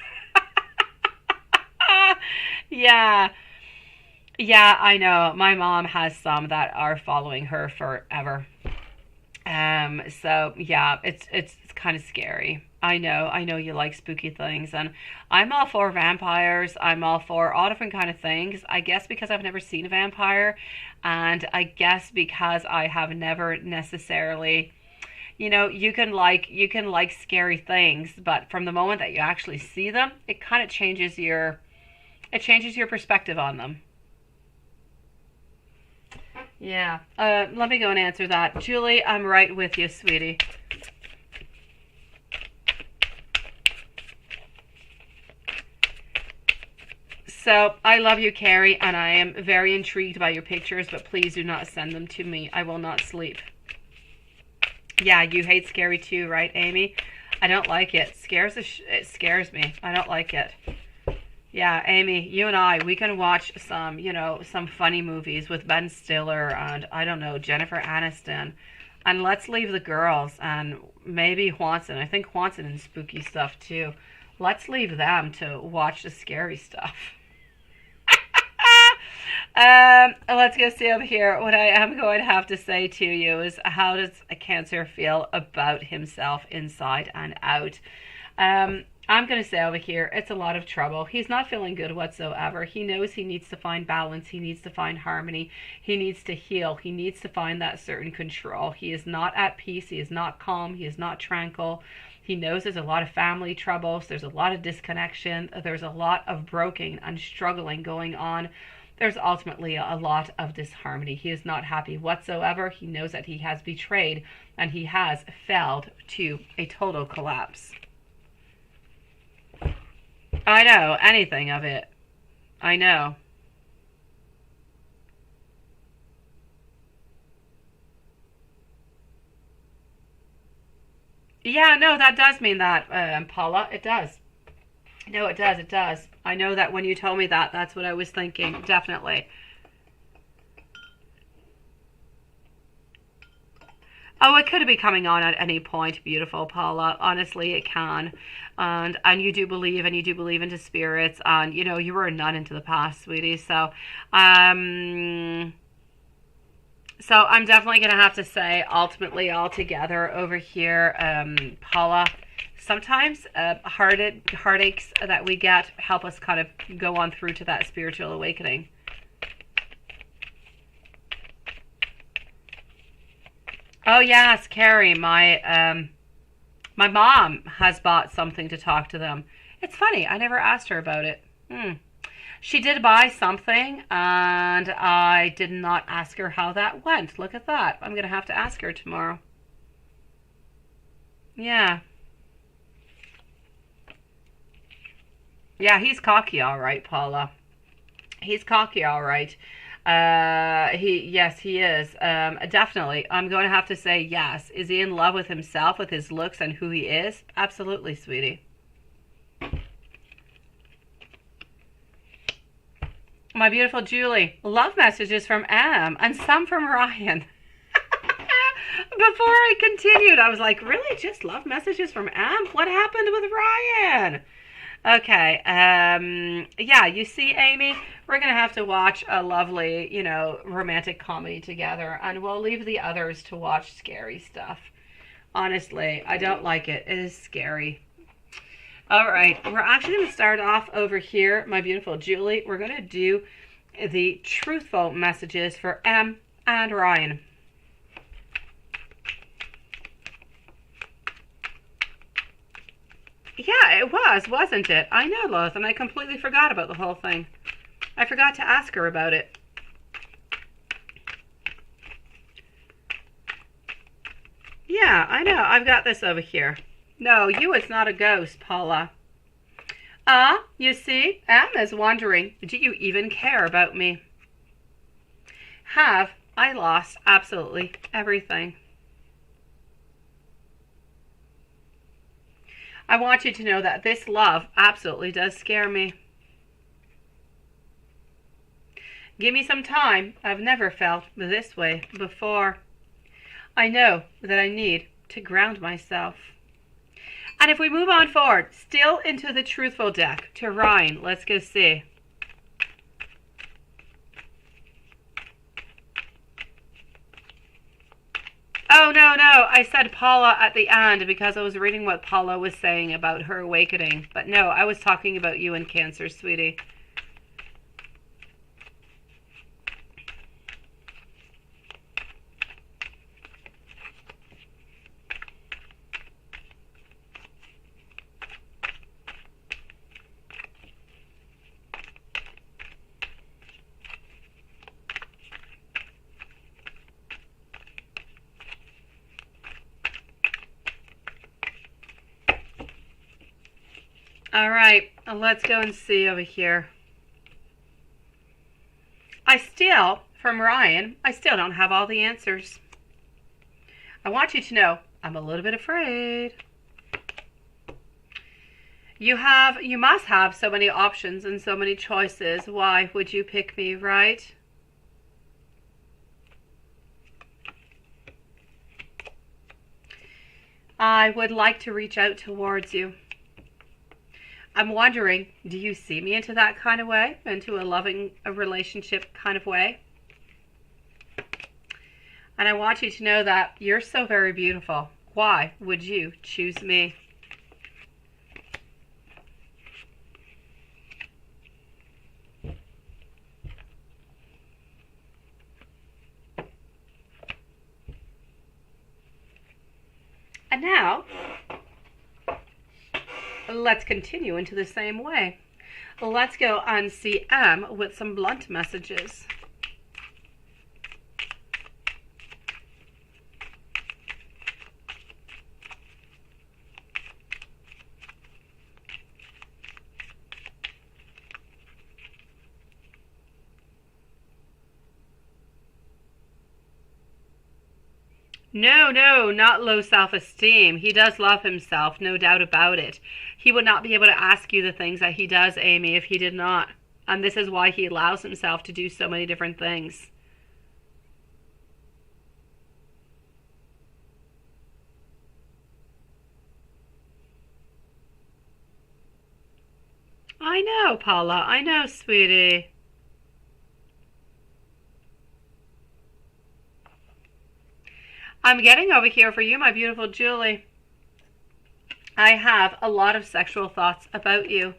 Speaker 1: Yeah. Yeah, I know. My mom has some that are following her forever. So yeah, it's kind of scary. I know you like spooky things, and I'm all for vampires. I'm all for all different kind of things. I guess because I've never seen a vampire, and I guess because I have never necessarily, you can like scary things, but from the moment that you actually see them, it changes your perspective on them. Yeah. Let me go and answer that. Julie, I'm right with you, sweetie. So I love you, Carrie, and I am very intrigued by your pictures, but please do not send them to me. I will not sleep. Yeah, you hate scary too, right, Amy? I don't like it. It scares me. I don't like it. Yeah, Amy, you and I, we can watch some funny movies with Ben Stiller and, I don't know, Jennifer Aniston. And let's leave the girls and maybe Juanson. I think Juanson and spooky stuff too. Let's leave them to watch the scary stuff. Let's go see over here. What I am going to have to say to you is, how does a Cancer feel about himself inside and out? I'm going to say over here, it's a lot of trouble. He's not feeling good whatsoever. He knows he needs to find balance. He needs to find harmony. He needs to heal. He needs to find that certain control. He is not at peace. He is not calm. He is not tranquil. He knows there's a lot of family troubles. There's a lot of disconnection. There's a lot of broken and struggling going on. There's ultimately a lot of disharmony. He is not happy whatsoever. He knows that he has betrayed and he has failed to a total collapse. I know, anything of it. I know. Yeah, no, that does mean that, Paula. It does. No, it does. It does. I know that when you told me that, that's what I was thinking. Definitely. Oh, it could be coming on at any point, beautiful Paula. Honestly, it can. And you do believe, and you do believe into spirits, and you know, you were a nun into the past, sweetie. Um so I'm definitely gonna have to say, ultimately, all together over here, Paula, sometimes heartaches that we get help us kind of go on through to that spiritual awakening. Oh yes, Carrie, my mom has bought something to talk to them. It's funny, I never asked her about it. She did buy something, and I did not ask her how that went. Look at that. I'm going to have to ask her tomorrow. Yeah. Yeah, he's cocky, all right, Paula. He's cocky, all right. Yes, he is. Definitely. I'm going to have to say yes. Is he in love with himself, with his looks and who he is? Absolutely, sweetie. My beautiful Julie. Love messages from Am and some from Ryan. Before I continued, I was like, really? Just love messages from Am? What happened with Ryan? Okay, yeah, you see, Amy, we're going to have to watch a lovely, you know, romantic comedy together, and we'll leave the others to watch scary stuff. Honestly, I don't like it. It is scary. All right, we're actually going to start off over here, my beautiful Julie. We're going to do the truthful messages for M and Ryan. Yeah, it was, wasn't it? I know, Lois, and I completely forgot about the whole thing. I forgot to ask her about it. Yeah, I know. I've got this over here. No, you is not a ghost, Paula. You see, Anna's wondering, do you even care about me? Have I lost absolutely everything? I want you to know that this love absolutely does scare me. Give me some time. I've never felt this way before. I know that I need to ground myself. And if we move on forward, still into the truthful deck, to Ryan, let's go see. Oh, no, no, I said Paula at the end because I was reading what Paula was saying about her awakening. But no, I was talking about you and Cancer, sweetie. All right, let's go and see over here. From Ryan, I still don't have all the answers. I want you to know I'm a little bit afraid. You must have so many options and so many choices. Why would you pick me, right? I would like to reach out towards you. I'm wondering, do you see me into that kind of way? Into a loving a relationship kind of way? And I want you to know that you're so very beautiful. Why would you choose me? And now, let's continue into the same way. Let's go on CM with some blunt messages. No, no, not low self-esteem. He does love himself, no doubt about it. He would not be able to ask you the things that he does, Amy, if he did not. And this is why he allows himself to do so many different things. I know, Paula. I know, sweetie. I'm getting over here for you, my beautiful Julie. I have a lot of sexual thoughts about you.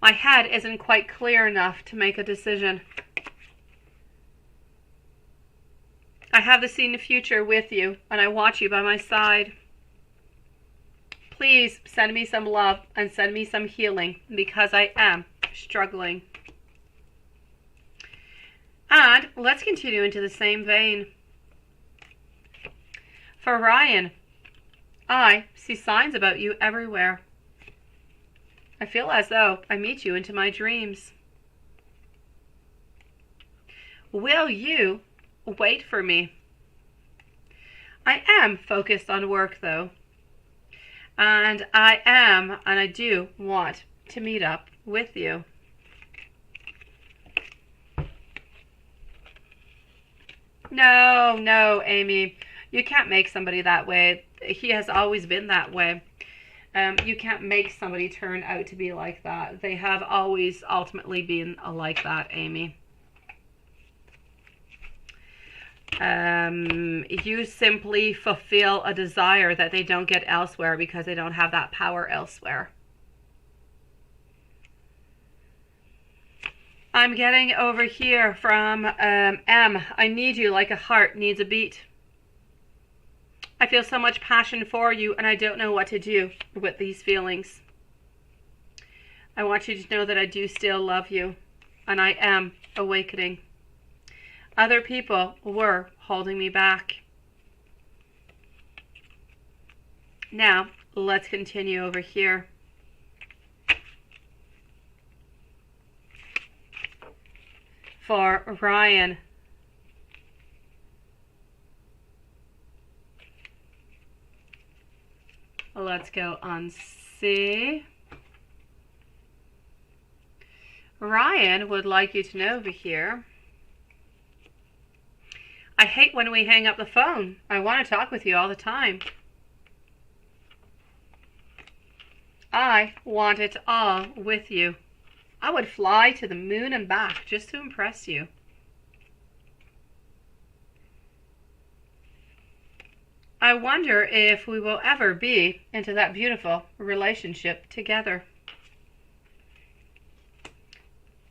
Speaker 1: My head isn't quite clear enough to make a decision. I have the scene of future with you, and I want you by my side. Please send me some love and send me some healing, because I am struggling. And let's continue into the same vein. For Ryan, I see signs about you everywhere. I feel as though I meet you into my dreams. Will you wait for me? I am focused on work though. And I do want to meet up with you. No, no, Amy. You can't make somebody that way. He has always been that way. You can't make somebody turn out to be like that. They have always ultimately been like that, Amy. You simply fulfill a desire that they don't get elsewhere because they don't have that power elsewhere. I'm getting over here from M. I need you like a heart needs a beat. I feel so much passion for you and I don't know what to do with these feelings. I want you to know that I do still love you and I am awakening. Other people were holding me back. Now, let's continue over here. For Ryan, let's go on C. Ryan would like you to know over here, I hate when we hang up the phone. I want to talk with you all the time. I want it all with you. I would fly to the moon and back just to impress you. I wonder if we will ever be into that beautiful relationship together.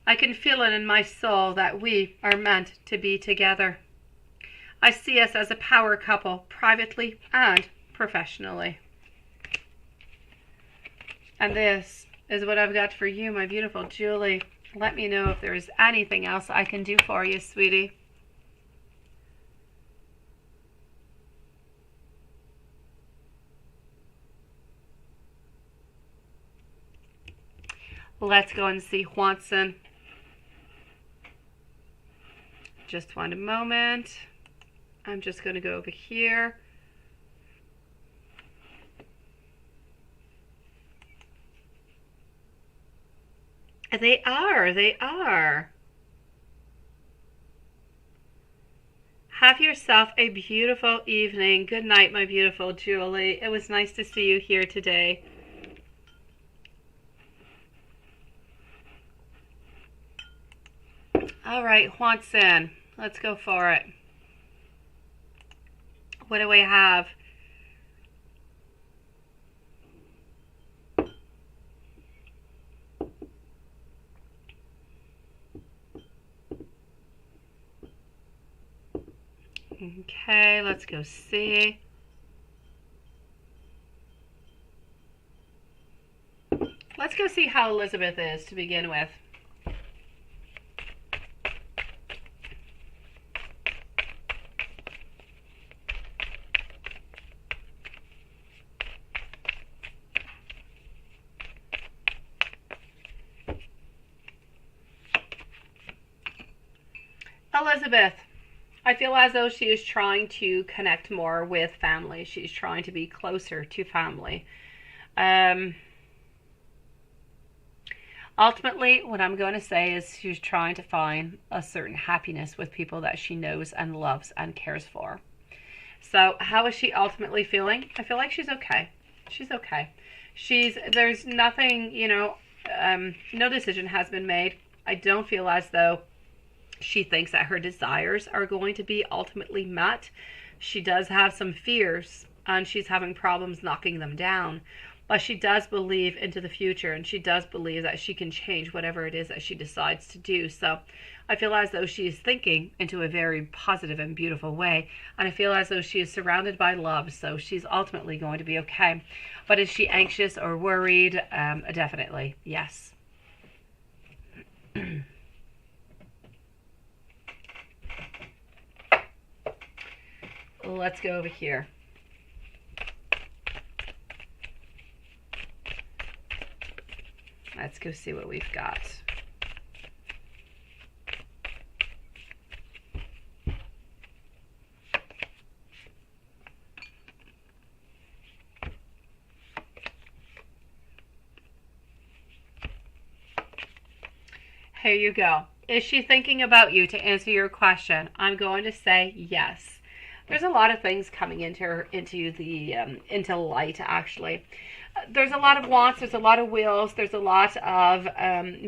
Speaker 1: I can feel it in my soul that we are meant to be together. I see us as a power couple, privately and professionally. And this is what I've got for you, my beautiful Julie. Let me know if there is anything else I can do for you, sweetie. Let's go and see Watson. Just one moment. I'm just going to go over here. They are. Have Have yourself a beautiful evening. Good night, my beautiful Julie. It was nice to see you here today. All right, Juanson, let's go for it. What do we have? Okay, let's go see. Let's go see how Elizabeth is to begin with. Elizabeth, I feel as though she is trying to connect more with family. She's trying to be closer to family. Ultimately, what I'm going to say is she's trying to find a certain happiness with people that she knows and loves and cares for. So how is she ultimately feeling? I feel like she's okay. She's okay. There's nothing, no decision has been made. I don't feel as though she thinks that her desires are going to be ultimately met. She does have some fears and she's having problems knocking them down. But she does believe into the future, and she does believe that she can change whatever it is that she decides to do. So I feel as though she is thinking into a very positive and beautiful way. And I feel as though she is surrounded by love, so she's ultimately going to be okay. But is she anxious or worried? Definitely, yes. Let's go over here. Let's go see what we've got. Here you go. Is she thinking about you? To answer your question, I'm going to say yes. There's a lot of things coming into light, actually. There's a lot of wants, there's a lot of wills, there's a lot of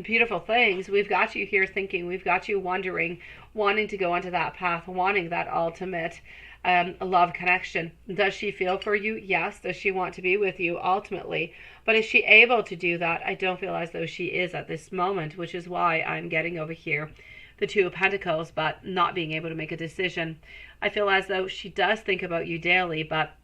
Speaker 1: beautiful things. We've got you here thinking, we've got you wondering, wanting to go onto that path, wanting that ultimate love connection. Does she feel for you? Yes. Does she want to be with you ultimately? But is she able to do that? I don't feel as though she is at this moment, which is why I'm getting over here the Two of Pentacles, but not being able to make a decision. I feel as though she does think about you daily, but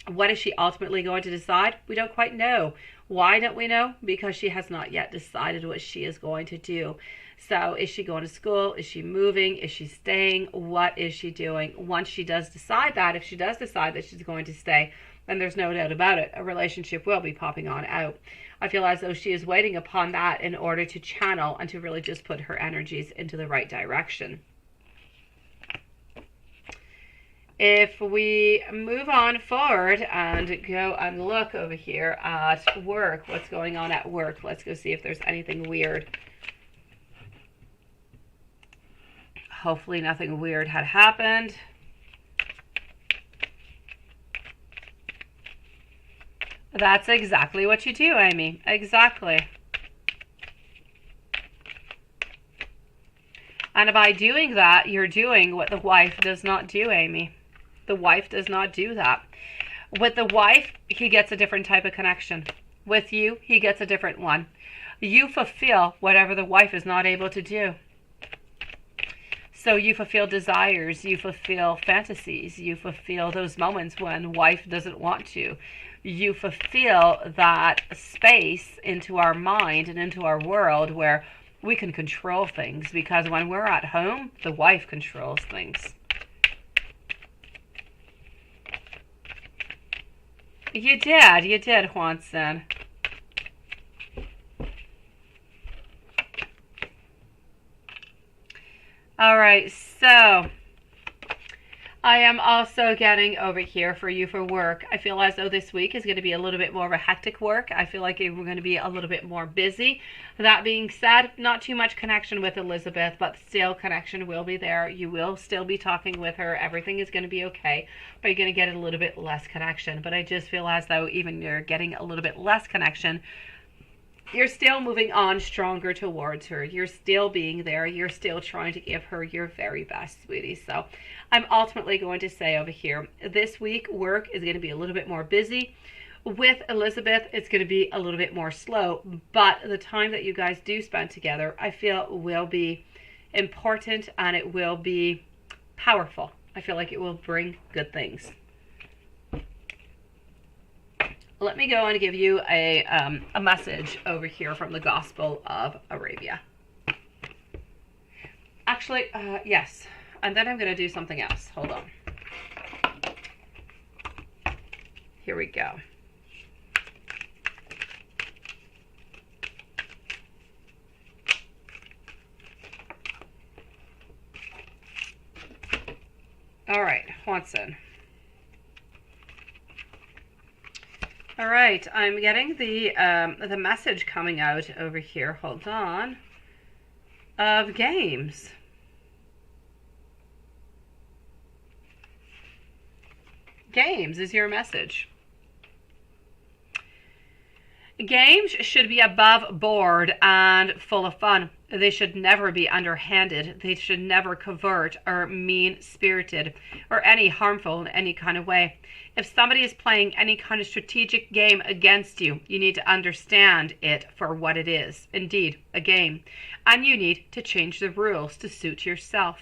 Speaker 1: what is she ultimately going to decide? We don't quite know. Why don't we know? Because she has not yet decided what she is going to do. So is she going to school? Is she moving? Is she staying? What is she doing? Once she does decide that, if she does decide that she's going to stay, then there's no doubt about it, a relationship will be popping on out. I feel as though she is waiting upon that in order to channel and to really just put her energies into the right direction. If we move on forward and go and look over here at work, what's going on at work? Let's go see if there's anything weird. Hopefully nothing weird had happened. That's exactly what you do, Amy. Exactly. And by doing that, you're doing what the wife does not do, Amy. The wife does not do that. With the wife, he gets a different type of connection. With you, he gets a different one. You fulfill whatever the wife is not able to do. So you fulfill desires, you fulfill fantasies, you fulfill those moments when wife doesn't want to. You fulfill that space into our mind and into our world where we can control things, because when we're at home, the wife controls things. You did, Juanson. All right, so I am also getting over here for you for work. I feel as though this week is going to be a little bit more of a hectic work. I feel like we're going to be a little bit more busy. That being said, not too much connection with Elizabeth, but still connection will be there. You will still be talking with her. Everything is going to be okay, but you're going to get a little bit less connection. But I just feel as though even you're getting a little bit less connection, you're still moving on stronger towards her. You're still being there. You're still trying to give her your very best, sweetie. So I'm ultimately going to say over here, this week work is going to be a little bit more busy. With Elizabeth, it's going to be a little bit more slow. But the time that you guys do spend together, I feel will be important and it will be powerful. I feel like it will bring good things. Let me go and give you a message over here from the Gospel of Arabia. Actually, yes. And then I'm going to do something else. Hold on. Here we go. All right, Watson. All right, I'm getting the message coming out over here. Hold on. Of games. Games is your message. Games should be above board and full of fun. They should never be underhanded. They should never covert or mean-spirited or any harmful in any kind of way. If somebody is playing any kind of strategic game against you, you need to understand it for what it is, indeed, a game. And you need to change the rules to suit yourself.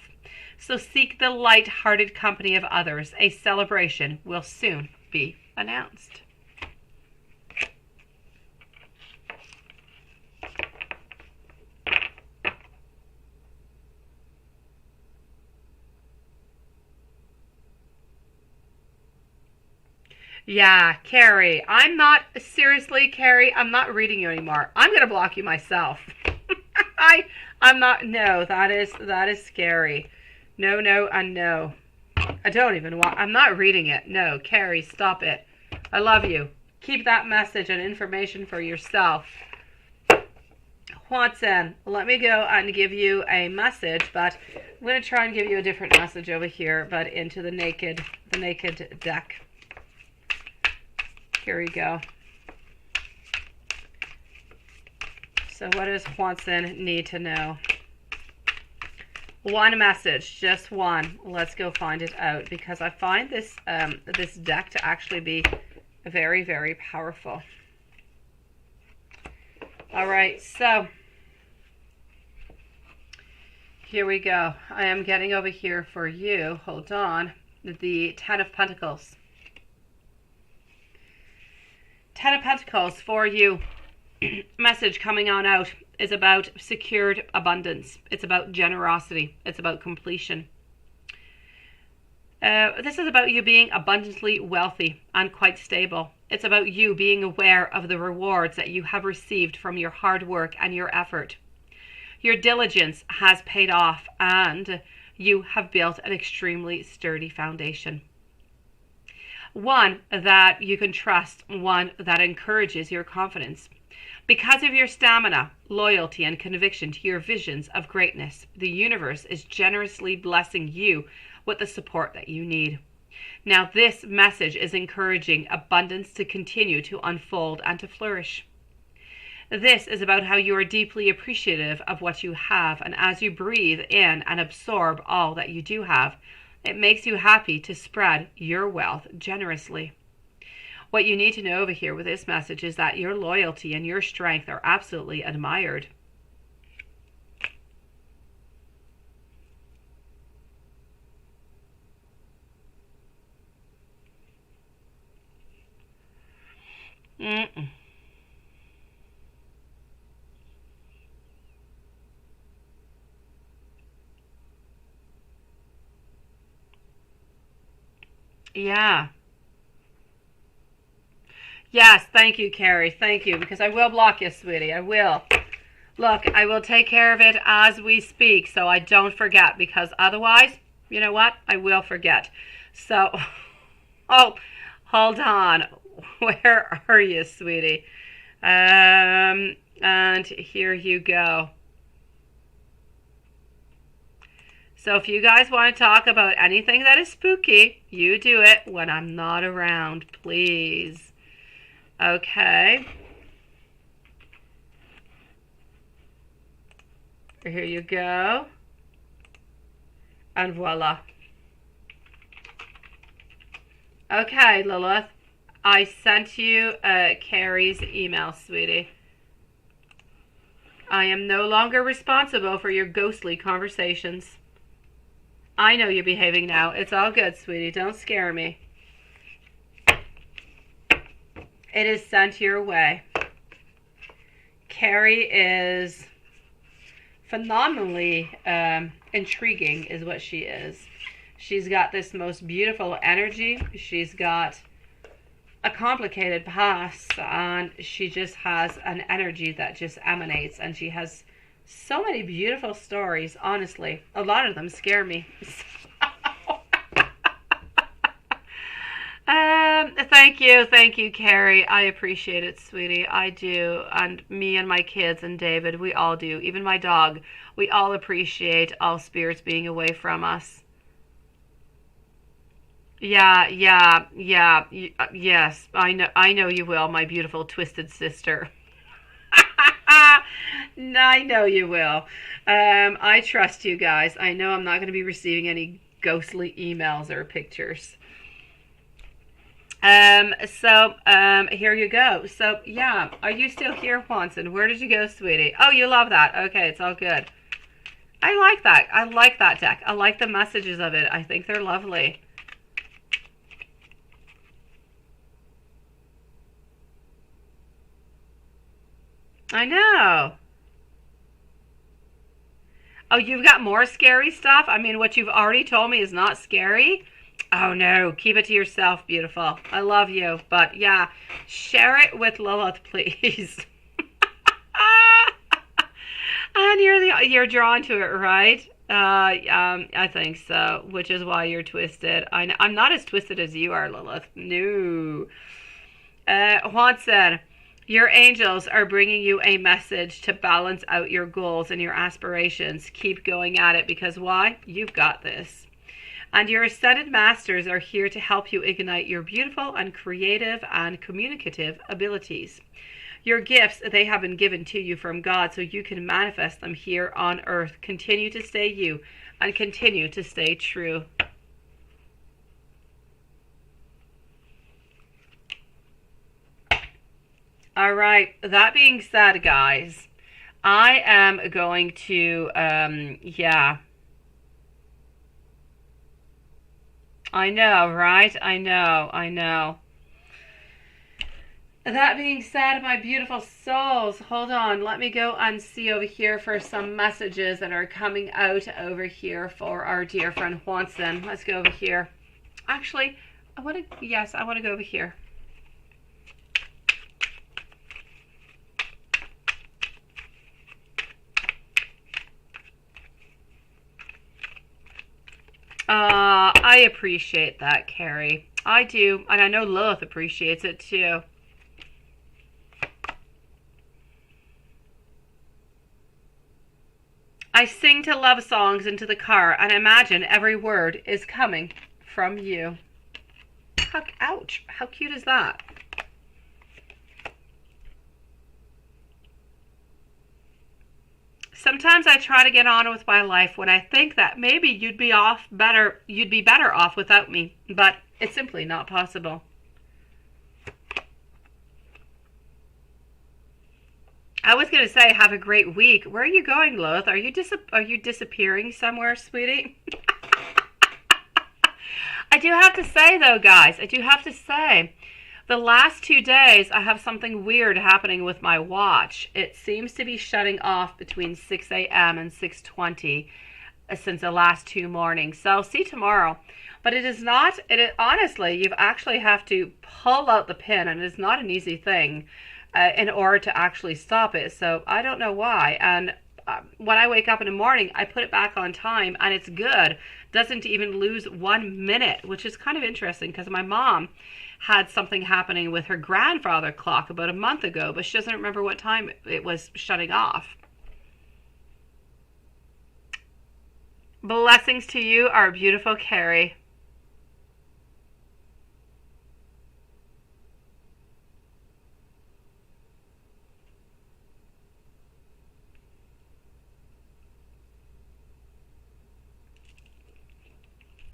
Speaker 1: So seek the light-hearted company of others. A celebration will soon be announced. Yeah, Carrie, seriously, Carrie, I'm not reading you anymore. I'm going to block you myself. I'm not, no, that is scary. No, and no. I don't even want, I'm not reading it. No, Carrie, stop it. I love you. Keep that message and information for yourself. Watson, let me go and give you a message, but I'm going to try and give you a different message over here, but into the naked deck. Here we go. So what does Watson need to know? One message, just one. Let's go find it out, because I find this this deck to actually be very, very powerful. All right, so here we go. I am getting over here for you. Hold on. The Ten of Pentacles. Ten of Pentacles for you. Message coming on out is about secured abundance. It's about generosity. It's about completion. This is about you being abundantly wealthy and quite stable. It's about you being aware of the rewards that you have received from your hard work and your effort. Your diligence has paid off and you have built an extremely sturdy foundation. One that you can trust, one that encourages your confidence. Because of your stamina, loyalty, and conviction to your visions of greatness, the universe is generously blessing you with the support that you need. Now, this message is encouraging abundance to continue to unfold and to flourish. This is about how you are deeply appreciative of what you have, and as you breathe in and absorb all that you do have, it makes you happy to spread your wealth generously. What you need to know over here with this message is that your loyalty and your strength are absolutely admired. Yeah. Yes, thank you, Carrie. Thank you, because I will block you, sweetie. I will. Look, I will take care of it as we speak, so I don't forget, because otherwise You know what? I will forget. So, oh, hold on. Where are you, sweetie? And here you go. So if you guys want to talk about anything that is spooky, you do it when I'm not around, please. Okay. Here you go. And voila. Okay, Lilith. I sent you Carrie's email, sweetie. I am no longer responsible for your ghostly conversations. I know you're behaving now. It's all good, sweetie. Don't scare me. It is sent your way. Carrie is phenomenally intriguing is what she is. She's got this most beautiful energy. She's got a complicated past, and she just has an energy that just emanates, and she has so many beautiful stories. Honestly, a lot of them scare me. Thank you, Carrie. I appreciate it, sweetie. I do, and me and my kids and David, we all do. Even my dog, we all appreciate all spirits being away from us. Yeah, yes, I know you will, my beautiful twisted sister. I know you will. I trust you guys. I know I'm not going to be receiving any ghostly emails or pictures. Here you go. So, yeah, are you still here, Watson? Where did you go, sweetie? Oh, you love that. Okay, it's all good. I like that. I like that deck. I like the messages of it. I think they're lovely. I know. Oh, you've got more scary stuff? I mean, what you've already told me is not scary? Oh, no. Keep it to yourself, beautiful. I love you. But, yeah, share it with Lilith, please. And you're drawn to it, right? I think so, which is why you're twisted. I'm not as twisted as you are, Lilith. No. Juan said, your angels are bringing you a message to balance out your goals and your aspirations. Keep going at it, because why? You've got this. And your ascended masters are here to help you ignite your beautiful and creative and communicative abilities. Your gifts, they have been given to you from God so you can manifest them here on earth. Continue to stay you and continue to stay true. All right, that being said, guys, I am going to, yeah. I know, right? I know. That being said, my beautiful souls, hold on. Let me go and see over here for some messages that are coming out over here for our dear friend Watson. Let's go over here. Actually, I want to go over here. I appreciate that, Carrie. I do, and I know Lilith appreciates it too. I sing to love songs into the car and imagine every word is coming from you. Ouch, how cute is that? Sometimes I try to get on with my life when I think that maybe you'd be better off without me, but it's simply not possible. I was going to say have a great week. Where are you going, Lilith? Are you disappearing somewhere, sweetie? I do have to say though, guys, the last 2 days, I have something weird happening with my watch. It seems to be shutting off between 6 a.m. and 6:20 since the last 2 mornings. So I'll see tomorrow. But it is not, honestly, you actually have to pull out the pin, and it's not an easy thing in order to actually stop it. So I don't know why. And when I wake up in the morning, I put it back on time and it's good. Doesn't even lose 1 minute, which is kind of interesting because my mom had something happening with her grandfather clock about a month ago, but she doesn't remember what time it was shutting off. Blessings to you, our beautiful Carrie.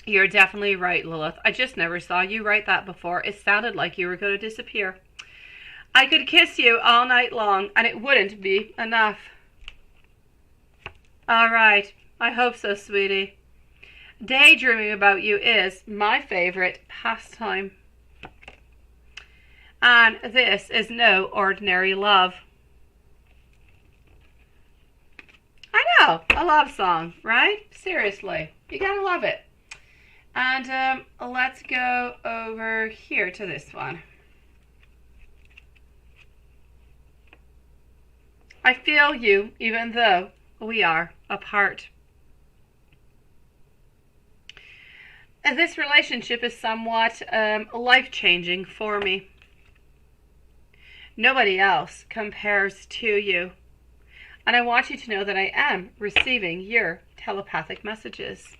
Speaker 1: You're definitely right, Lilith. I just never saw you write that before. It sounded like you were going to disappear. I could kiss you all night long, and it wouldn't be enough. All right. I hope so, sweetie. Daydreaming about you is my favorite pastime. And this is no ordinary love. I know, a love song, right? Seriously, you gotta love it. And let's go over here to this one. I feel you even though we are apart. And this relationship is somewhat life-changing for me. Nobody else compares to you. And I want you to know that I am receiving your telepathic messages.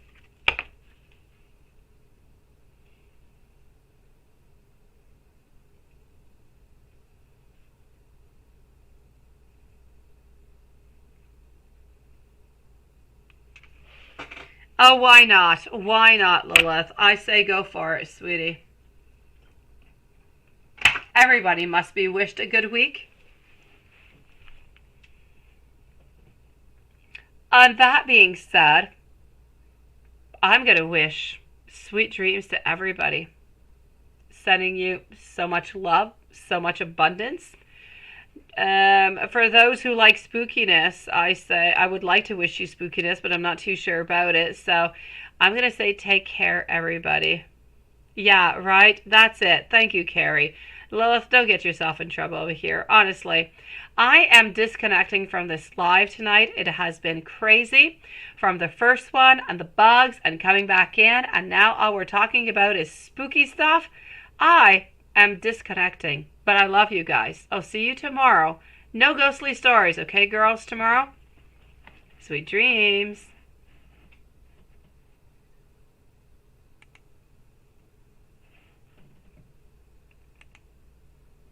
Speaker 1: Oh, why not? Why not, Lilith? I say go for it, sweetie. Everybody must be wished a good week. And that being said, I'm going to wish sweet dreams to everybody. Sending you so much love, so much abundance. For those who like spookiness, I say I would like to wish you spookiness, but I'm not too sure about it. So I'm going to say take care, everybody. Yeah, right? That's it. Thank you, Carrie. Lilith, don't get yourself in trouble over here. Honestly, I am disconnecting from this live tonight. It has been crazy from the first one and the bugs and coming back in. And now all we're talking about is spooky stuff. I am disconnecting. But I love you guys. I'll see you tomorrow. No ghostly stories, okay, girls, tomorrow? Sweet dreams.